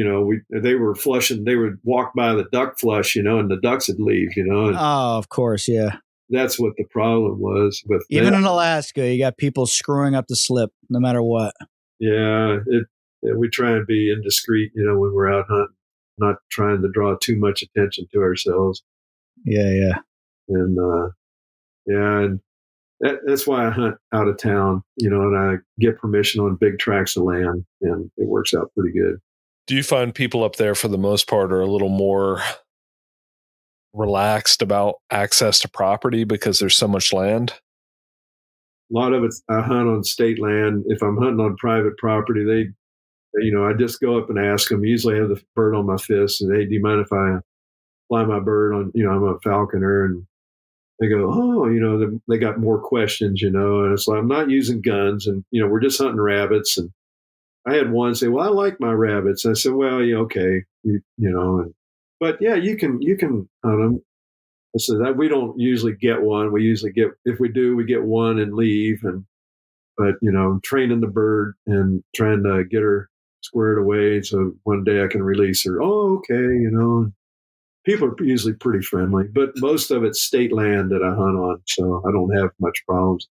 They were flushing. They would walk by the duck flush, and the ducks would leave. And oh, of course, yeah. That's what the problem was with. Even in Alaska, you got people screwing up the slip, no matter what. Yeah, we try and be indiscreet, when we're out hunting, not trying to draw too much attention to ourselves. Yeah. And that's why I hunt out of town, and I get permission on big tracts of land, and it works out pretty good. Do you find people up there, for the most part, are a little more relaxed about access to property because there's so much land? A lot of it, I hunt on state land. If I'm hunting on private property, I just go up and ask them. Usually I have the bird on my fist, and hey, do you mind if I fly my bird on, I'm a falconer, and they go, oh, they got more questions, and it's like, I'm not using guns, and, we're just hunting rabbits. And I had one say, well, I like my rabbits. I said, well, yeah, okay. But yeah, you can hunt them. I said that we don't usually get one. We usually if we do, we get one and leave. But training the bird and trying to get her squared away so one day I can release her. Oh, okay. People are usually pretty friendly, but most of it's state land that I hunt on, so I don't have much problems.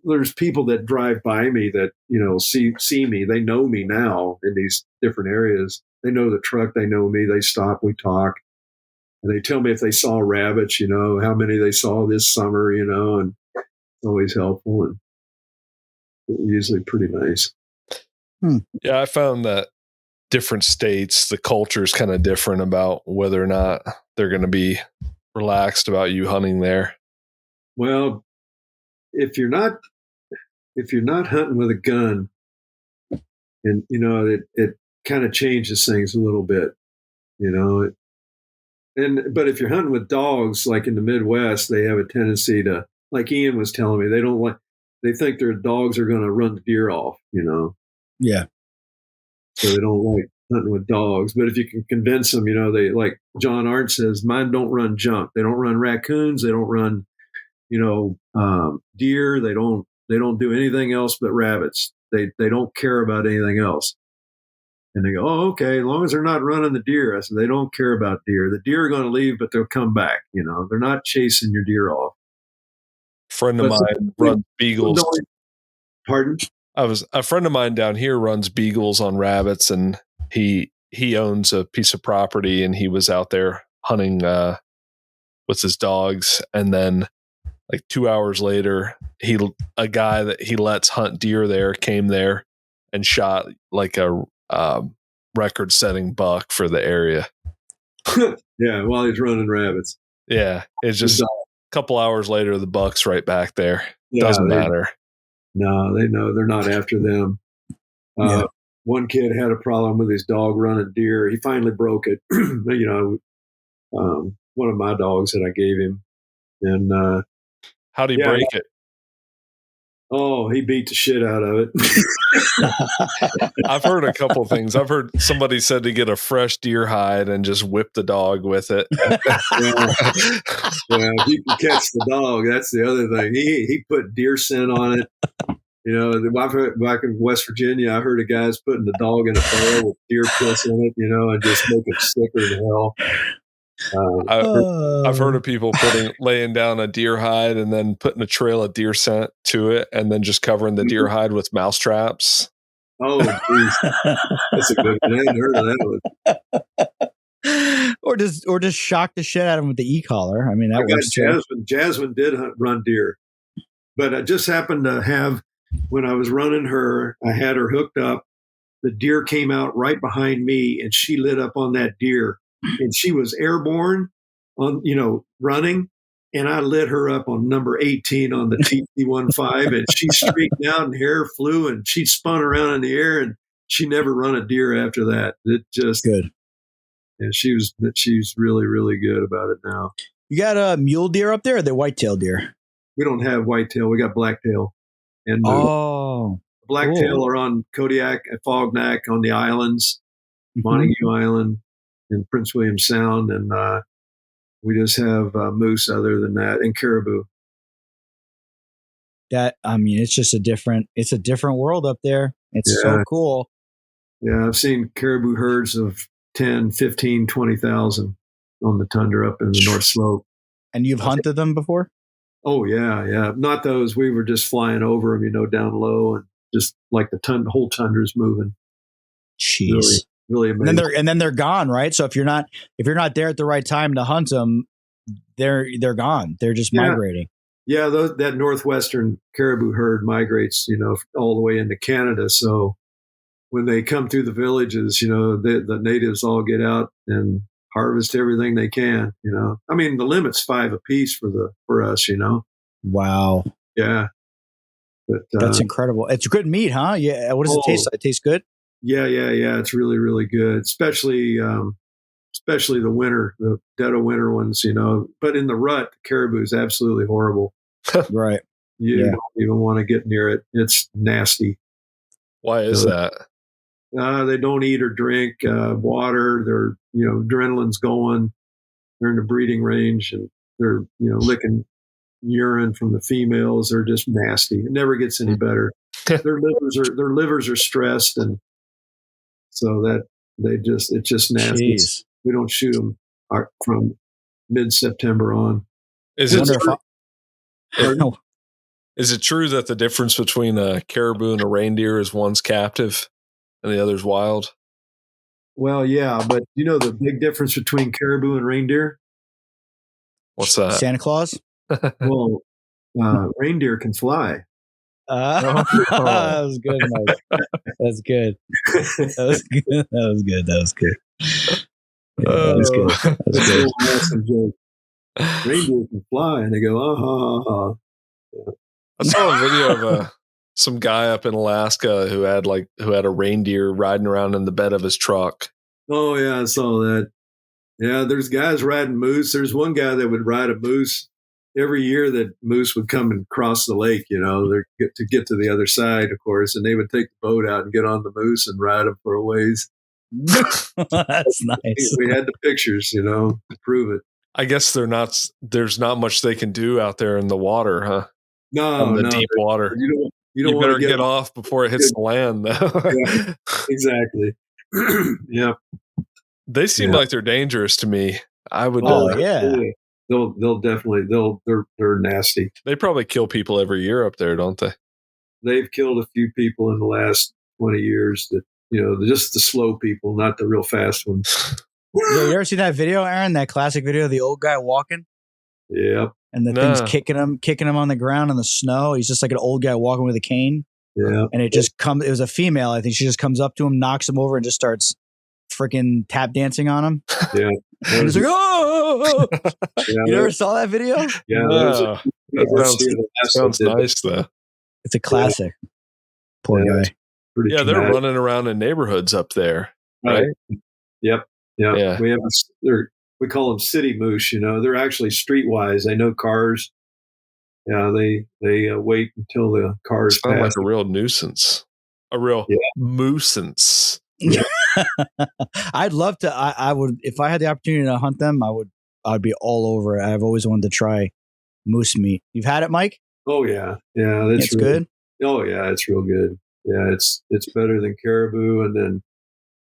There's people that drive by me that, see me. They know me now in these different areas. They know the truck. They know me. They stop. We talk. And they tell me if they saw rabbits, how many they saw this summer, and it's always helpful and usually pretty nice. Yeah, I found that different states, the culture is kind of different about whether or not they're going to be relaxed about you hunting there. Well, if you're not, if you're not hunting with a gun, and it kind of changes things a little bit, but if you're hunting with dogs, like in the Midwest, they have a tendency to, like Ian was telling me, they think their dogs are going to run the deer off, Yeah. so they don't like hunting with dogs. But if you can convince them, they, like John Arndt says, mine don't run junk. They don't run raccoons. They don't run, deer. They don't do anything else but rabbits. They don't care about anything else. And they go, oh, okay, as long as they're not running the deer. I said, they don't care about deer. The deer are going to leave, but they'll come back. They're not chasing your deer off. Friend of mine runs beagles. Pardon? A friend of mine down here runs beagles on rabbits, and he owns a piece of property, and he was out there hunting with his dogs, and then like 2 hours later, a guy that he lets hunt deer there came there and shot like a record-setting buck for the area. Yeah, while he's running rabbits. Yeah, it's just a couple hours later, the buck's right back there. Yeah, doesn't matter. No, they know they're not after them. One kid had a problem with his dog running deer. He finally broke it. One of my dogs that I gave him. And how'd he break it? Oh, he beat the shit out of it. I've heard a couple things. I've heard somebody said to get a fresh deer hide and just whip the dog with it. Yeah, if you can catch the dog, that's the other thing. He put deer scent on it. I've heard, back in West Virginia, I heard of guys putting the dog in a barrel with deer piss in it, and just make it sicker than hell. I've heard of people laying down a deer hide and then putting a trail of deer scent to it, and then just covering the deer hide with mouse traps. Oh, geez. That's a good one. I hadn't heard of that one. Or just shock the shit out of him with the e-collar. I mean, that works too. Jasmine did run deer, but I just happened to have, when I was running her, I had her hooked up. The deer came out right behind me, and she lit up on that deer. And she was airborne on, running. And I lit her up on number 18 on the TT-15, and she streaked out and hair flew, and she spun around in the air, and she never run a deer after that. It just good. And she's really, really good about it now. You got a mule deer up there, or the whitetail deer? We don't have whitetail. We got blacktail. And blacktail are on Kodiak and Fognak on the islands, Montague Island and Prince William Sound, and we just have moose other than that, and caribou. It's just a different world up there. It's so cool. Yeah, I've seen caribou herds of 10, 15, 20,000 on the tundra up in the North Slope. And you've hunted them before? Oh, yeah. Not those. We were just flying over them, down low, and just like the whole tundra's moving. Jeez. Really amazing. And then they're gone, right? So if you're not there at the right time to hunt them, they're gone. They're just migrating. Yeah, that northwestern caribou herd migrates, all the way into Canada. So when they come through the villages, the natives all get out and harvest everything they can. I mean, the limit's 5 apiece for us. Wow. Yeah. But that's incredible. It's good meat, huh? Yeah. What does it taste like? It tastes good. Yeah. It's really, really good, especially the winter, the dead of winter ones, But in the rut, caribou is absolutely horrible. Right. You don't even want to get near it. It's nasty. Why is that? They don't eat or drink water. They're, adrenaline's going. They're in the breeding range, and they're, licking urine from the females. They're just nasty. It never gets any better. Their livers are stressed, and so that it's just nasty. We don't shoot them from mid-September on. Is it true that the difference between a caribou and a reindeer is one's captive and the other's wild? Well, yeah, but the big difference between caribou and reindeer? What's that? Santa Claus? Well, reindeer can fly. That was good, Mike. That's good. That was good. Yeah, that was good. Awesome joke. Reindeer can fly, and they go, I saw a video of some guy up in Alaska who had a reindeer riding around in the bed of his truck. Oh yeah, I saw that. Yeah, there's guys riding moose. There's one guy that would ride a moose every year. That moose would come and cross the lake. To get to the other side, of course, and they would take the boat out and get on the moose and ride them for a ways. That's nice. We had the pictures, to prove it. I guess there's not much they can do out there in the water, huh? No, in the deep water. You don't better want to get off before it hits the land, though. Yeah, exactly. Yeah. They seem like they're dangerous to me. I would. Yeah. They'll definitely. They're nasty. They probably kill people every year up there, don't they? They've killed a few people in the last 20 years. That just the slow people, not the real fast ones. Yeah, you ever see that video, Aaron? That classic video of the old guy walking? Yeah. And the thing's kicking him on the ground in the snow. He's just like an old guy walking with a cane. Yeah. And it was a female. I think she just comes up to him, knocks him over, and just starts freaking tap dancing on him. Yeah. And he's like, oh! Yeah, you never saw that video? Yeah. That sounds nice, though. It's a classic. Poor guy. Yeah, they're running around in neighborhoods up there. Right? Yep. Yeah. We call them city moose, they're actually streetwise. They know cars. Yeah, they wait until the cars pass. Like a real nuisance. A real moosance. Yeah. I'd love to. I would, if I had the opportunity to hunt them, I'd be all over it. I've always wanted to try moose meat. You've had it, Mike? Oh yeah. Yeah, it's good. Oh yeah, it's real good. Yeah, it's better than caribou. And then,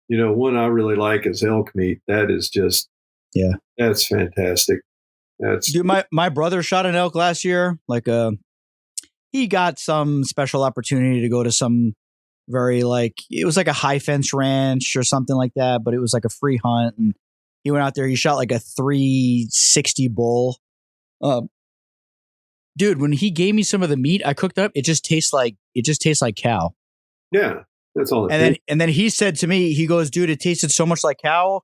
one I really like is elk meat. That is just, that's fantastic. Dude, my brother shot an elk last year. He got some special opportunity to go to some it was like a high fence ranch or something like that, but it was like a free hunt. And he went out there, he shot like a 360 bull. Dude, when he gave me some of the meat I cooked up, it just tastes like cow. Yeah, that's all. And then he said to me, he goes, dude, it tasted so much like cow.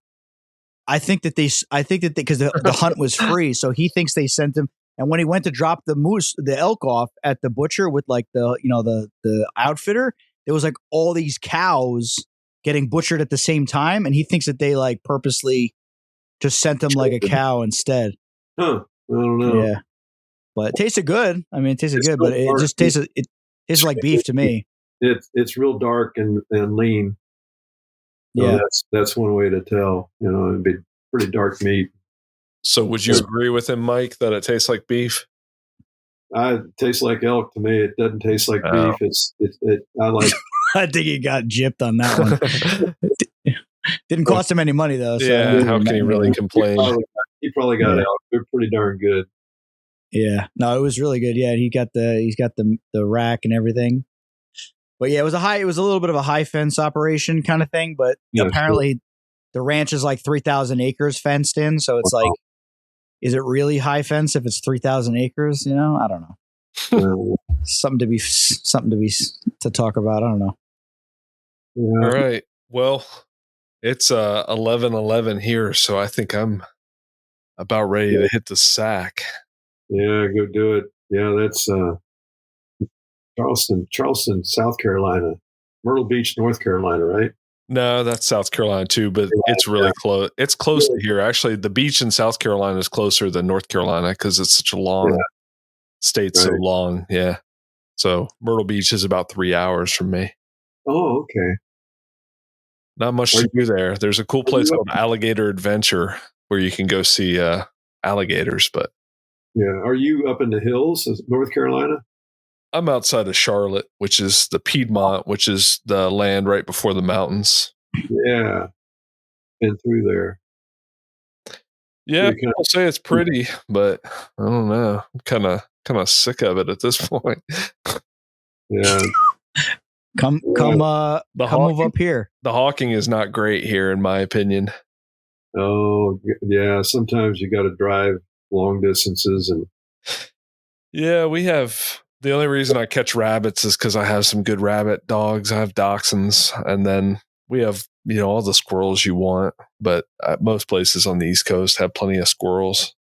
I think that because the hunt was free, so he thinks they sent him. And when he went to drop the elk off at the butcher with the outfitter, there was like all these cows getting butchered at the same time, and he thinks that they purposely just sent them like a cow instead. Huh? I don't know. Yeah, but it tasted good. I mean, it tasted good, but it just tasted like beef to me. It's real dark and lean. So yeah, that's one way to tell. It'd be pretty dark meat. So would you agree with him, Mike, that it tastes like beef? It tastes like elk to me. It doesn't taste like beef. I like. I think he got gypped on that one. Didn't cost him any money though. So yeah, how can he really complain? He probably got elk. They're pretty darn good. Yeah, no, it was really good. Yeah, he's got the rack and everything. But yeah, it was a little bit of a high fence operation kind of thing. But apparently, the ranch is like 3,000 acres fenced in. So it's like, is it really high fence if it's 3,000 acres? I don't know. Something to talk about. I don't know. All right. Well, it's 11:11 here, so I think I'm about ready to hit the sack. Yeah, go do it. Yeah, that's Charleston, South Carolina, Myrtle Beach, North Carolina, right? No, that's South Carolina too, but it's really close. It's close to here. Actually, the beach in South Carolina is closer than North Carolina because it's such a long state, so long. Yeah. So Myrtle Beach is about 3 hours from me. Oh, okay. Not much to do there. There's a cool place called Alligator Adventure where you can go see alligators, but are you up in the hills of North Carolina? I'm outside of Charlotte, which is the Piedmont, which is the land right before the mountains. Yeah. Been through there. Yeah, people say it's pretty, but I don't know. I'm kind of sick of it at this point. Yeah. Come move up here. The hawking is not great here, in my opinion. Oh, yeah. Sometimes you got to drive long distances. And yeah, we have... The only reason I catch rabbits is because I have some good rabbit dogs. I have dachshunds, and then we have, all the squirrels you want. But most places on the East Coast have plenty of squirrels.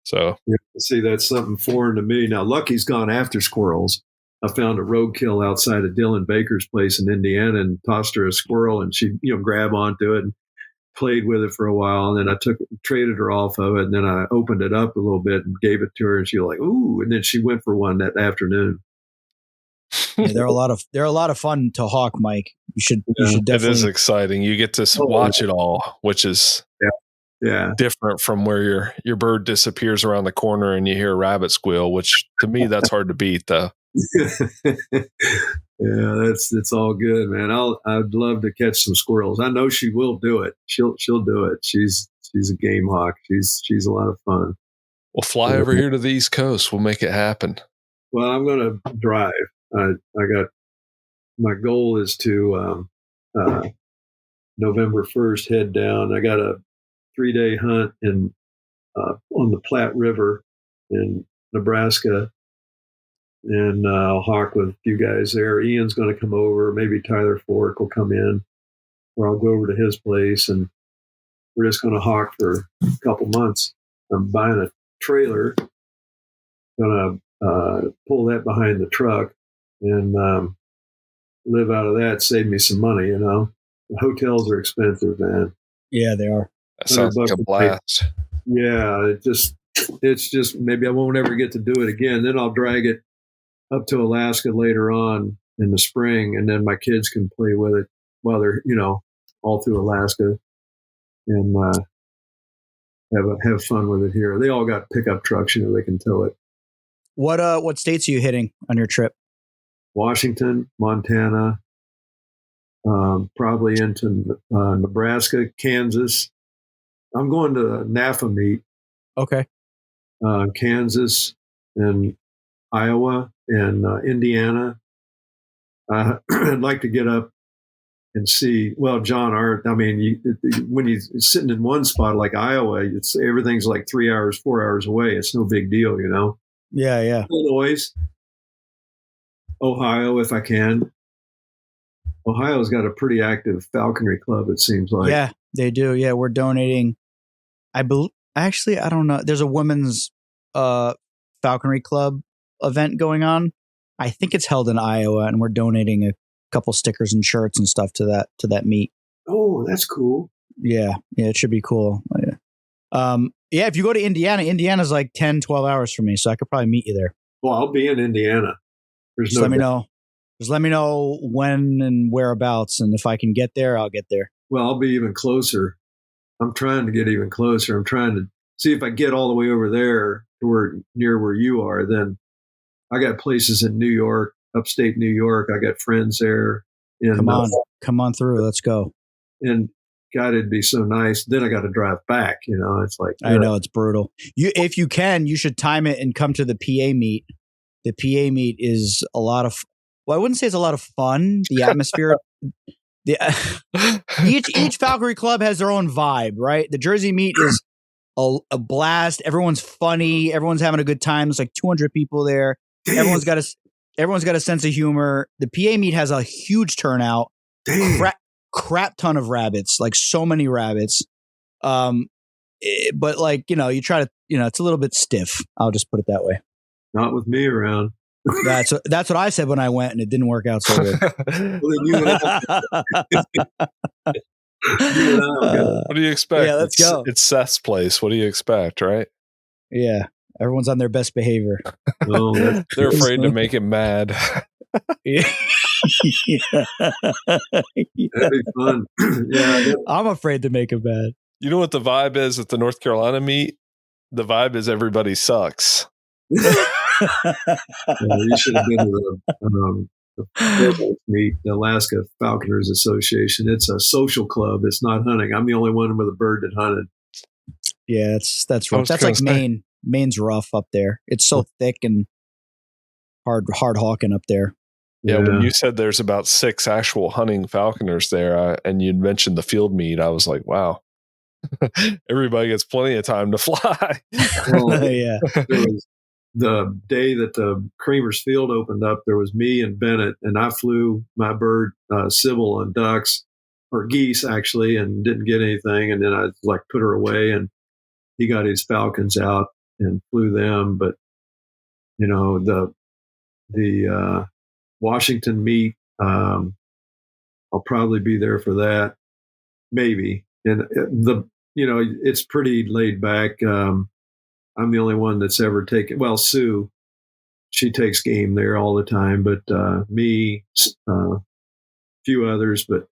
So see, that's something foreign to me. Now, Lucky's gone after squirrels. I found a roadkill outside of Dylan Baker's place in Indiana and tossed her a squirrel, and she, grabbed onto it and played with it for a while. And then I traded her off of it. And then I opened it up a little bit and gave it to her, and she was like, ooh. And then she went for one that afternoon. Yeah, they're a lot of fun to hawk, Mike. You should definitely. It is exciting. You get to watch it all, which is different from where your bird disappears around the corner and you hear a rabbit squeal, which to me that's hard to beat, though. Yeah, it's all good, man. I'd love to catch some squirrels. I know she will do it. She'll do it. She's a game hawk. She's a lot of fun. We'll fly over here to the East Coast. We'll make it happen. Well, I'm going to drive. I got, my goal is to November 1st head down. I got a 3-day hunt on the Platte River in Nebraska. And I'll hawk with a few guys there. Ian's going to come over. Maybe Tyler Fork will come in, or I'll go over to his place, and we're just going to hawk for a couple months. I'm buying a trailer, going to pull that behind the truck and live out of that, save me some money, The hotels are expensive, man. Yeah, they are. That sounds like a blast. Yeah, it's just maybe I won't ever get to do it again. Then I'll drag it up to Alaska later on in the spring, and then my kids can play with it while they're, all through Alaska, and have fun with it here. They all got pickup trucks, they can tow it. What states are you hitting on your trip? Washington, Montana, probably into Nebraska, Kansas. I'm going to a NAFA meet. Okay. Kansas and Iowa and Indiana. I'd like to get up and see. Well, John Art. I mean, when you're sitting in one spot like Iowa, everything's like 3 hours, 4 hours away. It's no big deal, Yeah. Illinois, Ohio, if I can. Ohio's got a pretty active falconry club, it seems like. Yeah, they do. Yeah, we're donating. I don't know. There's a women's falconry club event going on. I think it's held in Iowa, and we're donating a couple stickers and shirts and stuff to that meet. Oh, that's cool. Yeah, it should be cool. Yeah, if you go to Indiana's like 10, 12 hours from me, so I could probably meet you there. Well, I'll be in Indiana. Just let me know. Just let me know when and whereabouts, and if I can get there, I'll get there. Well, I'll be even closer. I'm trying to get even closer. I'm trying to see if I get all the way over there to near where you are. Then I got places in New York, upstate New York. I got friends there. Come on through. Let's go. And God, it'd be so nice. Then I got to drive back. It's like I know it's brutal. If you can, you should time it and come to the PA meet. The PA meet is a lot of. Well, I wouldn't say it's a lot of fun. The atmosphere. Each falconry club has their own vibe, right? The Jersey meet is a blast. Everyone's funny. Everyone's having a good time. There's like 200 people there. Everyone's got a sense of humor. The PA meet has a huge turnout. Crap ton of rabbits, like so many rabbits. But like, you try to, it's a little bit stiff. I'll just put it that way. Not with me around. That's what I said when I went, and it didn't work out so good. What do you expect? Yeah, let's go. It's Seth's place. What do you expect, right? Yeah, everyone's on their best behavior. Oh, they're afraid to make him mad. Yeah. That'd be fun. Yeah, I'm afraid to make him mad. You know what the vibe is at the North Carolina meet? The vibe is everybody sucks. You should have been to the meet, the Alaska Falconers Association. It's a social club. It's not hunting. I'm the only one with a bird that hunted. Yeah, that's rough. That's like Maine. Maine's rough up there. It's so thick and hard hawking up there. Yeah, when you said there's about 6 actual hunting falconers there, and you'd mentioned the field meet, I was like, wow. Everybody gets plenty of time to fly. Well, Yeah. The day that the Creamer's Field opened up, there was me and Bennett, and I flew my bird, Sybil, on ducks, or geese actually, and didn't get anything. And then I put her away, and he got his falcons out and flew them. But, the the Washington meet. I'll probably be there for that, maybe. And it's pretty laid back. I'm the only one that's ever taken. Well, Sue, she takes game there all the time, but me, few others, but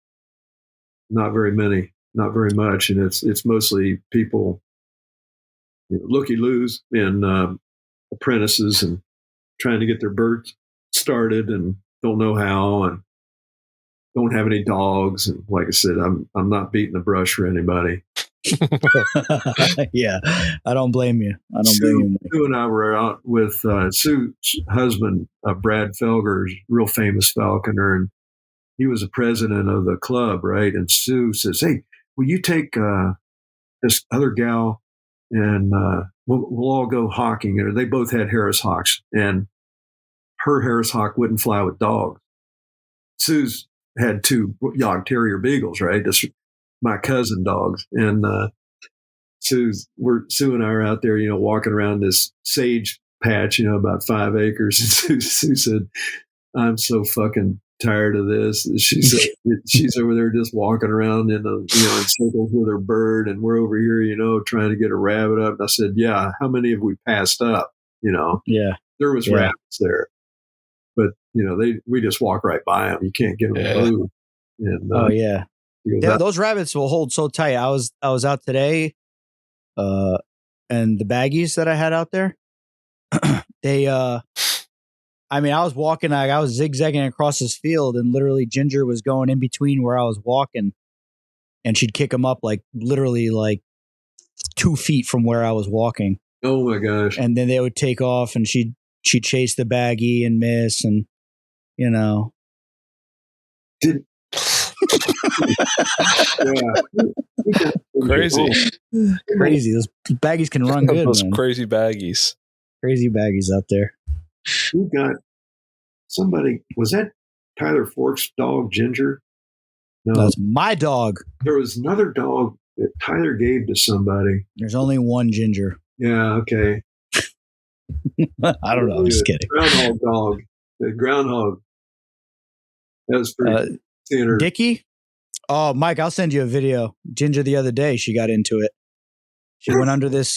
not very many, not very much, and it's mostly people, looky-loos and apprentices and trying to get their birds started and don't know how and don't have any dogs. And like I said, I'm not beating the brush for anybody. Yeah, I don't blame you. Sue and I were out with Sue's husband, Brad Felger's real famous falconer, and he was the president of the club, right? And Sue says, "Hey, will you take this other gal and we'll all go hawking?" And they both had Harris hawks, and her Harris hawk wouldn't fly with dogs. Sue's had 2 Yog Terrier beagles, right? That's my cousin dogs. And Sue and I are out there, walking around this sage patch, about 5 acres. And Sue said, "I'm so fucking tired of this." She said she's over there just walking around in in circles with her bird, and we're over here, trying to get a rabbit up. And I said, "Yeah, how many have we passed up?" Yeah, there was rabbits there, but we just walk right by them. You can't get them to move. And, those rabbits will hold so tight. I was out today, and the baggies that I had out there, they I was walking, I was zigzagging across this field, and literally Ginger was going in between where I was walking, and she'd kick them up literally 2 feet from where I was walking. Oh my gosh. And then they would take off, and she'd chase the baggie and miss, and Crazy. Those baggies can run good. Those man. Crazy baggies out there. We got somebody. Was that Tyler Fork's dog, Ginger? No, that's my dog. There was another dog that Tyler gave to somebody. There's only one Ginger. Yeah. Okay. I don't know. I'm just kidding. Groundhog dog. The groundhog. That was pretty standard. Dickie? Oh, Mike, I'll send you a video. Ginger the other day, she got into it. She went under this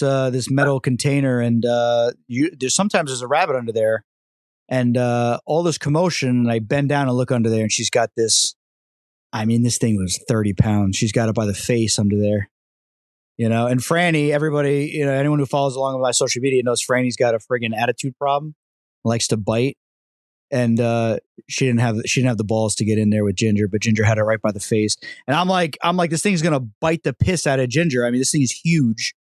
metal container, and there's a rabbit under there, and all this commotion. And I bend down and look under there, and she's got this. This thing was 30 pounds. She's got it by the face under there, And Franny, everybody, anyone who follows along with my social media knows Franny's got a friggin' attitude problem, likes to bite, and she didn't have the balls to get in there with Ginger, but Ginger had it right by the face. And I'm like, this thing's gonna bite the piss out of Ginger. This thing is huge,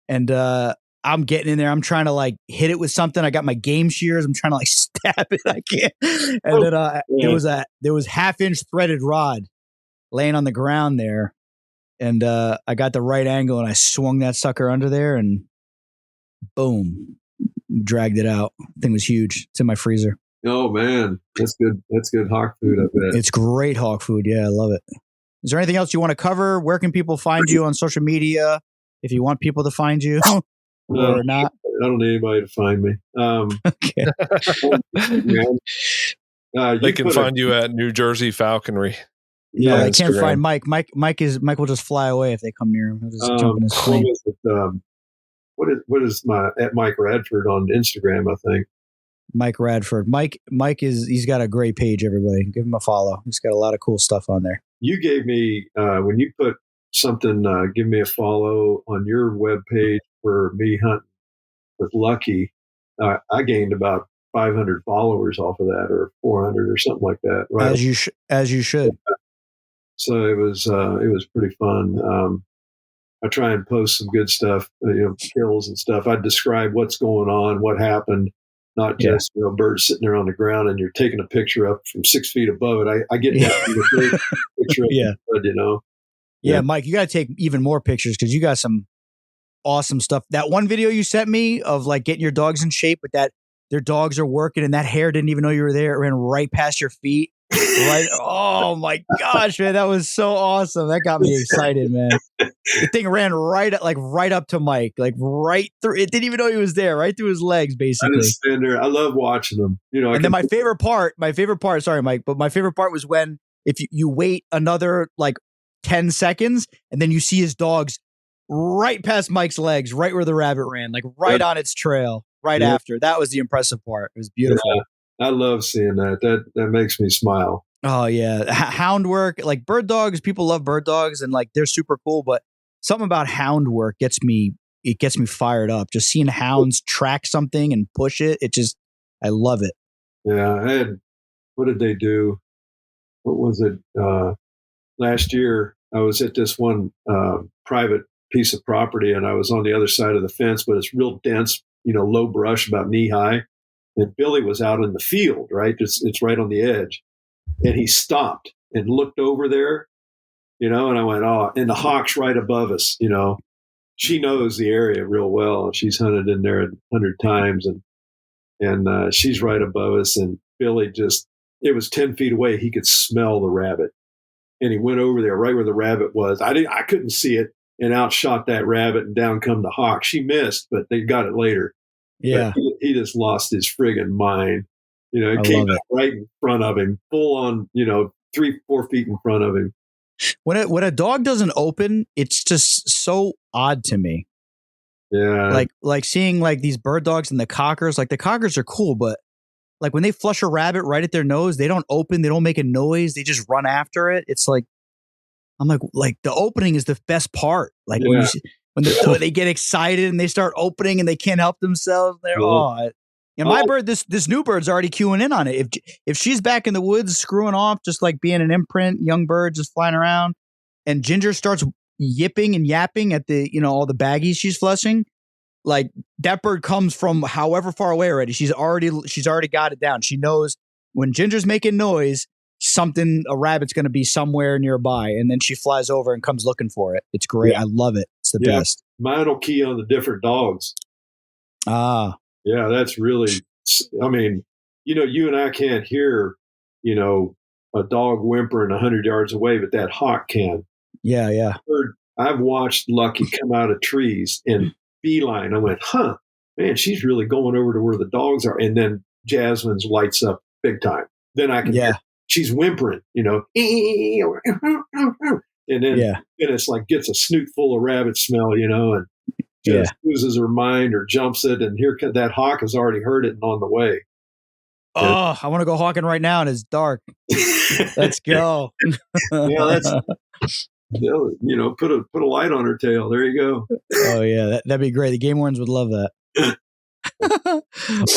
and I'm getting in there. I'm trying to hit it with something. I got my game shears. I'm trying to stab it. I can't. And then there was 1/2-inch threaded rod laying on the ground there, and I got the right angle and I swung that sucker under there, and boom, dragged it out. The thing was huge. It's in my freezer. Oh man, that's good. That's good hawk food, I bet. It's great hawk food. Yeah, I love it. Is there anything else you want to cover? Where can people find you on social media if you want people to find you or not? I don't need anybody to find me. Okay. They can find you at New Jersey Falconry. Yeah, they can't find Mike. Mike will just fly away if they come near him. He'll just jump in his plane. What is my at Mike Radford on Instagram? I think. Mike Radford. He's got a great page, everybody. Give him a follow. He's got a lot of cool stuff on there. You gave me, when you put something, give me a follow on your webpage for me hunting with Lucky, I gained about 500 followers off of that, or 400 or something like that. Right? As you should. So it was pretty fun. I try and post some good stuff, kills and stuff. I describe what's going on, what happened. Not just birds sitting there on the ground and you're taking a picture up from 6 feet above it. I get that picture of the bird, Yeah, Mike, you got to take even more pictures because you got some awesome stuff. That one video you sent me of getting your dogs in shape with that, their dogs are working and that hare didn't even know you were there. It ran right past your feet. Right. Oh my gosh, man. That was so awesome. That got me excited, man. The thing ran right up to Mike, like right through. It didn't even know he was there, right through his legs, I basically. just stand there. I love watching them. And then my favorite part, sorry, Mike, but my favorite part was when if you wait another like 10 seconds and then you see his dogs right past Mike's legs, right where the rabbit ran, like right on its trail, right after. That was the impressive part. It was beautiful. Yeah, I love seeing that. That makes me smile. Oh yeah, hound work, like bird dogs. People love bird dogs, and like they're super cool. But something about hound work gets me fired up. Just seeing hounds track something and push it. I love it. Yeah, what did they do? What was it? Last year, I was at this one private piece of property, and I was on the other side of the fence, but it's real dense, low brush about knee high. And Billy was out in the field, right? It's right on the edge. And he stopped and looked over there, and I went, oh, and the hawk's right above us, She knows the area real well. She's hunted in there 100 times, and she's right above us. And Billy it was 10 feet away. He could smell the rabbit. And he went over there right where the rabbit was. I couldn't see it, and outshot that rabbit, and down come the hawk. She missed, but they got it later. Yeah. But he just lost his friggin' mind. It came out right in front of him, full on, 3-4 feet in front of him. When a dog doesn't open, it's just so odd to me. Yeah. Like seeing like these bird dogs and the cockers, like the cockers are cool, but like when they flush a rabbit right at their nose, they don't open, they don't make a noise, they just run after it. It's like, I'm like the opening is the best part. Like when they get excited and they start opening and they can't help themselves. They're my bird, this new bird's already queuing in on it. If she's back in the woods screwing off, just like being an imprint, young bird just flying around, and Ginger starts yipping and yapping at the all the baggies she's flushing, like that bird comes from however far away already. She's already got it down. She knows when Ginger's making noise, a rabbit's going to be somewhere nearby, and then she flies over and comes looking for it. It's great. Yeah. I love it. It's the best. Mine will key on the different dogs. Yeah, that's really, I mean, you and I can't hear, a dog whimpering 100 yards away, but that hawk can. Yeah, yeah. I've watched Lucky come out of trees and beeline. I went, man, she's really going over to where the dogs are. And then Jasmine's lights up big time. Then I can hear she's whimpering, and then it's like gets a snoot full of rabbit smell, and just loses her mind or jumps it, and that hawk has already heard it and on the way. Oh, I want to go hawking right now, and it's dark. Let's go. That's put a light on her tail. There you go. Oh yeah, that'd be great. The game wardens would love that.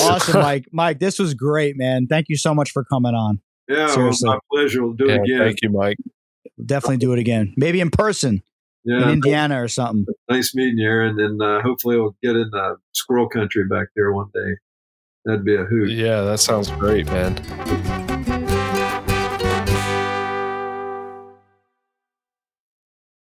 Awesome, Mike, this was great, man. Thank you so much for coming on. Yeah, seriously. My pleasure. We'll do it again. Thank you, Mike. We'll definitely do it again. Maybe in person. In Indiana or something. Nice meeting you, Aaron. And hopefully we'll get in squirrel country back there one day. That'd be a hoot. Yeah, that sounds great, man.